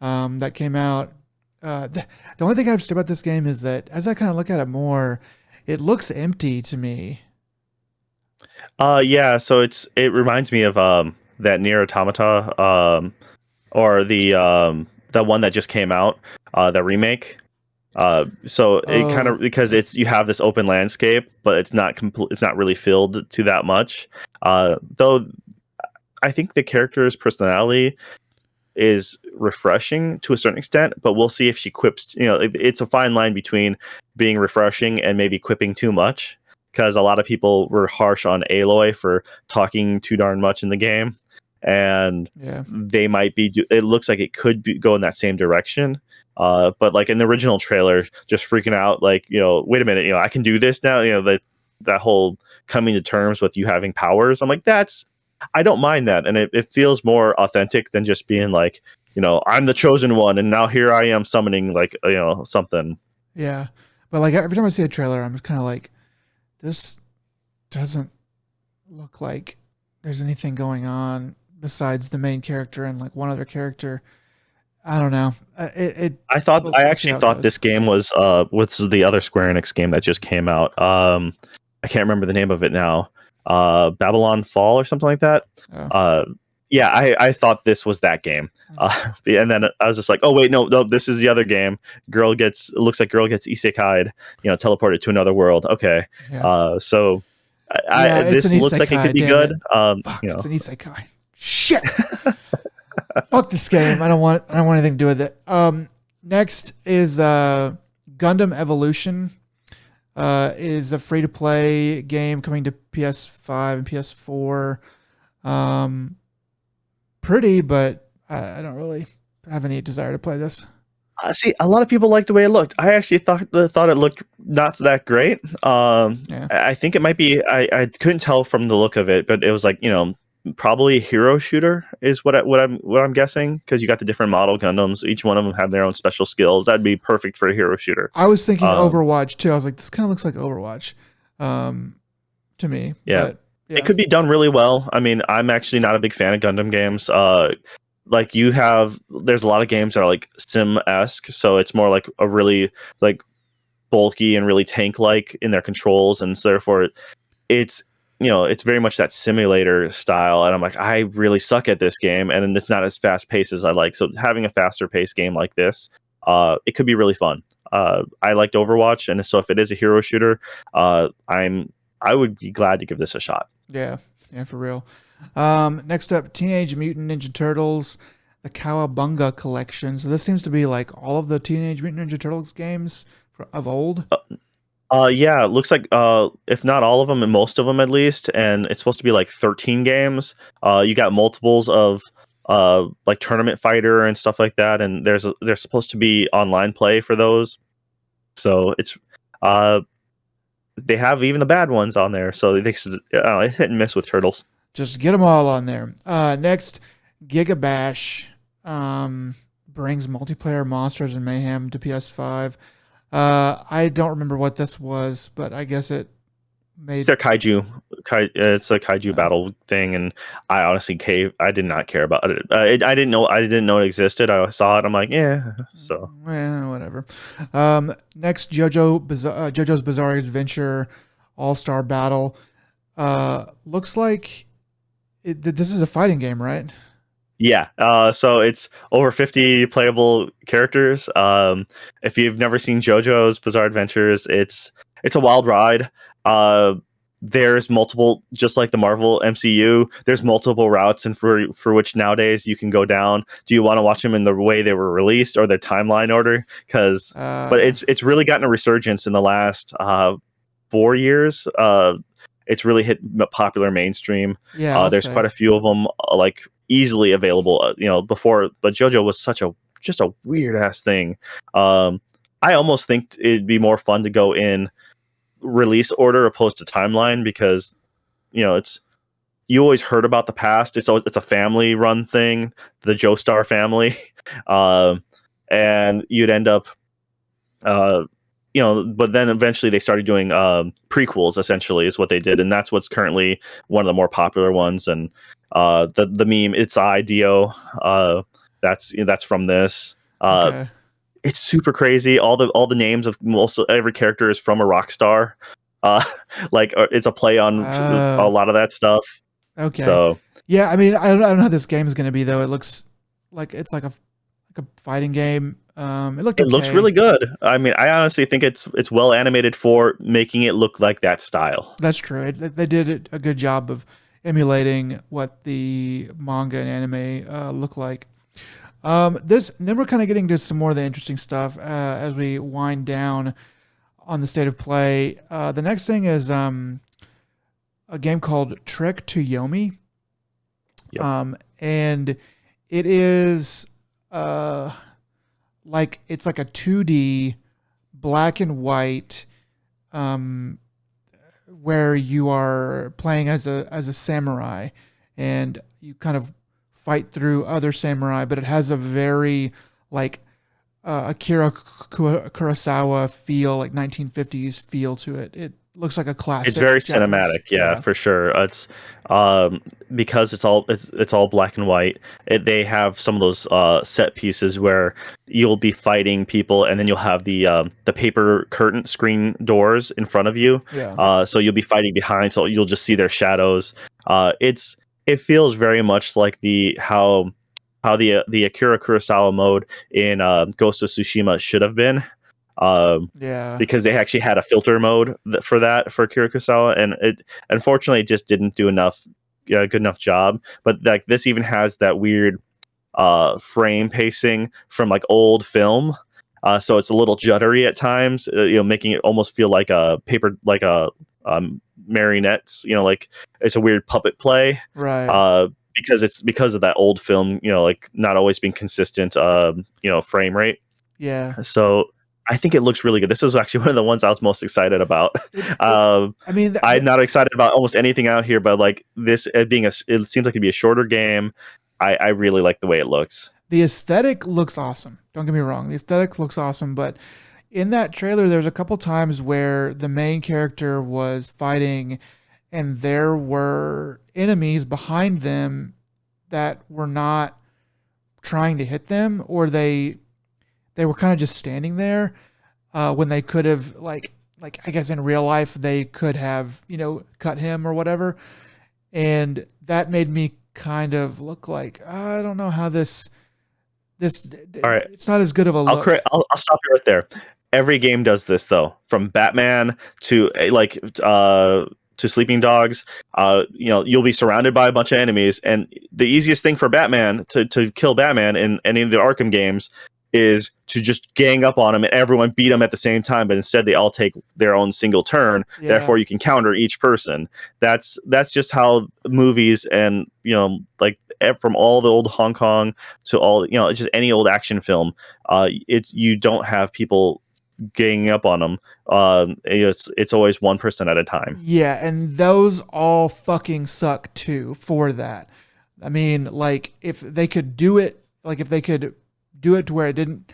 that came out. The only thing I have to say about this game is that as I kind of look at it more, it looks empty to me. Yeah, so it reminds me of that Nier Automata or the one that just came out, the remake. So it kind Oh, of because you have this open landscape, but it's not really filled to that much. Though I think the character's personality is refreshing to a certain extent, but we'll see if she quips. It's a fine line between being refreshing and maybe quipping too much. Because a lot of people were harsh on Aloy for talking too darn much in the game, and yeah, they might be. It looks like it could go in that same direction. But like in the original trailer, just freaking out, like wait a minute, I can do this now. That whole coming to terms with you having powers. I'm like, I don't mind that, and it feels more authentic than just being like, I'm the chosen one, and now here I am summoning like something. yeah. But like every time I see a trailer, I'm just kind of like, this doesn't look like there's anything going on besides the main character and like one other character. I don't know. I We'll see actually how it thought goes. this game was the other Square Enix game that just came out. I can't remember the name of it now. Babylon Fall or something like that. Oh. Uh, yeah, I thought this was that game. And then I was just like, oh wait, no, this is the other game. Looks like girl gets isekai'd, teleported to another world. Okay. Yeah. So Yeah, it's an this looks like it could isekai. be Damn good. it. Fuck, it's an isekai. Shit. Fuck this game. I don't want anything to do with it. Next is Gundam Evolution. Is a free to play game coming to PS5 and PS4. Pretty, but I don't really have any desire to play this. See, a lot of people like the way it looked. I actually thought it looked not that great. Yeah. I think it might be. I couldn't tell from the look of it, but it was like probably a hero shooter is what I'm guessing, because you got the different model Gundams. Each one of them have their own special skills. That'd be perfect for a hero shooter. I was thinking Overwatch too. I was like, this kind of looks like Overwatch, to me. Yeah. But, yeah. It could be done really well. I mean, I'm actually not a big fan of Gundam games. Like there's a lot of games that are like sim-esque, so it's more like a really like bulky and really tank-like in their controls, and so therefore it's it's very much that simulator style, and I'm like, I really suck at this game, and it's not as fast-paced as I like. So having a faster-paced game like this, it could be really fun. I liked Overwatch, and so if it is a hero shooter, I would be glad to give this a shot. Yeah, for real. Next up, Teenage Mutant Ninja Turtles, the Cowabunga Collection. So this seems to be like all of the Teenage Mutant Ninja Turtles games of old. Yeah, it looks like if not all of them, and most of them at least, and it's supposed to be like 13 games. You got multiples of like Tournament Fighter and stuff like that, and there's supposed to be online play for those. So it's they have even the bad ones on there, so it's hit and miss with Turtles. Just get them all on there. Next, Gigabash brings multiplayer monsters and mayhem to PS5. I don't remember what this was, but I guess it made. It's their kaiju. It's a kaiju battle thing, and I honestly I did not care about it. I didn't know it existed. I saw it. I'm like, yeah. So whatever. Next, JoJo's Bizarre Adventure All-Star Battle. Looks like this is a fighting game, right? Yeah. So it's over 50 playable characters. If you've never seen JoJo's Bizarre Adventures, it's a wild ride. There's multiple, just like the Marvel MCU, there's multiple routes, and for which nowadays you can go down. Do you want to watch them in the way they were released or their timeline order? But it's really gotten a resurgence in the last 4 years. It's really hit popular mainstream. Yeah, there's quite a few of them like easily available. Before, but JoJo was just a weird ass thing. I almost think it'd be more fun to go in release order opposed to timeline, because you always heard about the past. It's a family run thing, the Joestar family, and you'd end up but then eventually they started doing prequels, essentially is what they did, and that's what's currently one of the more popular ones. And the meme, it's IDEO, that's from this. Okay. It's super crazy. All the names of every character is from a rock star. Like it's a play on a lot of that stuff. Okay. So yeah, I mean, I don't know how this game is going to be though. It looks like it's like a fighting game. It looks really good. I mean, I honestly think it's well animated for making it look like that style. That's true. They did a good job of emulating what the manga and anime look like. Then we're kind of getting to some more of the interesting stuff as we wind down on the state of play. The next thing is a game called Trek to Yomi. Yep. And it is like it's like a 2D black and white where you are playing as a samurai, and you kind of fight through other samurai, but it has a very like Akira Kurosawa feel, like 1950s feel to it. It looks like a It's classic very Japanese. cinematic, yeah, Yeah, for sure. It's um, because it's all black and white. They have some of those set pieces where you'll be fighting people, and then you'll have the paper curtain screen doors in front of you. yeah, So you'll be fighting behind, so you'll just see their shadows. It feels very much like the Akira Kurosawa mode in Ghost of Tsushima should have been. Um, yeah. because they actually had a filter mode for that for Akira Kurosawa, and it unfortunately just didn't do good enough job. But like this even has that weird frame pacing from like old film. So it's a little juddery at times, making it almost feel like a paper, like a marionettes. Like it's a weird puppet play. Right. Uh, because of that old film, like not always being consistent, frame rate. Yeah. So I think it looks really good. This was actually one of the ones I was most excited about. It um, I mean, I'm not excited about almost anything out here, but like this it seems like it'd be a shorter game. I really like the way it looks. the aesthetic looks awesome. Don't get me wrong. The aesthetic looks awesome, but in that trailer, there's a couple times where the main character was fighting and there were enemies behind them that were not trying to hit them, or they were kind of just standing there when they could have, like I guess in real life they could have, cut him or whatever. And that made me kind of look like, I don't know how this All right, it's not as good of a look. I'll stop you right there. Every game does this though, from Batman to to Sleeping Dogs. You'll be surrounded by a bunch of enemies, and the easiest thing for Batman to kill Batman in any of the Arkham games is to just gang up on him and everyone beat him at the same time. But instead, they all take their own single turn. Yeah. Therefore, you can counter each person. That's just how movies and from all the old Hong Kong to all just any old action film. You don't have people ganging up on them. It's always one person at a time. Yeah, and those all fucking suck too for that. I mean, like if they could do it to where it didn't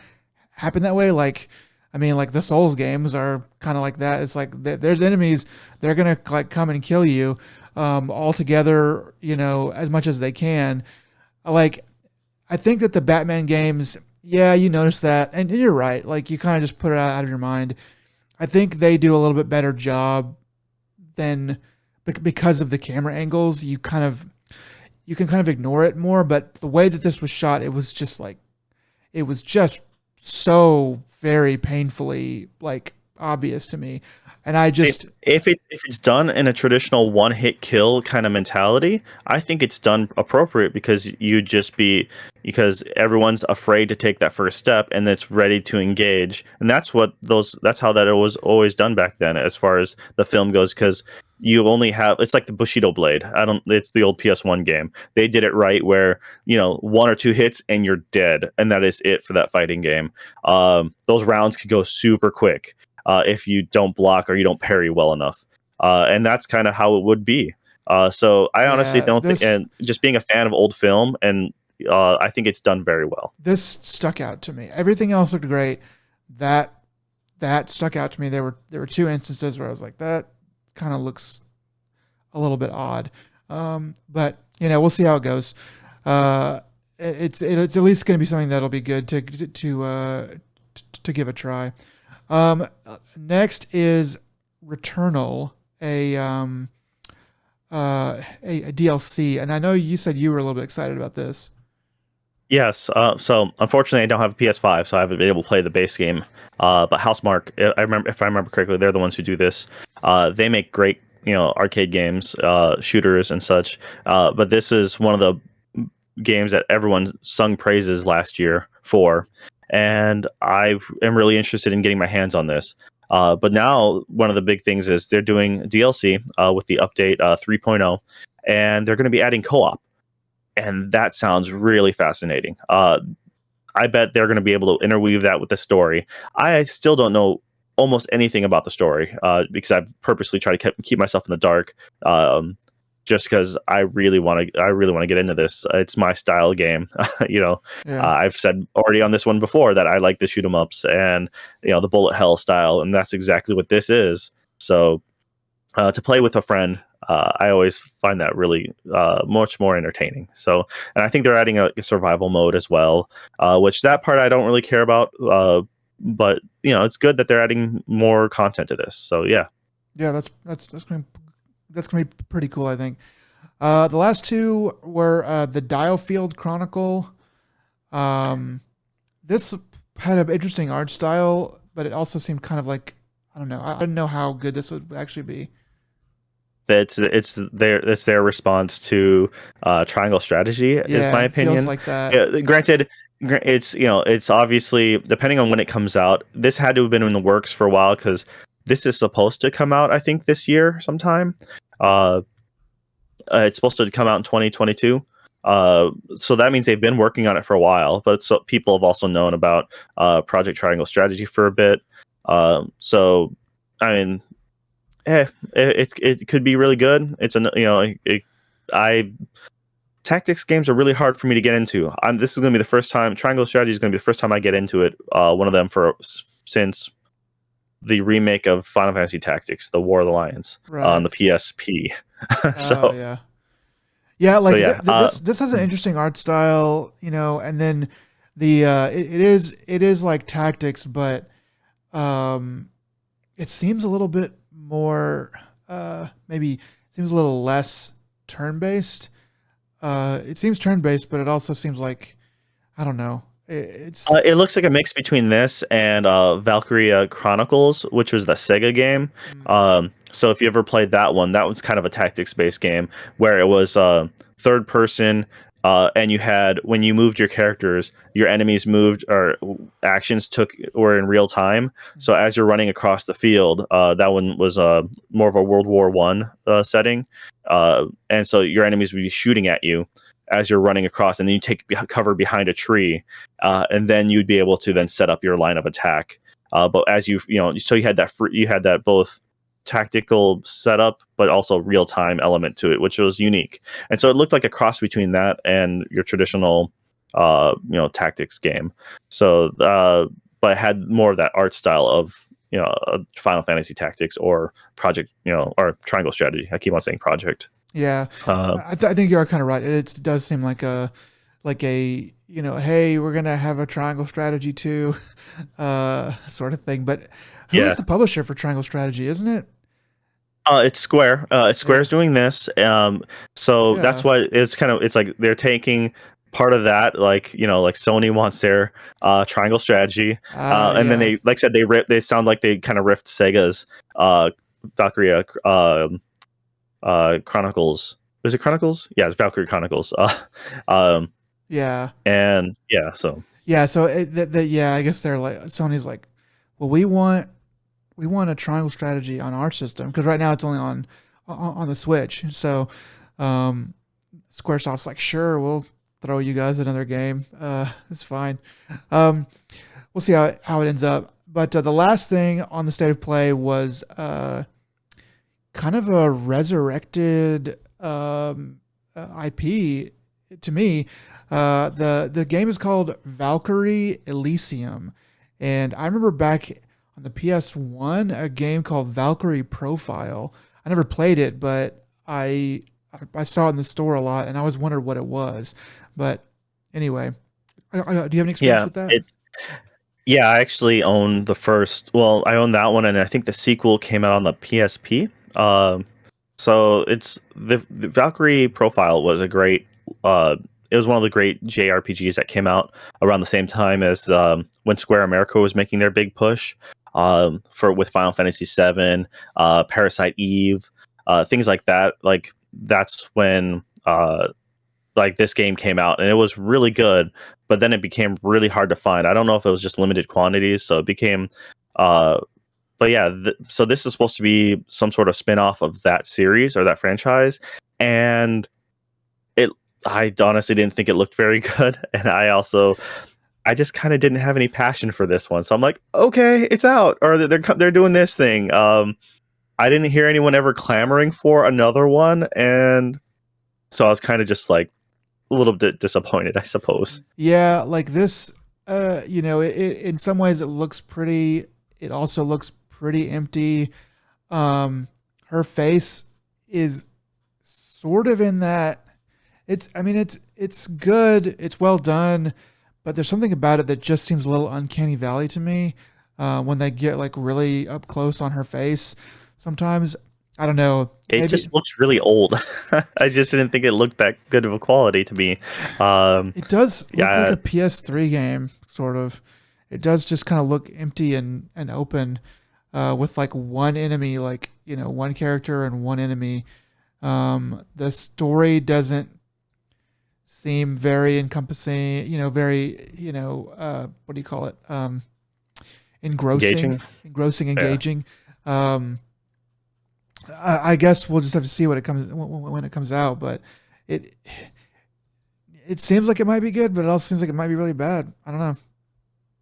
happen that way, like I mean, like the Souls games are kind of like that. It's like there's enemies, they're gonna like come and kill you, all together, as much as they can. Like I think that the Batman games, yeah, you notice that, and you're right. Like you kind of just put it out of your mind. I think they do a little bit better job than because of the camera angles. You can kind of ignore it more. But the way that this was shot, it was just so very painfully like obvious to me, and I just If it's done in a traditional one hit kill kind of mentality, I think it's done appropriate because because everyone's afraid to take that first step and it's ready to engage, and that's how that it was always done back then as far as the film goes. Because you only have it's like the Bushido blade. It's the old PS1 game. They did it right where one or two hits and you're dead, and that is it for that fighting game. Those rounds could go super quick if you don't block or you don't parry well enough. And that's kind of how it would be. So I honestly yeah don't think, this and just being a fan of old film, and I think it's done very well. this stuck out to me. Everything else looked great. That that stuck out to me. There were two instances where I was like, that kind of looks a little bit odd. But we'll see how it goes. It's at least going to be something that'll be good to give a try. Next is Returnal, a DLC, and I know you said you were a little bit excited about this. Yes. So unfortunately, I don't have a PS5, so I haven't been able to play the base game. But Housemark, if I remember correctly, they're the ones who do this. They make great, arcade games, shooters and such. But this is one of the games that everyone sung praises last year for, and I am really interested in getting my hands on this. But now one of the big things is they're doing DLC with the update 3.0, and they're going to be adding co-op, and that sounds really fascinating. I bet they're going to be able to interweave that with the story. I still don't know almost anything about the story because I've purposely tried to keep myself in the dark. just because I really want to get into this. It's my style game. Yeah. I've said already on this one before that I like the shoot 'em ups and the bullet hell style, and that's exactly what this is. So to play with a friend, I always find that really much more entertaining. So, and I think they're adding a survival mode as well, which that part I don't really care about. But it's good that they're adding more content to this. So yeah. Yeah, that's gonna be pretty cool, I think. The last two were the Dialfield Chronicle. This had an interesting art style, but it also seemed kind of like, I don't know. I didn't know how good this would actually be. It's their response to triangle strategy, is Yeah, my it feels opinion. like that. Granted, it's obviously depending on when it comes out. This had to have been in the works for a while because this is supposed to come out, I think, this year sometime. Uh, it's supposed to come out in 2022. So that means they've been working on it for a while, but so people have also known about Project Triangle Strategy for a bit. So I mean, it could be really good. I tactics games are really hard for me to get into. This is going to be the first time. Triangle Strategy is going to be the first time I get into it. One of them since the remake of Final Fantasy Tactics, the War of the Lions, on the PSP. Oh yeah, yeah. Like yeah, this has an interesting art style, and then it is like tactics, but it seems a little bit more maybe seems a little less turn based. It seems turn based, but it also seems like, I don't know. It looks like a mix between this and Valkyria Chronicles, which was the Sega game. So if you ever played that one's kind of a tactics based game where it was third person. And you had, when you moved your characters, your enemies moved, or actions were in real time. So as you're running across the field, that one was more of a World War One setting, and so your enemies would be shooting at you as you're running across, and then you take cover behind a tree, and then you'd be able to then set up your line of attack. But as so you had that both tactical setup but also real-time element to it, which was unique, and so it looked like a cross between that and your traditional tactics game. So but it had more of that art style of Final Fantasy Tactics or Project, or Triangle Strategy. I keep on saying Project. Yeah, I think you are kind of right. It does seem like a hey, we're gonna have a Triangle Strategy too, sort of thing. But who is the publisher for Triangle Strategy? Isn't it? It's Square. Square's doing this. So that's why it's like they're taking part of that, like Sony wants their Triangle Strategy, and then they, like I said, they sound like they kind of riffed Sega's Valkyria Chronicles. Is it Chronicles? Yeah, it's Valkyrie Chronicles. Yeah. And yeah, so I guess they're like, Sony's like, well, we want a Triangle Strategy on our system, because right now it's only on the Switch. So Squaresoft's like, sure, we'll throw you guys another game. It's fine. We'll see how it ends up. But the last thing on the State of Play was kind of a resurrected IP to me. The game is called Valkyrie Elysium, and I remember back on the PS1 a game called Valkyrie Profile. I never played it, but I saw it in the store a lot, and I always wondered what it was. But anyway, do you have any experience with that? Yeah, I actually own the first. Well, I own that one, and I think the sequel came out on the PSP. So it's the Valkyrie Profile was a great. It was one of the great JRPGs that came out around the same time as when Square America was making their big push with Final Fantasy VII, Parasite Eve, things like that. Like that's when like this game came out, and it was really good, but then it became really hard to find. I don't know if it was just limited quantities, so it became but yeah, so this is supposed to be some sort of spin-off of that series or that franchise, and I honestly didn't think it looked very good, and I just kind of didn't have any passion for this one. So I'm like, okay, it's out, or they're doing this thing. I didn't hear anyone ever clamoring for another one, and so I was kind of just like a little bit disappointed, I suppose. Yeah, like this, in some ways it looks pretty. It also looks pretty empty. Her face is sort of in that. It's good. It's well done, but there's something about it that just seems a little uncanny valley to me. When they get like really up close on her face, sometimes I don't know. It Maybe just looks really old. I just didn't think it looked that good of a quality to me. it does look like Yeah, a PS3 game, sort of. It does just kind of look empty and open, with like one enemy, like one character and one enemy. The story doesn't seem very encompassing, very, what do you call it? engaging. Engrossing, Yeah. engaging. Um, I guess we'll just have to see what it comes when it comes out, but it it seems like it might be good, but it also seems like it might be really bad. I don't know.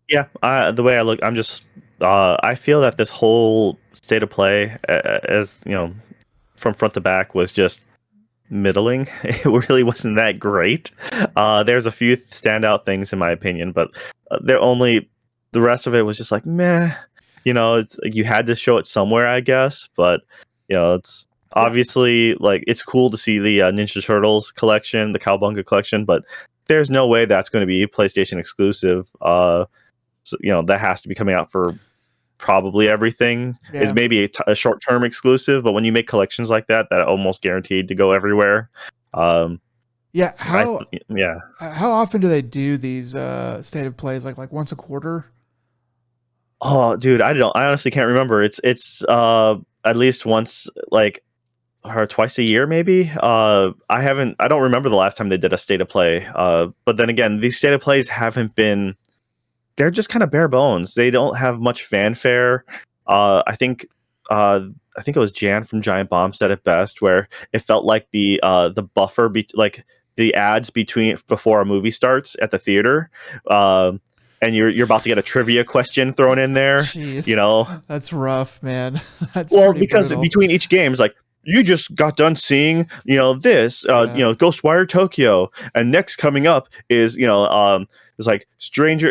Yeah, the way I look, I'm just. I feel that this whole state of play, as from front to back, was just middling. It really wasn't that great. There's a few standout things in my opinion, but they're only the rest of it was just like meh. It's like you had to show it somewhere, I guess, but it's Yeah, obviously like it's cool to see the Ninja Turtles collection, the Cowabunga collection, but there's no way that's going to be PlayStation exclusive. So, that has to be coming out for probably everything. Is yeah, maybe a short-term exclusive, but when you make collections like that, that almost guaranteed to go everywhere. Um, yeah. How yeah. how often do they do these state of plays? Like once a quarter? Oh, dude, I honestly can't remember. It's at least once, like, or twice a year, maybe. I don't remember the last time they did a state of play. But then again, these state of plays haven't been. They're just kind of bare bones. They don't have much fanfare. I think I think it was Jan from Giant Bomb said it best, where it felt like the buffer like the ads between before a movie starts at the theater, and you're about to get a trivia question thrown in there. You Jeez, know, that's rough, man. That's well, pretty because brutal. between each game is like you just got done seeing, this, Yeah. Ghostwire Tokyo, and next coming up is, it's like Stranger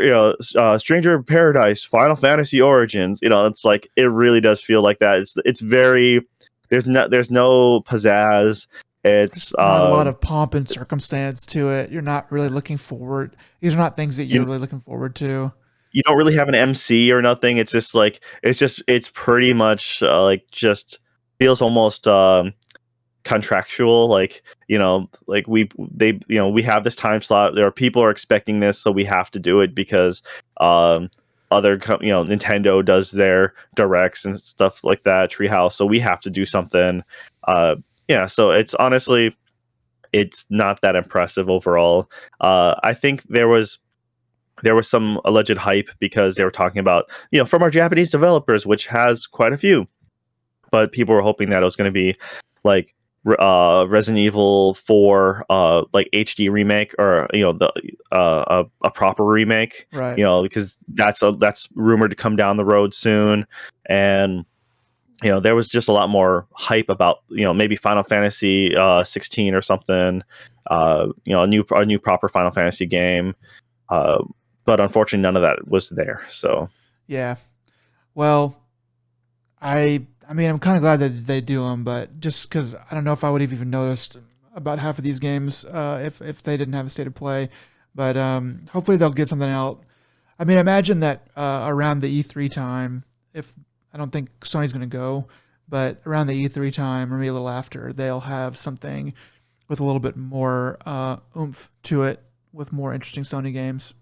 of Paradise, Final Fantasy Origins. It's like it really does feel like that. It's very there's no pizzazz. It's There's not a lot of pomp and circumstance to it. You're not really looking forward. These are not things that you're you really looking forward to. you don't really have an MC or nothing. It's just like it's pretty much like just feels almost contractual, like like we have this time slot, there are people are expecting this, so we have to do it because um Nintendo does their directs and stuff like that, Treehouse, so we have to do something. Yeah, so it's honestly it's not that impressive overall. I think there was some alleged hype because they were talking about from our Japanese developers, which has quite a few, but people were hoping that it was going to be like Resident Evil 4 like HD remake, or a proper remake, Right. because that's rumored to come down the road soon. And there was just a lot more hype about maybe Final Fantasy 16 or something, a new proper Final Fantasy game, uh, but unfortunately none of that was there. So Yeah. Well, I mean, I'm kind of glad that they do them, but just because I don't know if I would have even noticed about half of these games, if they didn't have a state of play. But hopefully they'll get something out. I mean, imagine that around the E3 time, if I don't think Sony's going to go, but around the E3 time or maybe a little after, they'll have something with a little bit more oomph to it, with more interesting Sony games.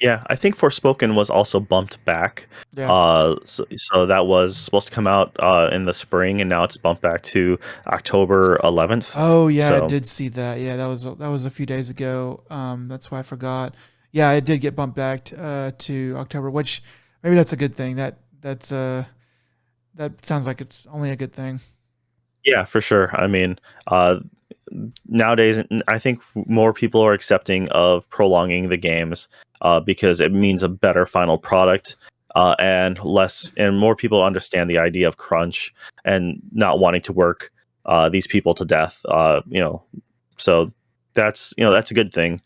yeah, I think Forspoken was also bumped back. Yeah. So that was supposed to come out in the spring, and now it's bumped back to October 11th. Oh yeah, I So did see that. Yeah, that was a few days ago. That's why I forgot. Yeah, it did get bumped back to October, which maybe that's a good thing. That sounds like it's only a good thing. yeah, for sure. I mean, nowadays I think more people are accepting of prolonging the games because it means a better final product. and more people understand the idea of crunch and not wanting to work these people to death. So that's a good thing.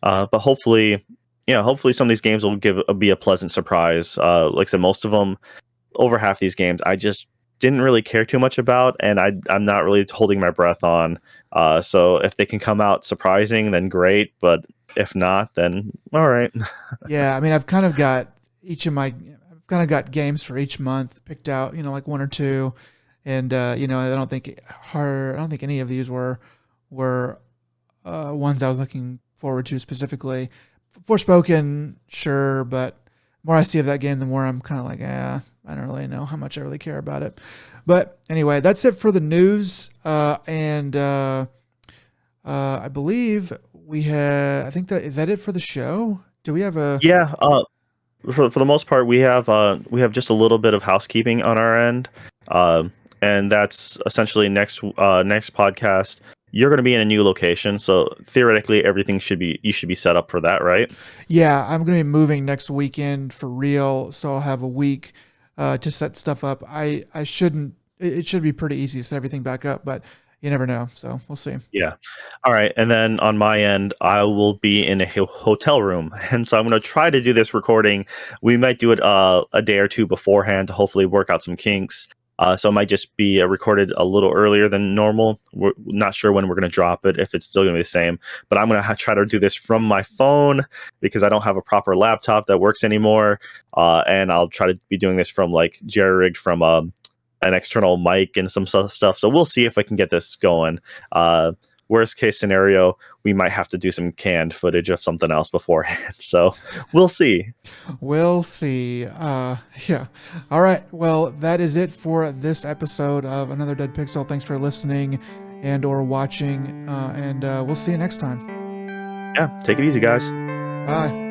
But hopefully, hopefully some of these games will be a pleasant surprise. Like I said, most of them, over half these games, I just didn't really care too much about, and I'm not really holding my breath on. So if they can come out surprising, then great. But if not, then all right. Yeah, I mean, I've kind of got games for each month picked out, like one or two, and I don't think any of these were ones I was looking forward to specifically. Forspoken, sure, but the more I see of that game, the more I'm kind of like, I don't really know how much I really care about it. But anyway, that's it for the news, and I believe we had. I think that is that it for the show. Do we have a? Yeah. For the most part, we have just a little bit of housekeeping on our end, and that's essentially next podcast. You're going to be in a new location, so theoretically, you should be set up for that, right? Yeah, I'm going to be moving next weekend for real, so I'll have a week to set stuff up. I shouldn't. It should be pretty easy to set everything back up, but you never know. So we'll see. Yeah. All right. And then on my end, I will be in a hotel room. And so I'm going to try to do this recording. We might do it a day or two beforehand to hopefully work out some kinks. So it might just be recorded a little earlier than normal. We're not sure when we're going to drop it, if it's still going to be the same. But I'm going to try to do this from my phone because I don't have a proper laptop that works anymore. And I'll try to be doing this from like jerry-rigged from an external mic and some stuff. So we'll see if I can get this going. Worst case scenario, we might have to do some canned footage of something else beforehand. So we'll see. We'll see. Yeah. All right. Well, that is it for this episode of Another Dead Pixel. Thanks for listening and or watching. And we'll see you next time. Yeah. Take it easy, guys. Bye.